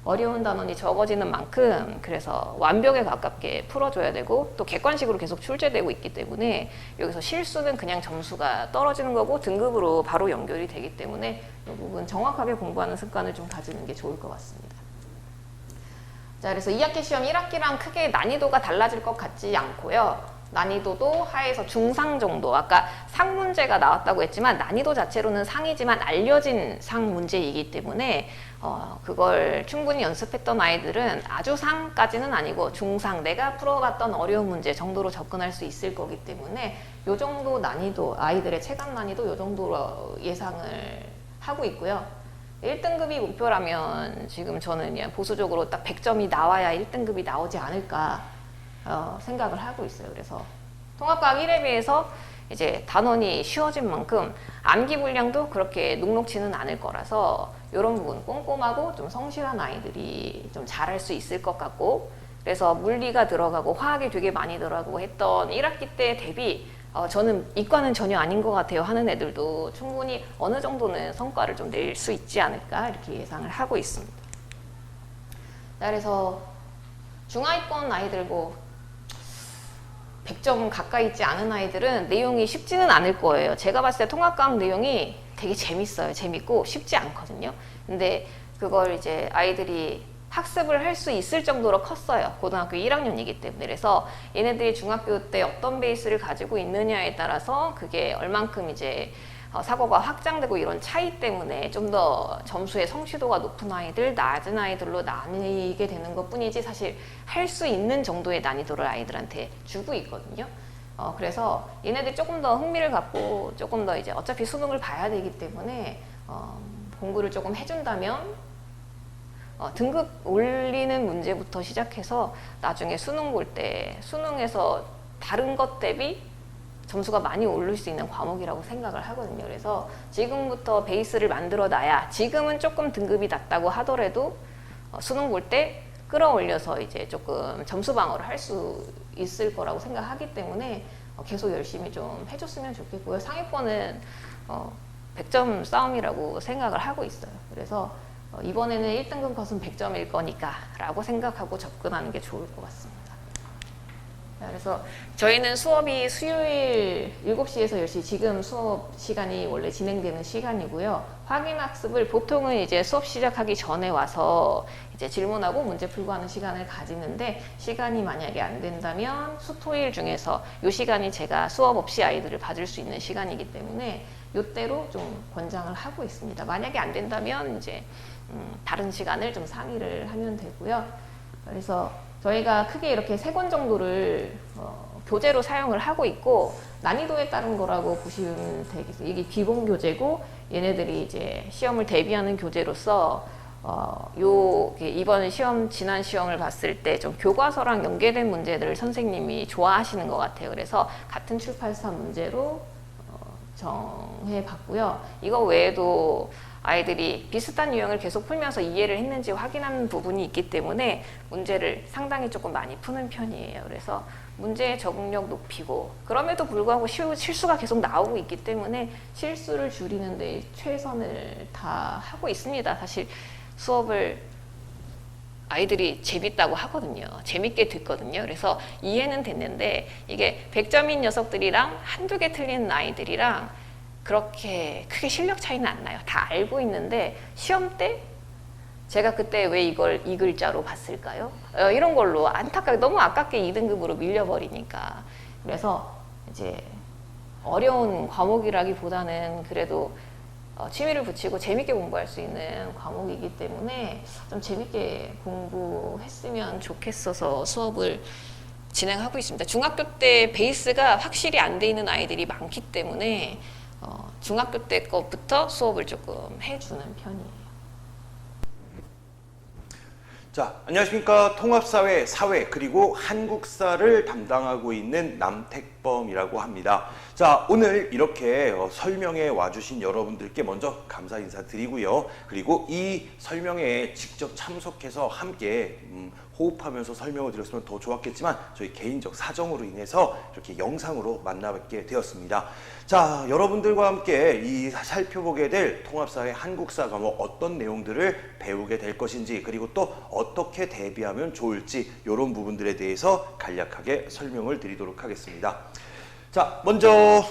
어려운 단원이 적어지는 만큼 그래서 완벽에 가깝게 풀어줘야 되고 또 객관식으로 계속 출제되고 있기 때문에 여기서 실수는 그냥 점수가 떨어지는 거고 등급으로 바로 연결이 되기 때문에 이 부분 정확하게 공부하는 습관을 좀 가지는 게 좋을 것 같습니다. 자, 그래서 2학기 시험 1학기랑 크게 난이도가 달라질 것 같지 않고요. 난이도도 하에서 중상 정도, 아까 상 문제가 나왔다고 했지만 난이도 자체로는 상이지만 알려진 상 문제이기 때문에 그걸 충분히 연습했던 아이들은 아주 상까지는 아니고 중상, 내가 풀어봤던 어려운 문제 정도로 접근할 수 있을 거기 때문에 이 정도 난이도, 아이들의 체감 난이도 이 정도로 예상을 하고 있고요. 1등급이 목표라면 지금 저는 그냥 보수적으로 딱 100점이 나와야 1등급이 나오지 않을까 생각을 하고 있어요. 그래서 통합과학 1에 비해서 이제 단원이 쉬워진 만큼 암기 분량도 그렇게 녹록지는 않을 거라서 이런 부분 꼼꼼하고 좀 성실한 아이들이 좀 잘할 수 있을 것 같고 그래서 물리가 들어가고 화학이 되게 많이 들어가고 했던 1학기 때 대비 저는 이과는 전혀 아닌 것 같아요 하는 애들도 충분히 어느 정도는 성과를 좀 낼 수 있지 않을까 이렇게 예상을 하고 있습니다. 그래서 중하위권 아이들 100점 가까이 있지 않은 아이들은 내용이 쉽지는 않을 거예요. 제가 봤을 때 통합과목 내용이 되게 재밌어요. 재밌고 쉽지 않거든요. 근데 그걸 이제 아이들이 학습을 할 수 있을 정도로 컸어요. 고등학교 1학년이기 때문에. 그래서 얘네들이 중학교 때 어떤 베이스를 가지고 있느냐에 따라서 그게 얼만큼 이제 사고가 확장되고 이런 차이 때문에 좀 더 점수의 성취도가 높은 아이들, 낮은 아이들로 나뉘게 되는 것 뿐이지 사실 할 수 있는 정도의 난이도를 아이들한테 주고 있거든요. 그래서 얘네들이 조금 더 흥미를 갖고 조금 더 이제 어차피 수능을 봐야 되기 때문에 공부를 조금 해준다면 등급 올리는 문제부터 시작해서 나중에 수능 볼 때 수능에서 다른 것 대비 점수가 많이 오를 수 있는 과목이라고 생각을 하거든요. 그래서 지금부터 베이스를 만들어 놔야 지금은 조금 등급이 낮다고 하더라도 수능 볼 때 끌어올려서 이제 조금 점수 방어를 할 수 있을 거라고 생각하기 때문에 계속 열심히 좀 해줬으면 좋겠고요. 상위권은 100점 싸움이라고 생각을 하고 있어요. 그래서 이번에는 1등급 컷은 100점일 거니까 라고 생각하고 접근하는 게 좋을 것 같습니다. 그래서 저희는 수업이 수요일 7시에서 10시, 지금 수업 시간이 원래 진행되는 시간이고요. 확인학습을 보통은 이제 수업 시작하기 전에 와서 이제 질문하고 문제 풀고 하는 시간을 가지는데, 시간이 만약에 안 된다면 수토일 중에서 이 시간이 제가 수업 없이 아이들을 봐줄 수 있는 시간이기 때문에 이때로 좀 권장을 하고 있습니다. 만약에 안 된다면 이제 다른 시간을 좀 상의를 하면 되고요. 그래서 저희가 크게 이렇게 3권 정도를 교재로 사용을 하고 있고, 난이도에 따른 거라고 보시면 되겠어요. 이게 기본 교재고 얘네들이 이제 시험을 대비하는 교재로서 이번 시험, 지난 시험을 봤을 때 좀 교과서랑 연계된 문제들을 선생님이 좋아하시는 것 같아요. 그래서 같은 출판사 문제로 정해봤고요. 이거 외에도 아이들이 비슷한 유형을 계속 풀면서 이해를 했는지 확인하는 부분이 있기 때문에 문제를 상당히 조금 많이 푸는 편이에요. 그래서 문제의 적응력 높이고, 그럼에도 불구하고 실수가 계속 나오고 있기 때문에 실수를 줄이는 데 최선을 다하고 있습니다. 사실 수업을 아이들이 재밌다고 하거든요. 재밌게 듣거든요. 그래서 이해는 됐는데 이게 100점인 녀석들이랑 한두 개 틀리는 아이들이랑 그렇게 크게 실력 차이는 안 나요. 다 알고 있는데 시험 때 제가 그때 왜 이걸 이 글자로 봤을까요? 이런 걸로 안타깝게, 너무 아깝게 2등급으로 밀려버리니까. 그래서 이제 어려운 과목이라기보다는 그래도 취미를 붙이고 재밌게 공부할 수 있는 과목이기 때문에 좀 재밌게 공부했으면 좋겠어서 수업을 진행하고 있습니다. 중학교 때 베이스가 확실히 안 돼 있는 아이들이 많기 때문에 중학교 때 것부터 수업을 조금 해주는 편이에요. 자, 안녕하십니까. 통합사회, 사회, 그리고 한국사를 담당하고 있는 남택범이라고 합니다. 자, 오늘 이렇게 설명에 와주신 여러분들께 먼저 감사 인사드리고요. 그리고 이 설명에 직접 참석해서 함께 호흡하면서 설명을 드렸으면 더 좋았겠지만 저희 개인적 사정으로 인해서 이렇게 영상으로 만나뵙게 되었습니다. 자, 여러분들과 함께 이 살펴보게 될 통합사회 한국사 과목 어떤 내용들을 배우게 될 것인지, 그리고 또 어떻게 대비하면 좋을지, 이런 부분들에 대해서 간략하게 설명을 드리도록 하겠습니다. 자, 먼저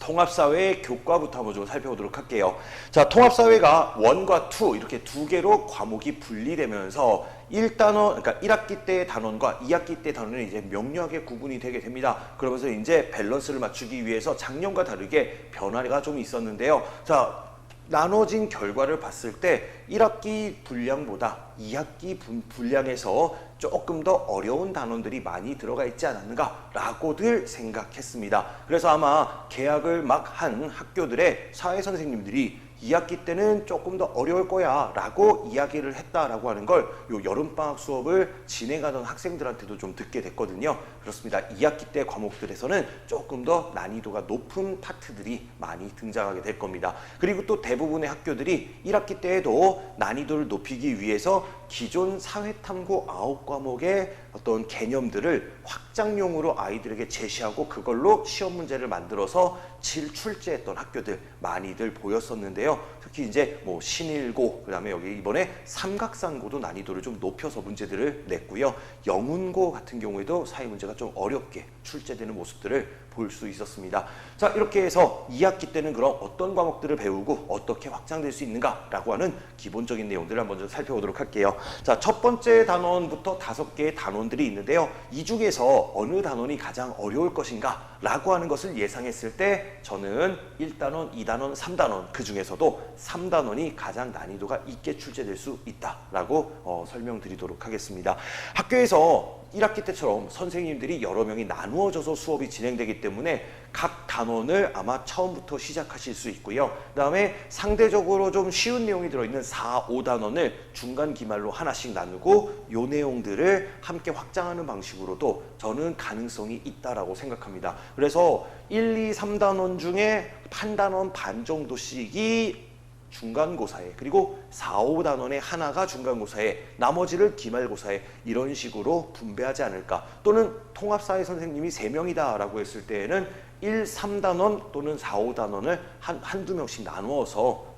통합사회 교과부터 한번 좀 살펴보도록 할게요. 자, 통합사회가 1과 2 이렇게 두 개로 과목이 분리되면서 1단원, 그러니까 1학기 때의 단원과 2학기 때 단원은 이제 명료하게 구분이 되게 됩니다. 그러면서 이제 밸런스를 맞추기 위해서 작년과 다르게 변화가 좀 있었는데요. 자, 나눠진 결과를 봤을 때 1학기 분량보다 2학기 분량에서 조금 더 어려운 단원들이 많이 들어가 있지 않았는가라고들 생각했습니다. 그래서 아마 개학을 막 한 학교들의 사회선생님들이 2학기 때는 조금 더 어려울 거야 라고 이야기를 했다라고 하는 걸 요 여름방학 수업을 진행하던 학생들한테도 좀 듣게 됐거든요. 그렇습니다. 2학기 때 과목들에서는 조금 더 난이도가 높은 파트들이 많이 등장하게 될 겁니다. 그리고 또 대부분의 학교들이 1학기 때에도 난이도를 높이기 위해서 기존 사회탐구 9과목의 어떤 개념들을 확장용으로 아이들에게 제시하고 그걸로 시험 문제를 만들어서 며칠 출제했던 학교들 많이들 보였었는데요. 특히 이제 뭐 신일고, 그다음에 여기 이번에 삼각산고도 난이도를 좀 높여서 문제들을 냈고요. 영훈고 같은 경우에도 사회 문제가 좀 어렵게 출제되는 모습들을 볼 수 있었습니다. 자, 이렇게 해서 2학기 때는 그럼 어떤 과목들을 배우고 어떻게 확장될 수 있는가라고 하는 기본적인 내용들을 한번 좀 살펴보도록 할게요. 자, 첫 번째 단원부터 5개의 단원들이 있는데요. 이 중에서 어느 단원이 가장 어려울 것인가 라고 하는 것을 예상했을 때 저는 1단원, 2단원, 3단원 그 중에서도 3단원이 가장 난이도가 있게 출제될 수 있다라고 설명드리도록 하겠습니다. 학교에서 1학기 때처럼 선생님들이 여러 명이 나누어져서 수업이 진행되기 때문에 각 단원을 아마 처음부터 시작하실 수 있고요. 그 다음에 상대적으로 좀 쉬운 내용이 들어있는 4, 5단원을 중간 기말로 하나씩 나누고 요 내용들을 함께 확장하는 방식으로도 저는 가능성이 있다라고 생각합니다. 그래서 1, 2, 3단원 중에 한 단원 반 정도씩이 중간고사에, 그리고 4, 5단원의 하나가 중간고사에, 나머지를 기말고사에 이런 식으로 분배하지 않을까. 또는 통합사회 선생님이 3명이다 라고 했을 때에는 1, 3단원 또는 4, 5단원을 한두 명씩 나누어서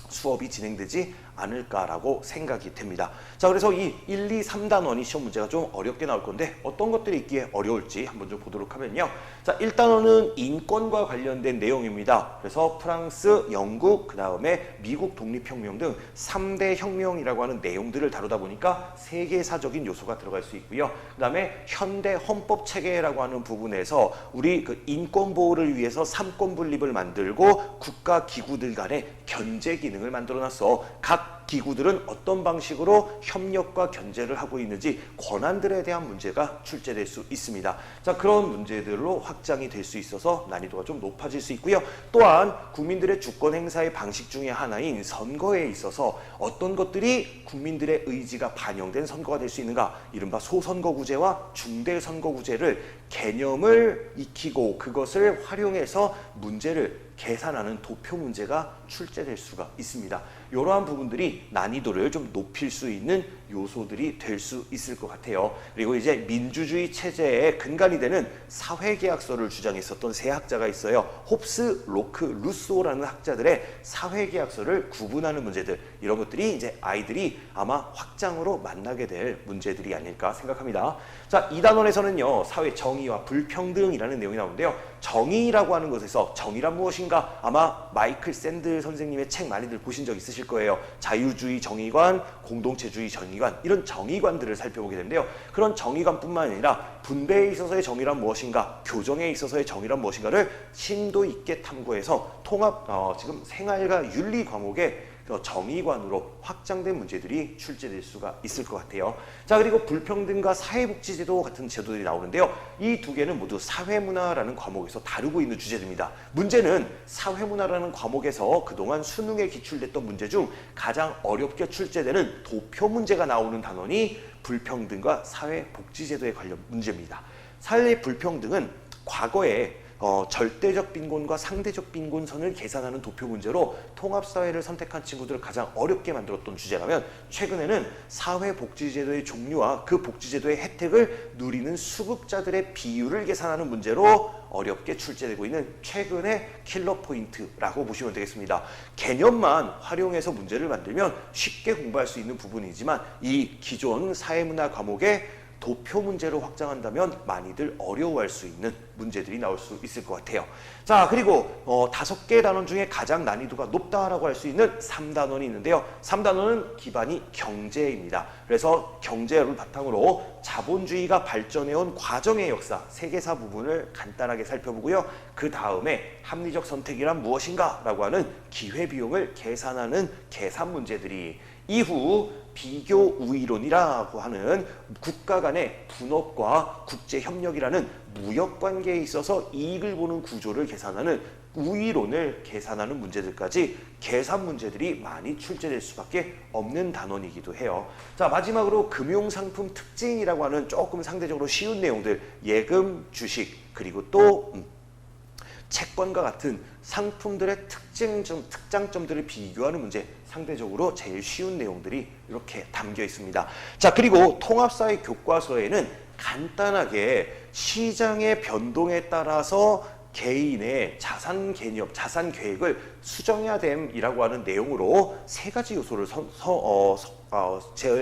수업이 진행되지 않을까라고 생각이 됩니다. 자, 그래서 이 1, 2, 3단원이 시험 문제가 좀 어렵게 나올 건데 어떤 것들이 있기에 어려울지 한번 좀 보도록 하면요. 자, 1단원은 인권과 관련된 내용입니다. 그래서 프랑스, 영국, 그 다음에 미국 독립혁명 등 3대 혁명이라고 하는 내용들을 다루다 보니까 세계사적인 요소가 들어갈 수 있고요. 그 다음에 현대 헌법 체계라고 하는 부분에서 우리 그 인권 보호를 위해서 삼권 분립을 만들고 국가 기구들 간의 견제 기능을 만들어놨어. 각 기구들은 어떤 방식으로 협력과 견제를 하고 있는지 권한들에 대한 문제가 출제될 수 있습니다. 자, 그런 문제들로 확장이 될 수 있어서 난이도가 좀 높아질 수 있고요. 또한 국민들의 주권 행사의 방식 중에 하나인 선거에 있어서 어떤 것들이 국민들의 의지가 반영된 선거가 될 수 있는가, 이른바 소선거구제와 중대선거구제를 개념을 익히고 그것을 활용해서 문제를 계산하는 도표 문제가 출제될 수가 있습니다. 이러한 부분들이 난이도를 좀 높일 수 있는 요소들이 될 수 있을 것 같아요. 그리고 이제 민주주의 체제의 근간이 되는 사회계약서를 주장했었던 세 학자가 있어요. 홉스, 로크, 루소라는 학자들의 사회계약서를 구분하는 문제들, 이런 것들이 이제 아이들이 아마 확장으로 만나게 될 문제들이 아닐까 생각합니다. 자, 2단원에서는요, 사회 정의와 불평등이라는 내용이 나오는데요. 정의라고 하는 것에서 정의란 무엇인가? 아마 마이클 샌들 선생님의 책 많이들 보신 적 있으실 거예요. 자유주의 정의관, 공동체주의 정의관, 이런 정의관들을 살펴보게 되는데요. 그런 정의관뿐만 아니라 분배에 있어서의 정의란 무엇인가, 교정에 있어서의 정의란 무엇인가를 심도 있게 탐구해서 지금 생활과 윤리 과목에 정의관으로 확장된 문제들이 출제될 수가 있을 것 같아요. 자, 그리고 불평등과 사회복지제도 같은 제도들이 나오는데요. 이 두 개는 모두 사회문화라는 과목에서 다루고 있는 주제들입니다. 문제는 사회문화라는 과목에서 그동안 수능에 기출됐던 문제 중 가장 어렵게 출제되는 도표 문제가 나오는 단원이 불평등과 사회복지제도에 관련 문제입니다. 사회 불평등은 과거에 절대적 빈곤과 상대적 빈곤선을 계산하는 도표 문제로 통합사회를 선택한 친구들을 가장 어렵게 만들었던 주제라면, 최근에는 사회복지제도의 종류와 그 복지제도의 혜택을 누리는 수급자들의 비율을 계산하는 문제로 어렵게 출제되고 있는 최근의 킬러 포인트라고 보시면 되겠습니다. 개념만 활용해서 문제를 만들면 쉽게 공부할 수 있는 부분이지만 이 기존 사회문화 과목에 도표 문제로 확장한다면 많이들 어려워할 수 있는 문제들이 나올 수 있을 것 같아요. 자, 그리고 5개 단원 중에 가장 난이도가 높다라고 할 수 있는 3단원이 있는데요. 3단원은 기반이 경제입니다. 그래서 경제를 바탕으로 자본주의가 발전해온 과정의 역사, 세계사 부분을 간단하게 살펴보고요. 그 다음에 합리적 선택이란 무엇인가 라고 하는 기회비용을 계산하는 계산 문제들이, 이후 비교 우위론이라고 하는 국가 간의 분업과 국제협력이라는 무역관계에 있어서 이익을 보는 구조를 계산하는 우위론을 계산하는 문제들까지 계산 문제들이 많이 출제될 수밖에 없는 단원이기도 해요. 자, 마지막으로 금융상품 특징이라고 하는 조금 상대적으로 쉬운 내용들, 예금, 주식, 그리고 또 채권과 같은 상품들의 특장점들을 비교하는 문제, 상대적으로 제일 쉬운 내용들이 이렇게 담겨 있습니다. 자, 그리고 통합사회 교과서에는 간단하게 시장의 변동에 따라서 개인의 자산 개념, 자산 계획을 수정해야 됨이라고 하는 내용으로 세 가지 요소를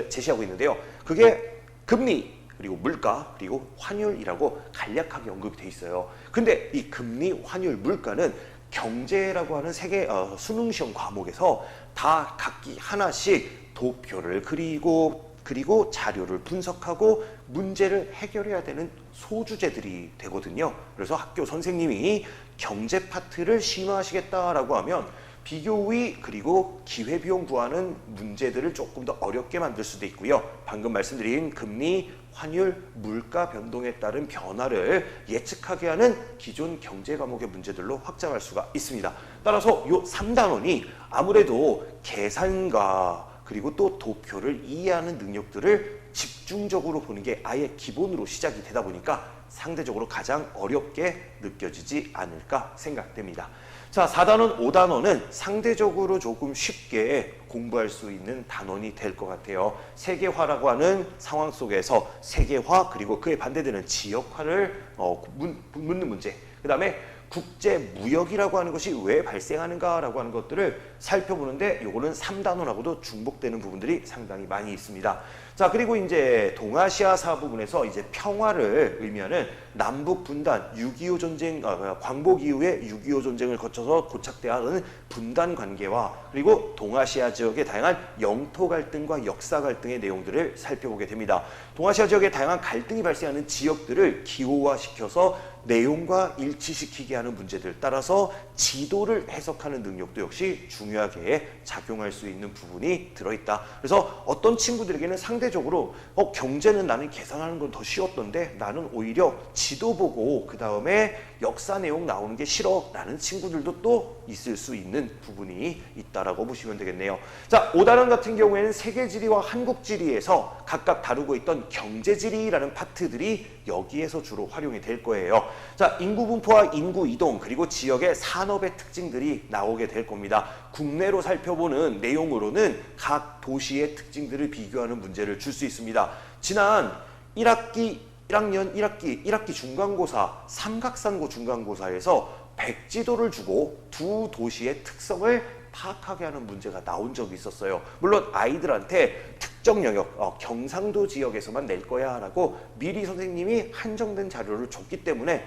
제시하고 있는데요. 그게 금리, 그리고 물가, 그리고 환율이라고 간략하게 언급이 돼 있어요. 근데 이 금리, 환율, 물가는 경제라고 하는 세계 수능 시험 과목에서 다 각기 하나씩 도표를 그리고 자료를 분석하고 문제를 해결해야 되는 소주제들이 되거든요. 그래서 학교 선생님이 경제 파트를 심화하시겠다라고 하면 비교의 그리고 기회비용 구하는 문제들을 조금 더 어렵게 만들 수도 있고요. 방금 말씀드린 금리, 환율, 물가 변동에 따른 변화를 예측하게 하는 기존 경제 과목의 문제들로 확장할 수가 있습니다. 따라서 이 3단원이 아무래도 계산과 그리고 또 도표를 이해하는 능력들을 집중적으로 보는 게 아예 기본으로 시작이 되다 보니까 상대적으로 가장 어렵게 느껴지지 않을까 생각됩니다. 자, 4단원, 5단원은 상대적으로 조금 쉽게 공부할 수 있는 단원이 될 것 같아요. 세계화라고 하는 상황 속에서 세계화 그리고 그에 반대되는 지역화를 묻는 문제. 그 다음에 국제 무역이라고 하는 것이 왜 발생하는가라고 하는 것들을 살펴보는데 요거는 3단원하고도 중복되는 부분들이 상당히 많이 있습니다. 자, 그리고 이제 동아시아사 부분에서 이제 평화를 의미하는 남북 분단, 6.25 전쟁, 광복 이후에 6.25 전쟁을 거쳐서 고착돼야 하는 분단 관계와 그리고 동아시아 지역의 다양한 영토 갈등과 역사 갈등의 내용들을 살펴보게 됩니다. 동아시아 지역의 다양한 갈등이 발생하는 지역들을 기호화시켜서 내용과 일치시키게 하는 문제들 따라서 지도를 해석하는 능력도 역시 중요하게 작용할 수 있는 부분이 들어있다. 그래서 어떤 친구들에게는 상대적으로 경제는 나는 계산하는 건 더 쉬웠던데 나는 오히려 지도 보고 그 다음에 역사 내용 나오는 게 싫어 라는 친구들도 또 있을 수 있는 부분이 있다라고 보시면 되겠네요. 자, 5단원 같은 경우에는 세계지리와 한국지리에서 각각 다루고 있던 경제지리라는 파트들이 여기에서 주로 활용이 될 거예요. 자, 인구 분포와 인구 이동 그리고 지역의 산업의 특징들이 나오게 될 겁니다. 국내로 살펴보는 내용으로는 각 도시의 특징들을 비교하는 문제를 줄 수 있습니다. 지난 1학년 1학기 중간고사 삼각산고 중간고사에서 백지도를 주고 두 도시의 특성을 파악하게 하는 문제가 나온 적이 있었어요. 물론 아이들한테 특정 영역, 경상도 지역에서만 낼 거야 라고 미리 선생님이 한정된 자료를 줬기 때문에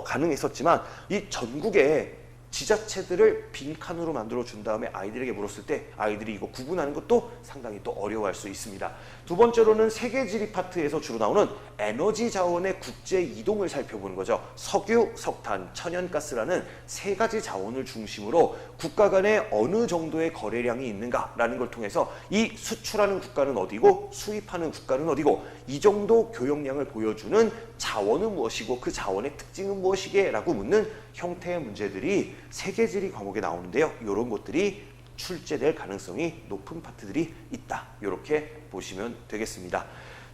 가능했었지만 이 전국에 지자체들을 빈칸으로 만들어 준 다음에 아이들에게 물었을 때 아이들이 이거 구분하는 것도 상당히 또 어려워할 수 있습니다. 두 번째로는 세계지리 파트에서 주로 나오는 에너지 자원의 국제 이동을 살펴보는 거죠. 석유, 석탄, 천연가스라는 세 가지 자원을 중심으로 국가 간에 어느 정도의 거래량이 있는가라는 걸 통해서 이 수출하는 국가는 어디고 수입하는 국가는 어디고 이 정도 교역량을 보여주는 자원은 무엇이고 그 자원의 특징은 무엇이게 라고 묻는 형태의 문제들이 세계지리 과목에 나오는데요. 이런 것들이 출제될 가능성이 높은 파트들이 있다. 이렇게 보시면 되겠습니다.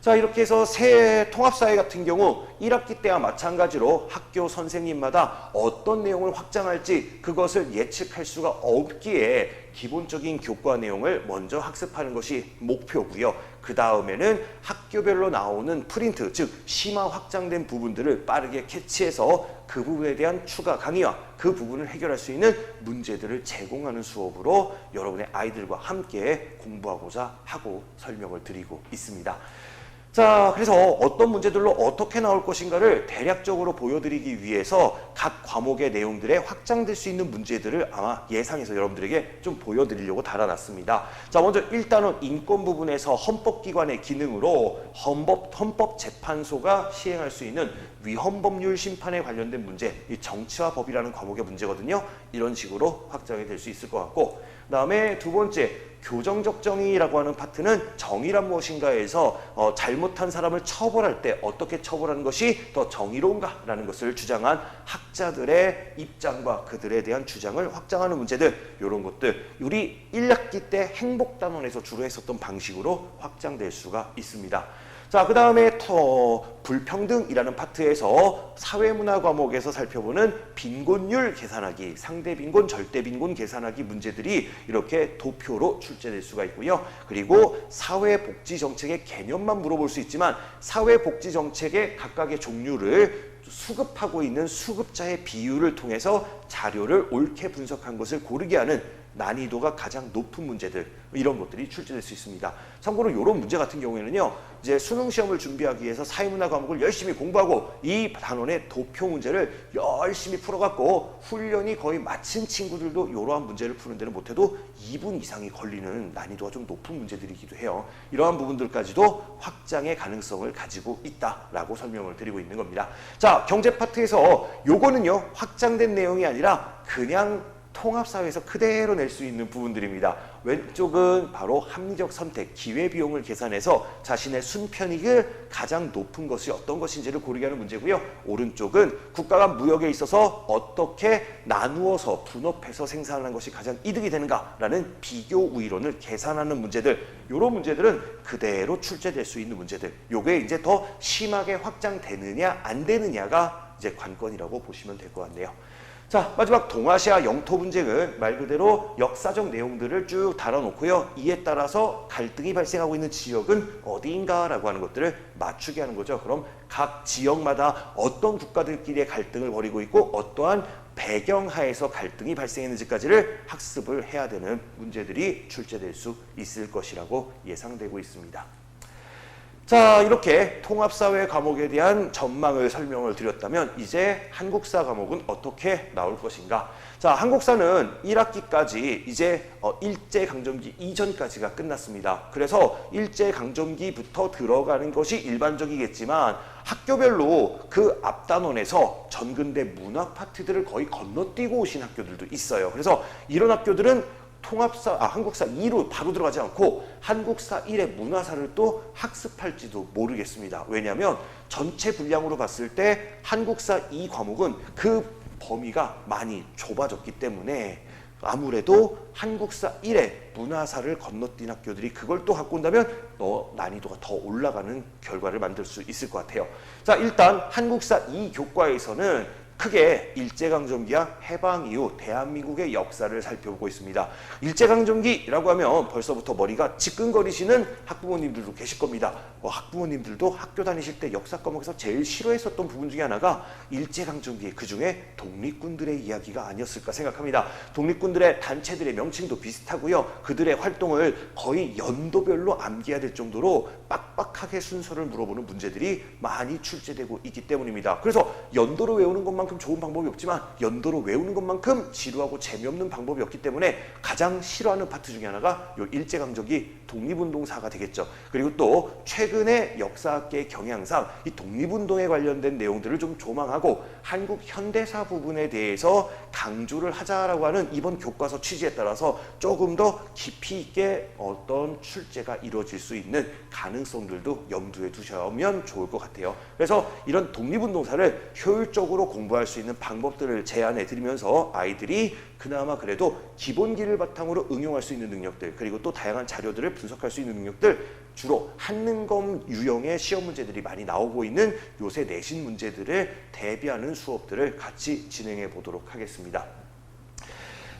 자, 이렇게 해서 새 통합사회 같은 경우 1학기 때와 마찬가지로 학교 선생님마다 어떤 내용을 확장할지 그것을 예측할 수가 없기에 기본적인 교과 내용을 먼저 학습하는 것이 목표고요. 그 다음에는 학교별로 나오는 프린트, 즉 심화 확장된 부분들을 빠르게 캐치해서 그 부분에 대한 추가 강의와 그 부분을 해결할 수 있는 문제들을 제공하는 수업으로 여러분의 아이들과 함께 공부하고자 하고 설명을 드리고 있습니다. 자, 그래서 어떤 문제들로 어떻게 나올 것인가를 대략적으로 보여드리기 위해서 각 과목의 내용들에 확장될 수 있는 문제들을 아마 예상해서 여러분들에게 좀 보여드리려고 달아놨습니다. 자, 먼저 1단원 인권 부분에서 헌법기관의 기능으로 헌법재판소가 시행할 수 있는 위헌법률 심판에 관련된 문제, 이 정치와 법이라는 과목의 문제거든요. 이런 식으로 확장이 될 수 있을 것 같고, 그 다음에 두 번째, 교정적 정의라고 하는 파트는 정의란 무엇인가에서 잘못한 사람을 처벌할 때 어떻게 처벌하는 것이 더 정의로운가라는 것을 주장한 학자들의 입장과 그들에 대한 주장을 확장하는 문제들, 이런 것들 우리 1학기 때 행복단원에서 주로 했었던 방식으로 확장될 수가 있습니다. 자, 그 다음에 불평등이라는 파트에서 사회문화 과목에서 살펴보는 빈곤율 계산하기, 상대 빈곤, 절대 빈곤 계산하기 문제들이 이렇게 도표로 출제될 수가 있고요. 그리고 사회복지정책의 개념만 물어볼 수 있지만 사회복지정책의 각각의 종류를 수급하고 있는 수급자의 비율을 통해서 자료를 옳게 분석한 것을 고르게 하는 난이도가 가장 높은 문제들, 이런 것들이 출제될 수 있습니다. 참고로 이런 문제 같은 경우에는요, 이제 수능 시험을 준비하기 위해서 사회문화 과목을 열심히 공부하고 이 단원의 도표 문제를 열심히 풀어갖고 훈련이 거의 마친 친구들도 이러한 문제를 푸는 데는 못해도 2분 이상이 걸리는 난이도가 좀 높은 문제들이기도 해요. 이러한 부분들까지도 확장의 가능성을 가지고 있다라고 설명을 드리고 있는 겁니다. 자, 경제 파트에서 요거는요, 확장된 내용이 아니라 그냥 통합사회에서 그대로 낼 수 있는 부분들입니다. 왼쪽은 바로 합리적 선택, 기회비용을 계산해서 자신의 순편익을 가장 높은 것이 어떤 것인지를 고르게 하는 문제고요. 오른쪽은 국가가 무역에 있어서 어떻게 나누어서 분업해서 생산하는 것이 가장 이득이 되는가라는 비교 우위론을 계산하는 문제들, 이런 문제들은 그대로 출제될 수 있는 문제들. 요게 이제 더 심하게 확장되느냐 안 되느냐가 이제 관건이라고 보시면 될 것 같네요. 자, 마지막 동아시아 영토 분쟁은 말 그대로 역사적 내용들을 쭉 달아놓고요. 이에 따라서 갈등이 발생하고 있는 지역은 어디인가라고 하는 것들을 맞추게 하는 거죠. 그럼 각 지역마다 어떤 국가들끼리의 갈등을 벌이고 있고 어떠한 배경하에서 갈등이 발생했는지까지를 학습을 해야 되는 문제들이 출제될 수 있을 것이라고 예상되고 있습니다. 자, 이렇게 통합사회 과목에 대한 전망을 설명을 드렸다면 이제 한국사 과목은 어떻게 나올 것인가? 자, 한국사는 1학기까지 이제 일제강점기 이전까지가 끝났습니다. 그래서 일제강점기부터 들어가는 것이 일반적이겠지만 학교별로 그 앞단원에서 전근대 문학 파트들을 거의 건너뛰고 오신 학교들도 있어요. 그래서 이런 학교들은 한국사 2로 바로 들어가지 않고 한국사 1의 문화사를 또 학습할지도 모르겠습니다. 왜냐하면 전체 분량으로 봤을 때 한국사 2 과목은 그 범위가 많이 좁아졌기 때문에 아무래도 한국사 1의 문화사를 건너뛴 학교들이 그걸 또 갖고 온다면 난이도가 더 올라가는 결과를 만들 수 있을 것 같아요. 자, 일단 한국사 2 교과에서는 크게 일제강점기와 해방 이후 대한민국의 역사를 살펴보고 있습니다. 일제강점기라고 하면 벌써부터 머리가 지끈거리시는 학부모님들도 계실 겁니다. 학부모님들도 학교 다니실 때 역사 과목에서 제일 싫어했었던 부분 중에 하나가 일제강점기, 그중에 독립군들의 이야기가 아니었을까 생각합니다. 독립군들의 단체들의 명칭도 비슷하고요. 그들의 활동을 거의 연도별로 암기해야 될 정도로 빡빡하게 순서를 물어보는 문제들이 많이 출제되고 있기 때문입니다. 그래서 연도로 외우는 것만큼 좋은 방법이 없지만 연도로 외우는 것만큼 지루하고 재미없는 방법이 없기 때문에 가장 싫어하는 파트 중에 하나가 요 일제강점기 독립운동사가 되겠죠. 그리고 또 최근의 역사학계의 경향상 이 독립운동에 관련된 내용들을 좀 조망하고 한국 현대사 부분에 대해서 강조를 하자라고 하는 이번 교과서 취지에 따라서 조금 더 깊이 있게 어떤 출제가 이루어질 수 있는 가능성들도 염두에 두시면 좋을 것 같아요. 그래서 이런 독립운동사를 효율적으로 공부할 수 있는 방법들을 제안해 드리면서 아이들이 그나마 그래도 기본기를 바탕으로 응용할 수 있는 능력들, 그리고 또 다양한 자료들을 분석할 수 있는 능력들, 주로 한능검 유형의 시험 문제들이 많이 나오고 있는 요새 내신 문제들을 대비하는 수업들을 같이 진행해 보도록 하겠습니다.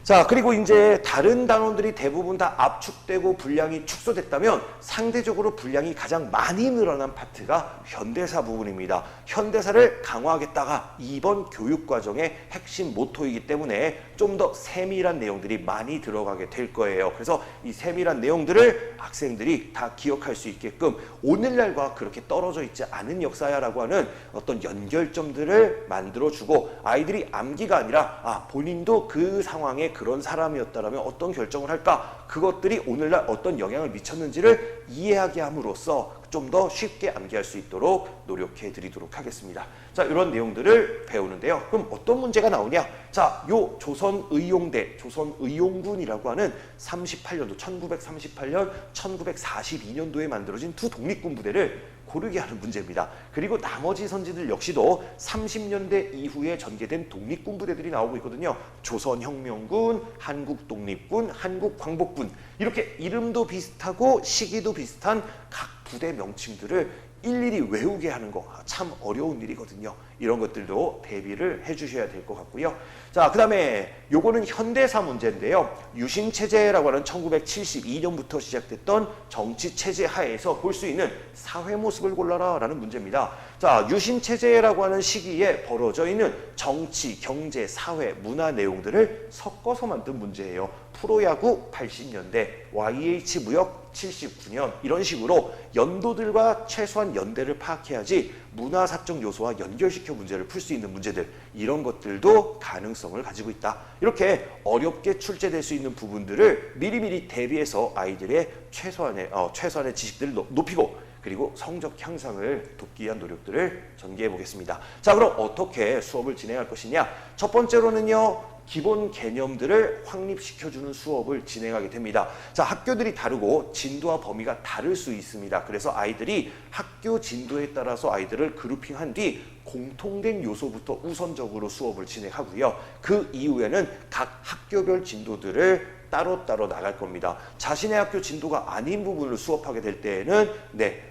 자, 그리고 이제 다른 단원들이 대부분 다 압축되고 분량이 축소됐다면 상대적으로 분량이 가장 많이 늘어난 파트가 현대사 부분입니다. 현대사를 강화하겠다가 이번 교육과정의 핵심 모토이기 때문에 좀 더 세밀한 내용들이 많이 들어가게 될 거예요. 그래서 이 세밀한 내용들을 학생들이 다 기억할 수 있게끔 오늘날과 그렇게 떨어져 있지 않은 역사야라고 하는 어떤 연결점들을 만들어주고 아이들이 암기가 아니라 본인도 그 상황에 그런 사람이었다면 어떤 결정을 할까? 그것들이 오늘날 어떤 영향을 미쳤는지를 이해하게 함으로써 좀 더 쉽게 암기할 수 있도록 노력해 드리도록 하겠습니다. 자, 이런 내용들을 배우는데요. 그럼 어떤 문제가 나오냐? 자, 요 조선의용대, 조선의용군이라고 하는 38년도, 1938년, 1942년도에 만들어진 두 독립군 부대를 고르게 하는 문제입니다. 그리고 나머지 선지들 역시도 30년대 이후에 전개된 독립군 부대들이 나오고 있거든요. 조선혁명군, 한국독립군, 한국광복군, 이렇게 이름도 비슷하고 시기도 비슷한 각 부대 명칭들을 일일이 외우게 하는 거 참 어려운 일이거든요. 이런 것들도 대비를 해주셔야 될 것 같고요. 자, 그 다음에 요거는 현대사 문제인데요. 유신체제라고 하는 1972년부터 시작됐던 정치체제 하에서 볼 수 있는 사회 모습을 골라라 라는 문제입니다. 자, 유신체제라고 하는 시기에 벌어져 있는 정치, 경제, 사회, 문화 내용들을 섞어서 만든 문제예요. 프로야구 80년대, YH 무역 79년 이런 식으로 연도들과 최소한 연대를 파악해야지 문화사적 요소와 연결시켜 문제를 풀 수 있는 문제들 이런 것들도 가능성을 가지고 있다. 이렇게 어렵게 출제될 수 있는 부분들을 미리미리 대비해서 아이들의 최소한의 지식들을 높이고 그리고 성적 향상을 돕기 위한 노력들을 전개해 보겠습니다. 자, 그럼 어떻게 수업을 진행할 것이냐? 첫 번째로는요. 기본 개념들을 확립시켜주는 수업을 진행하게 됩니다. 자, 학교들이 다르고 진도와 범위가 다를 수 있습니다. 그래서 아이들이 학교 진도에 따라서 아이들을 그룹핑한 뒤 공통된 요소부터 우선적으로 수업을 진행하고요. 그 이후에는 각 학교별 진도들을 따로따로 나갈 겁니다. 자신의 학교 진도가 아닌 부분을 수업하게 될 때에는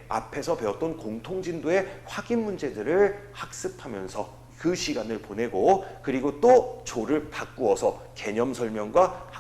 앞에서 배웠던 공통진도의 확인 문제들을 학습하면서 그 시간을 보내고 그리고 또 조를 바꾸어서 개념 설명과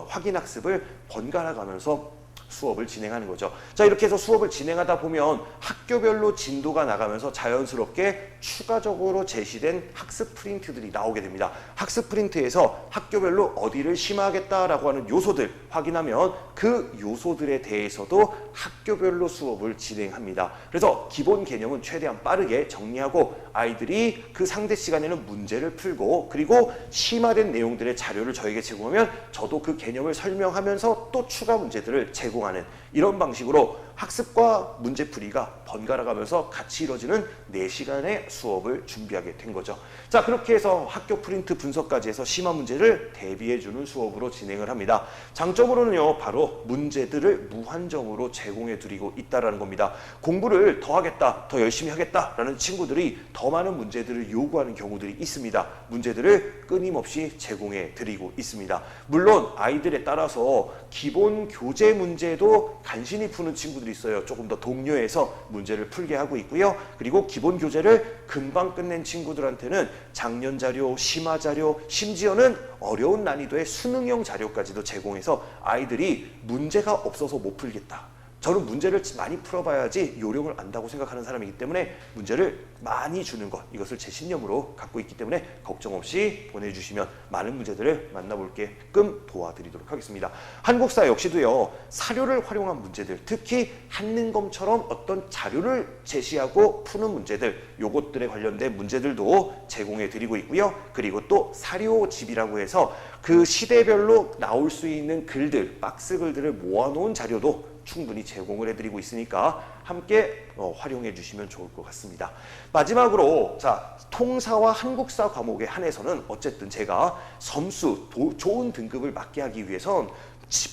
확인 학습을 번갈아 가면서 수업을 진행하는 거죠. 자, 이렇게 해서 수업을 진행하다 보면 학교별로 진도가 나가면서 자연스럽게 추가적으로 제시된 학습 프린트들이 나오게 됩니다. 학습 프린트에서 학교별로 어디를 심화하겠다라고 하는 요소들 확인하면 그 요소들에 대해서도 학교별로 수업을 진행합니다. 그래서 기본 개념은 최대한 빠르게 정리하고 아이들이 그 상대 시간에는 문제를 풀고 그리고 심화된 내용들의 자료를 저에게 제공하면 저도 그 개념을 설명하면서 또 추가 문제들을 제공하는 이런 방식으로 학습과 문제풀이가 번갈아 가면서 같이 이루어지는 4시간의 수업을 준비하게 된 거죠. 자, 그렇게 해서 학교 프린트 분석까지 해서 심화 문제를 대비해주는 수업으로 진행을 합니다. 장점으로는요, 바로 문제들을 무한정으로 제공해 드리고 있다는 겁니다. 공부를 더 하겠다, 더 열심히 하겠다라는 친구들이 더 많은 문제들을 요구하는 경우들이 있습니다. 문제들을 끊임없이 제공해 드리고 있습니다. 물론 아이들에 따라서 기본 교재 문제도 간신히 푸는 친구들이 있어요. 조금 더 독려해서 문제를 풀게 하고 있고요. 그리고 기본 교재를 금방 끝낸 친구들한테는 작년 자료, 심화 자료, 심지어는 어려운 난이도의 수능형 자료까지도 제공해서 아이들이 문제가 없어서 못 풀겠다. 저는 문제를 많이 풀어봐야지 요령을 안다고 생각하는 사람이기 때문에 문제를 많이 주는 것, 이것을 제 신념으로 갖고 있기 때문에 걱정 없이 보내주시면 많은 문제들을 만나볼게끔 도와드리도록 하겠습니다. 한국사 역시도요, 사료를 활용한 문제들, 특히 한능검처럼 어떤 자료를 제시하고 푸는 문제들, 요것들에 관련된 문제들도 제공해 드리고 있고요. 그리고 또 사료집이라고 해서 그 시대별로 나올 수 있는 글들, 박스 글들을 모아놓은 자료도 충분히 제공을 해드리고 있으니까 함께 활용해 주시면 좋을 것 같습니다. 마지막으로 자, 통사와 한국사 과목에 한해서는 어쨌든 제가 점수, 좋은 등급을 맞게 하기 위해선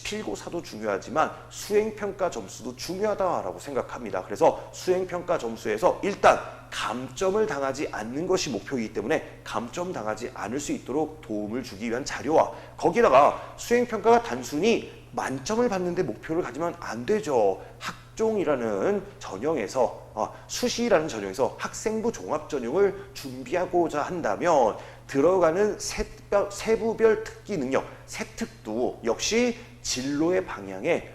필고사도 중요하지만 수행평가 점수도 중요하다라고 생각합니다. 그래서 수행평가 점수에서 일단 감점을 당하지 않는 것이 목표이기 때문에 감점 당하지 않을 수 있도록 도움을 주기 위한 자료와 거기다가 수행평가가 단순히 만점을 받는데 목표를 가지면 안 되죠. 학종이라는 전형에서 수시라는 전형에서 학생부 종합 전형을 준비하고자 한다면 들어가는 세부별 특기 능력, 세특도 역시 진로의 방향에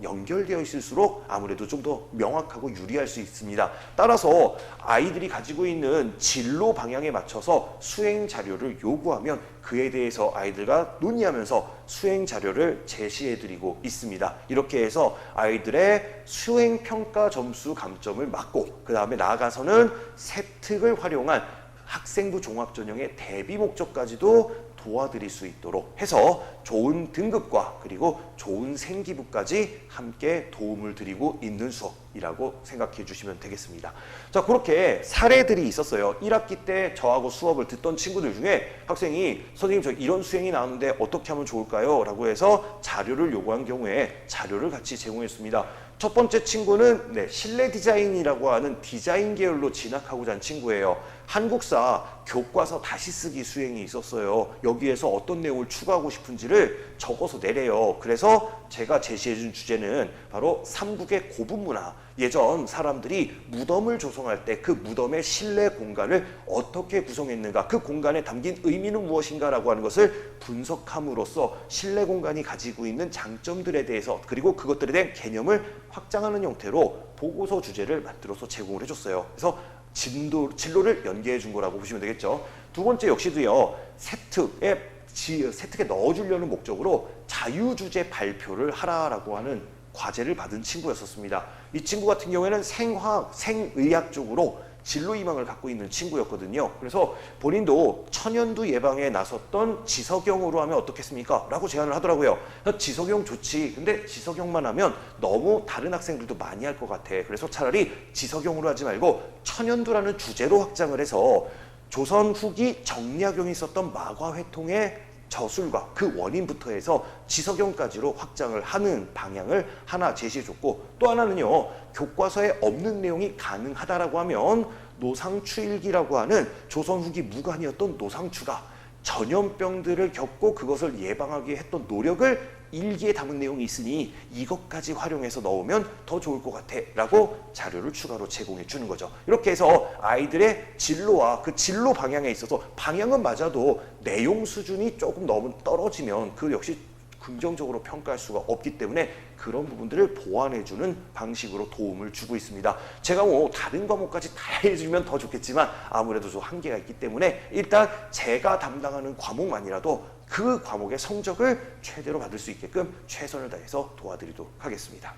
연결되어 있을수록 아무래도 좀 더 명확하고 유리할 수 있습니다. 따라서 아이들이 가지고 있는 진로 방향에 맞춰서 수행 자료를 요구하면 그에 대해서 아이들과 논의하면서 수행 자료를 제시해드리고 있습니다. 이렇게 해서 아이들의 수행 평가 점수 감점을 막고 그 다음에 나아가서는 세특을 활용한 학생부 종합전형의 대비 목적까지도 도와드릴 수 있도록 해서 좋은 등급과 그리고 좋은 생기부까지 함께 도움을 드리고 있는 수업이라고 생각해 주시면 되겠습니다. 자, 그렇게 사례들이 있었어요. 1학기 때 저하고 수업을 듣던 친구들 중에 학생이 선생님 저 이런 수행이 나왔는데 어떻게 하면 좋을까요? 라고 해서 자료를 요구한 경우에 자료를 같이 제공했습니다. 첫 번째 친구는 실내 디자인이라고 하는 디자인 계열로 진학하고자 한 친구예요. 한국사 교과서 다시 쓰기 수행이 있었어요. 여기에서 어떤 내용을 추가하고 싶은지를 적어서 내래요. 그래서 제가 제시해준 주제는 바로 삼국의 고분문화. 예전 사람들이 무덤을 조성할 때 그 무덤의 실내 공간을 어떻게 구성했는가, 그 공간에 담긴 의미는 무엇인가라고 하는 것을 분석함으로써 실내 공간이 가지고 있는 장점들에 대해서 그리고 그것들에 대한 개념을 확장하는 형태로 보고서 주제를 만들어서 제공을 해줬어요. 그래서 진로를 연계해 준 거라고 보시면 되겠죠. 두 번째 역시도요, 세특에 넣어주려는 목적으로 자유주제 발표를 하라라고 하는 과제를 받은 친구였었습니다. 이 친구 같은 경우에는 생의학 쪽으로 진로 희망을 갖고 있는 친구였거든요. 그래서 본인도 천연두 예방에 나섰던 지석영으로 하면 어떻겠습니까? 라고 제안을 하더라고요. 지석영 좋지. 근데 지석영만 하면 너무 다른 학생들도 많이 할 것 같아. 그래서 차라리 지석영으로 하지 말고 천연두라는 주제로 확장을 해서 조선 후기 정약용이 썼던 마과회통의 저술과 그 원인부터 해서 지석영까지로 확장을 하는 방향을 하나 제시해줬고, 또 하나는요, 교과서에 없는 내용이 가능하다라고 하면 노상추일기라고 하는 조선 후기 무관이었던 노상추가 전염병들을 겪고 그것을 예방하기 위해 했던 노력을 일기에 담은 내용이 있으니 이것까지 활용해서 넣으면 더 좋을 것 같아 라고 자료를 추가로 제공해 주는 거죠. 이렇게 해서 아이들의 진로와 그 진로 방향에 있어서 방향은 맞아도 내용 수준이 조금 너무 떨어지면 그 역시 긍정적으로 평가할 수가 없기 때문에 그런 부분들을 보완해주는 방식으로 도움을 주고 있습니다. 제가 뭐 다른 과목까지 다 해주면 더 좋겠지만 아무래도 좀 한계가 있기 때문에 일단 제가 담당하는 과목만이라도 그 과목의 성적을 최대로 받을 수 있게끔 최선을 다해서 도와드리도록 하겠습니다.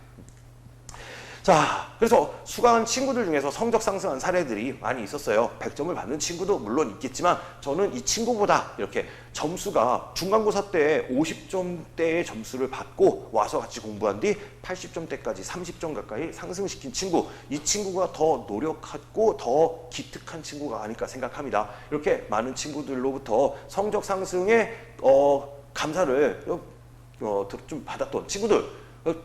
자, 그래서 수강한 친구들 중에서 성적 상승한 사례들이 많이 있었어요. 100점을 받는 친구도 물론 있겠지만 저는 이 친구보다 이렇게 점수가 중간고사 때 50점대의 점수를 받고 와서 같이 공부한 뒤 80점대까지 30점 가까이 상승시킨 친구, 이 친구가 더 노력하고 더 기특한 친구가 아닐까 생각합니다. 이렇게 많은 친구들로부터 성적 상승에 감사를 좀 받았던 친구들,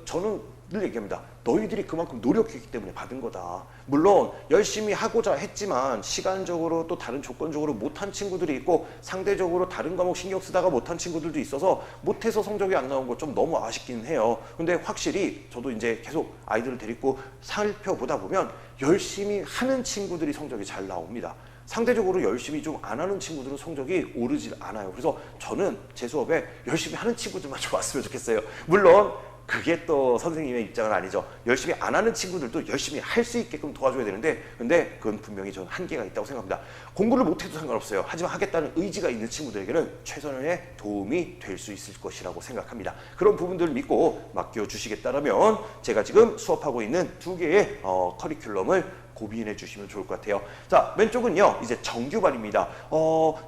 저는 늘 얘기합니다. 너희들이 그만큼 노력했기 때문에 받은 거다. 물론 열심히 하고자 했지만 시간적으로 또 다른 조건적으로 못한 친구들이 있고 상대적으로 다른 과목 신경 쓰다가 못한 친구들도 있어서 못해서 성적이 안 나온 거 좀 너무 아쉽긴 해요. 근데 확실히 저도 이제 계속 아이들을 데리고 살펴보다 보면 열심히 하는 친구들이 성적이 잘 나옵니다. 상대적으로 열심히 좀 안 하는 친구들은 성적이 오르질 않아요. 그래서 저는 제 수업에 열심히 하는 친구들만 좀 왔으면 좋겠어요. 물론 그게 또 선생님의 입장은 아니죠. 열심히 안 하는 친구들도 열심히 할 수 있게끔 도와줘야 되는데, 근데 그건 분명히 저는 한계가 있다고 생각합니다. 공부를 못해도 상관없어요. 하지만 하겠다는 의지가 있는 친구들에게는 최선의 도움이 될 수 있을 것이라고 생각합니다. 그런 부분들을 믿고 맡겨주시겠다면 제가 지금 수업하고 있는 2개의 커리큘럼을 고민해 주시면 좋을 것 같아요. 자, 왼쪽은요, 이제 정규반입니다.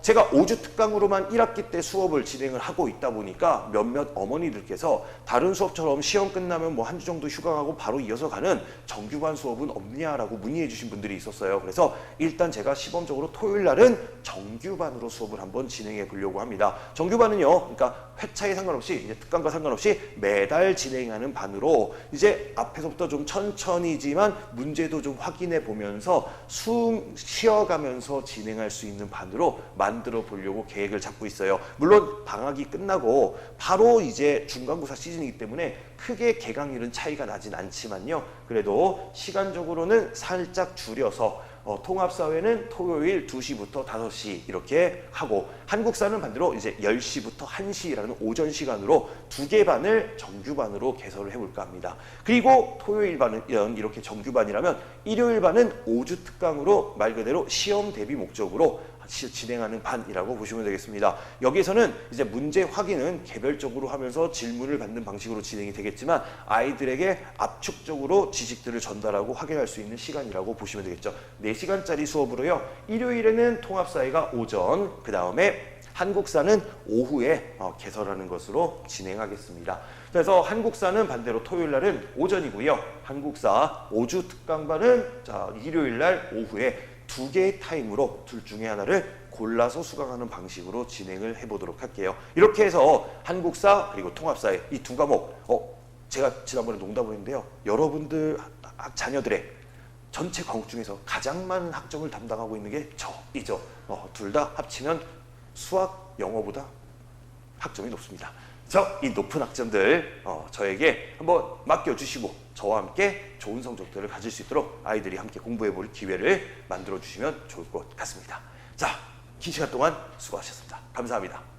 제가 5주 특강으로만 1학기 때 수업을 진행을 하고 있다 보니까 몇몇 어머니들께서 다른 수업처럼 시험 끝나면 뭐 한 주 정도 휴강하고 바로 이어서 가는 정규반 수업은 없냐라고 문의해 주신 분들이 있었어요. 그래서 일단 제가 시범적으로 토요일 날은 정규반으로 수업을 한번 진행해 보려고 합니다. 정규반은요, 그러니까 회차에 상관없이, 이제 특강과 상관없이 매달 진행하는 반으로 이제 앞에서부터 좀 천천히지만 문제도 좀 확인해 보면서 숨 쉬어가면서 진행할 수 있는 반으로 만들어 보려고 계획을 잡고 있어요. 물론 방학이 끝나고 바로 이제 중간고사 시즌이기 때문에 크게 개강일은 차이가 나진 않지만요. 그래도 시간적으로는 살짝 줄여서 통합사회는 토요일 2시부터 5시 이렇게 하고, 한국사는 반대로 이제 10시부터 1시라는 오전 시간으로 2개 반을 정규반으로 개설을 해볼까 합니다. 그리고 토요일 반은 이렇게 정규반이라면 일요일 반은 5주 특강으로 말 그대로 시험 대비 목적으로 진행하는 반이라고 보시면 되겠습니다. 여기서는 이제 문제 확인은 개별적으로 하면서 질문을 받는 방식으로 진행이 되겠지만 아이들에게 압축적으로 지식들을 전달하고 확인할 수 있는 시간이라고 보시면 되겠죠. 4시간짜리 수업으로요. 일요일에는 통합사회가 오전, 그 다음에 한국사는 오후에 개설하는 것으로 진행하겠습니다. 그래서 한국사는 반대로 토요일 날은 오전이고요. 한국사 5주 특강반은 일요일 날 오후에 2개의 타임으로 둘 중에 하나를 골라서 수강하는 방식으로 진행을 해보도록 할게요. 이렇게 해서 한국사 그리고 통합사회 이 2과목, 제가 지난번에 농담을 했는데요. 여러분들 자녀들의 전체 과목 중에서 가장 많은 학점을 담당하고 있는 게 저이죠. 둘 다 합치면 수학, 영어보다 학점이 높습니다. 이 높은 학점들 저에게 한번 맡겨주시고 저와 함께 좋은 성적들을 가질 수 있도록 아이들이 함께 공부해 볼 기회를 만들어 주시면 좋을 것 같습니다. 자, 긴 시간 동안 수고하셨습니다. 감사합니다.